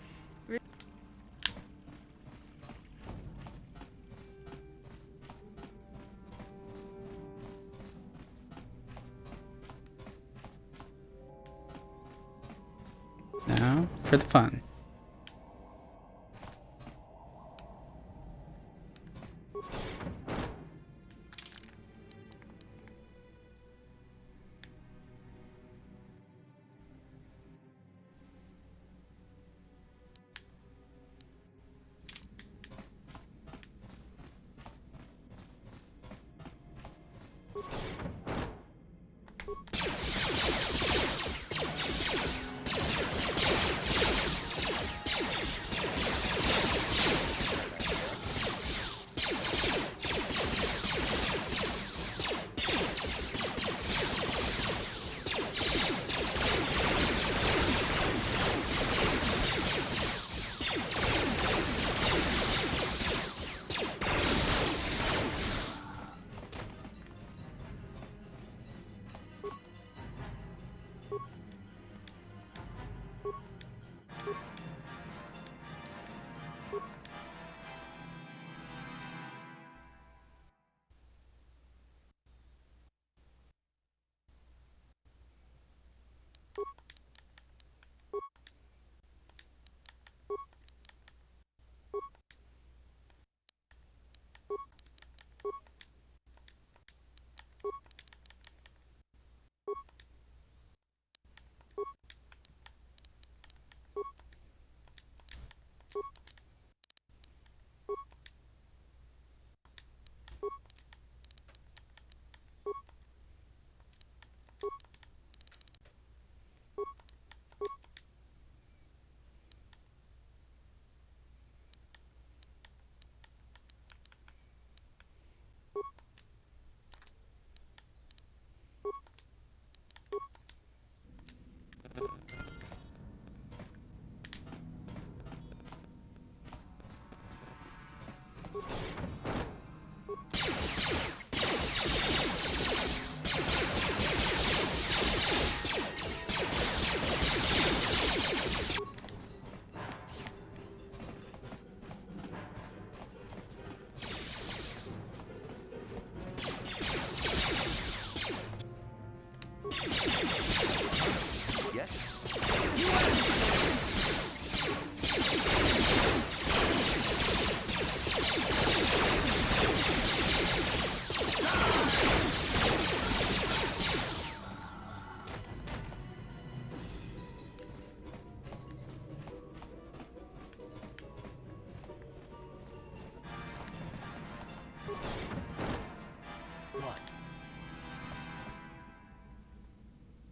Now for the fun.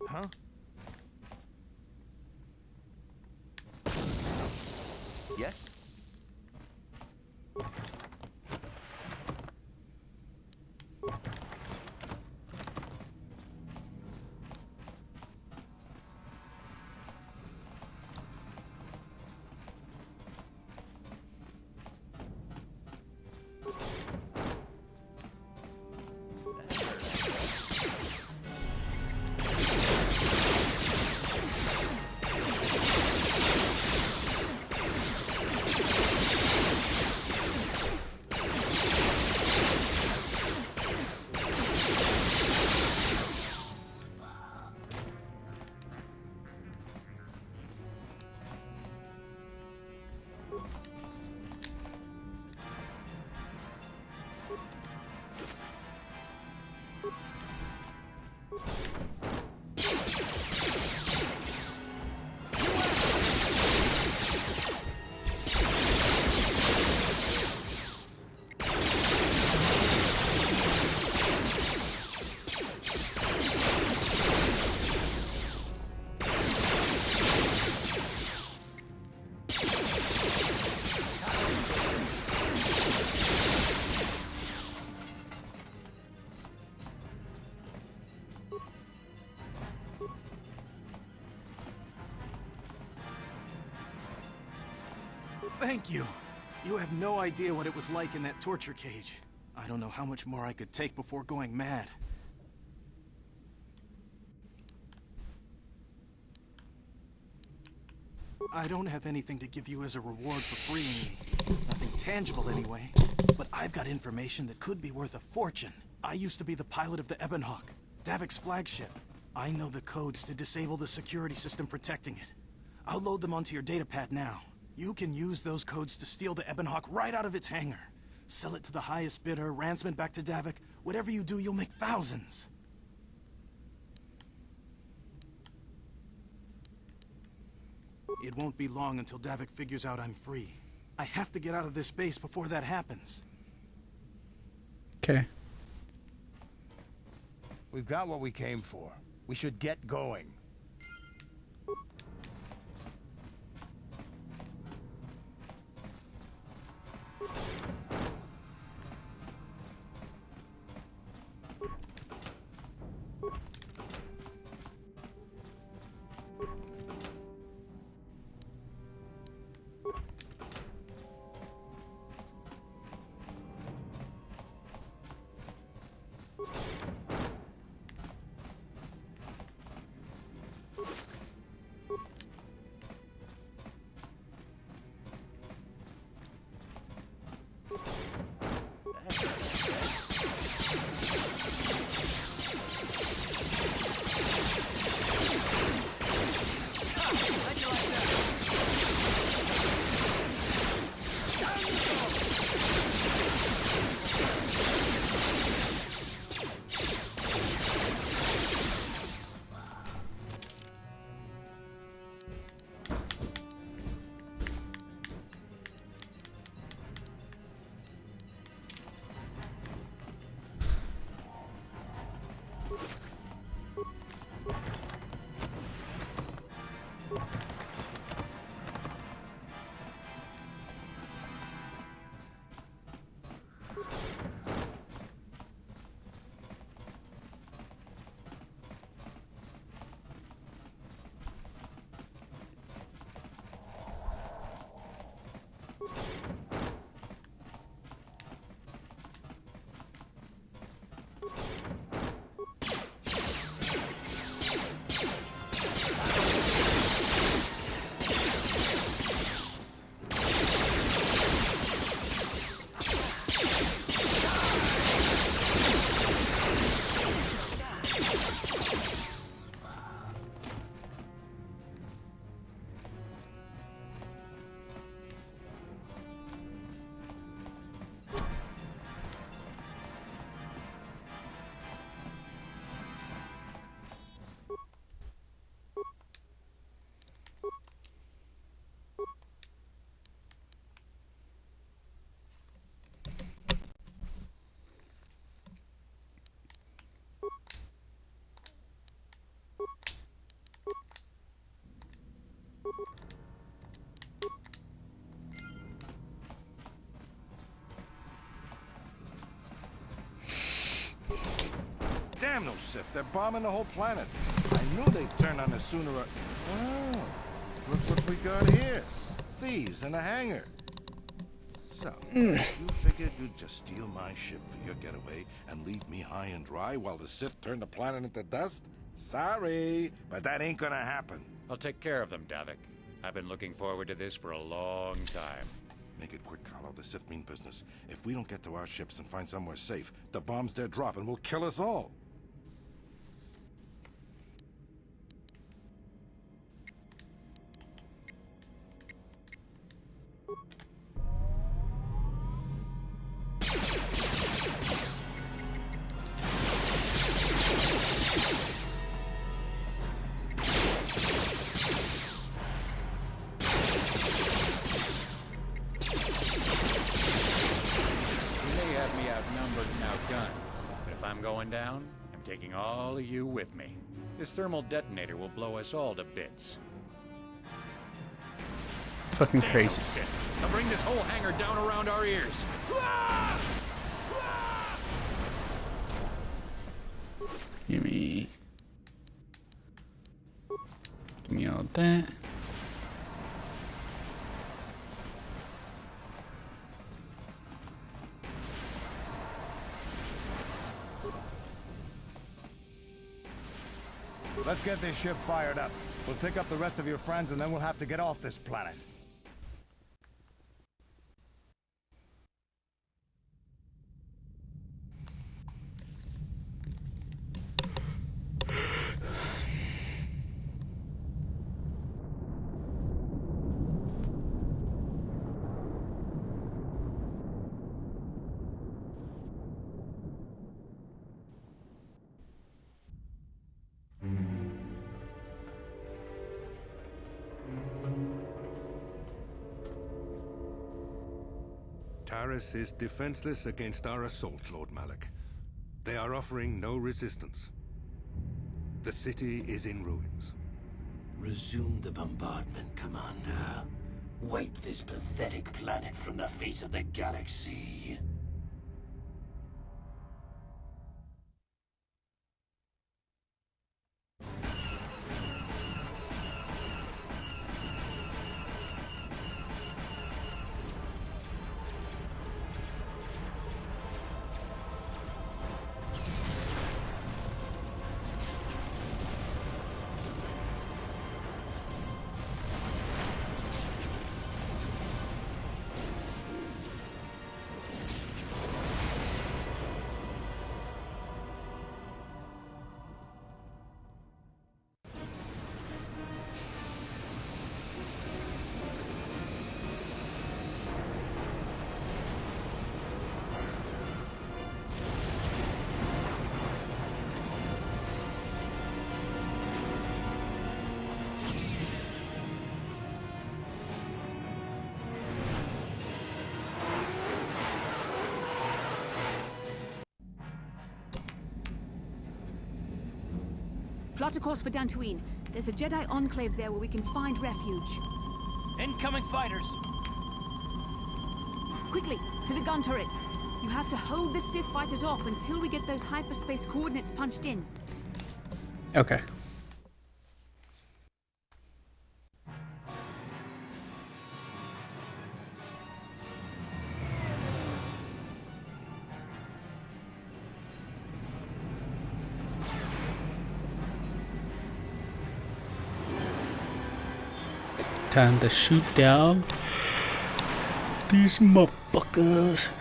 Huh? Yes? Thank you. You have no idea what it was like in that torture cage. I don't know how much more I could take before going mad. I don't have anything to give you as a reward for freeing me. Nothing tangible anyway. But I've got information that could be worth a fortune. I used to be the pilot of the Ebonhawk, Davik's flagship. I know the codes to disable the security system protecting it. I'll load them onto your datapad now. You can use those codes to steal the Ebonhawk right out of its hangar. Sell it to the highest bidder, ransom it back to Davik. Whatever you do, you'll make thousands. It won't be long until Davik figures out I'm free. I have to get out of this base before that happens. Okay. We've got what we came for. We should get going. Damn those Sith, they're bombing the whole planet. I knew they'd turn on us sooner or... Oh, look what we got here. Thieves in a hangar. So, you figured you'd just steal my ship for your getaway and leave me high and dry while the Sith turn the planet into dust? Sorry, but that ain't gonna happen. I'll take care of them, Davik. I've been looking forward to this for a long time. Make it quick, Carlo. The Sith mean business. If we don't get to our ships and find somewhere safe, the bombs they're dropping will kill us all. Down, I'm taking all of you with me. This thermal detonator will blow us all to bits. Fucking crazy. I'll bring this whole hangar down around our ears. Give me all that. let's get this ship fired up. We'll pick up the rest of your friends and then we'll have to get off this planet. Taris is defenseless against our assault, Lord Malik. They are offering no resistance. The city is in ruins. Resume the bombardment, Commander. Wipe this pathetic planet from the face of the galaxy. Plot a course for Dantooine. There's a Jedi enclave there where we can find refuge. Incoming fighters! Quickly, to the gun turrets. You have to hold the Sith fighters off until we get those hyperspace coordinates punched in. Okay. Time to shoot down these motherfuckers.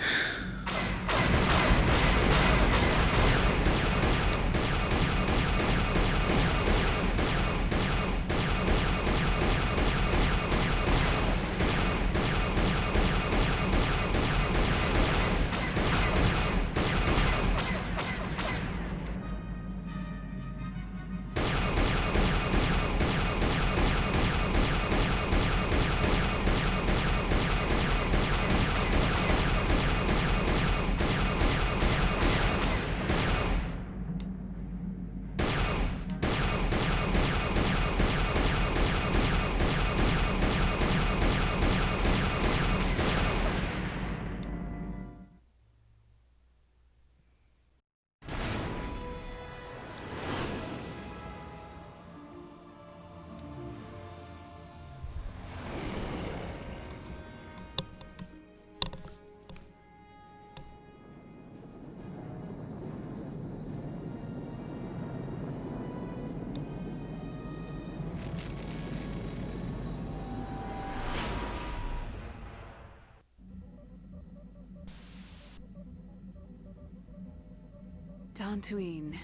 Dantooine.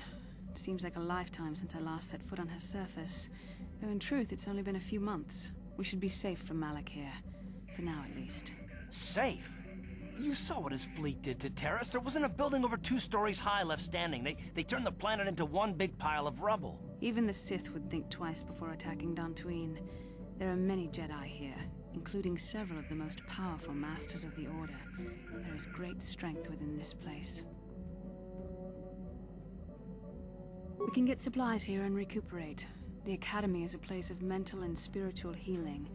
Seems like a lifetime since I last set foot on her surface. Though in truth, it's only been a few months. We should be safe from Malik here. For now, at least. Safe? You saw what his fleet did to Taris. There wasn't a building over 2 stories high left standing. They turned the planet into one big pile of rubble. Even the Sith would think twice before attacking Dantooine. There are many Jedi here, including several of the most powerful Masters of the Order. There is great strength within this place. We can get supplies here and recuperate. The Academy is a place of mental and spiritual healing.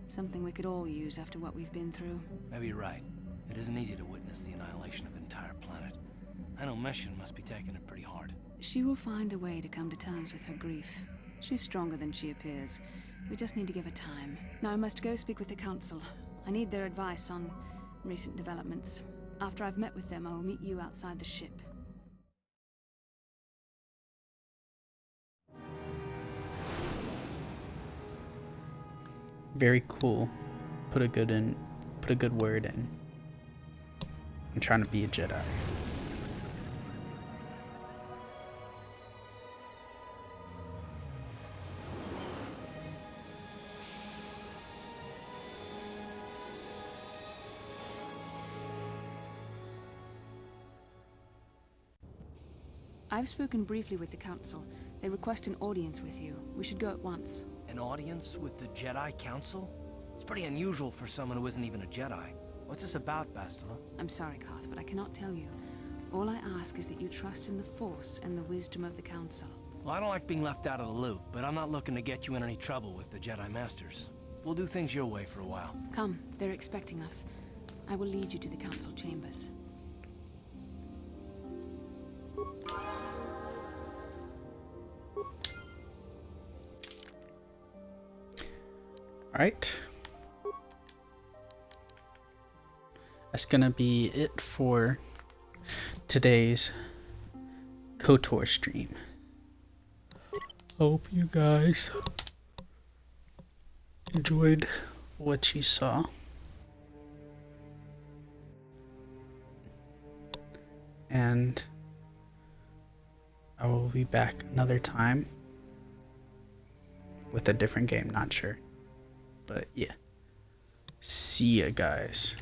Something we could all use after what we've been through. Maybe you're right. It isn't easy to witness the annihilation of an entire planet. I know Mission must be taking it pretty hard. She will find a way to come to terms with her grief. She's stronger than she appears. We just need to give her time. Now I must go speak with the Council. I need their advice on recent developments. After I've met with them, I will meet you outside the ship. Very cool. Put a good word in. I'm trying to be a Jedi. I've spoken briefly with the Council. They request an audience with you. We should go at once. An audience with the Jedi Council? It's pretty unusual for someone who isn't even a Jedi. What's this about, Bastila? I'm sorry, Koth, but I cannot tell you. All I ask is that you trust in the Force and the wisdom of the Council. Well, I don't like being left out of the loop, but I'm not looking to get you in any trouble with the Jedi Masters. We'll do things your way for a while. Come, they're expecting us. I will lead you to the Council chambers. Alright. That's gonna be it for today's KOTOR stream. Hope you guys enjoyed what you saw. And I will be back another time with a different game, not sure. But yeah. See ya, guys.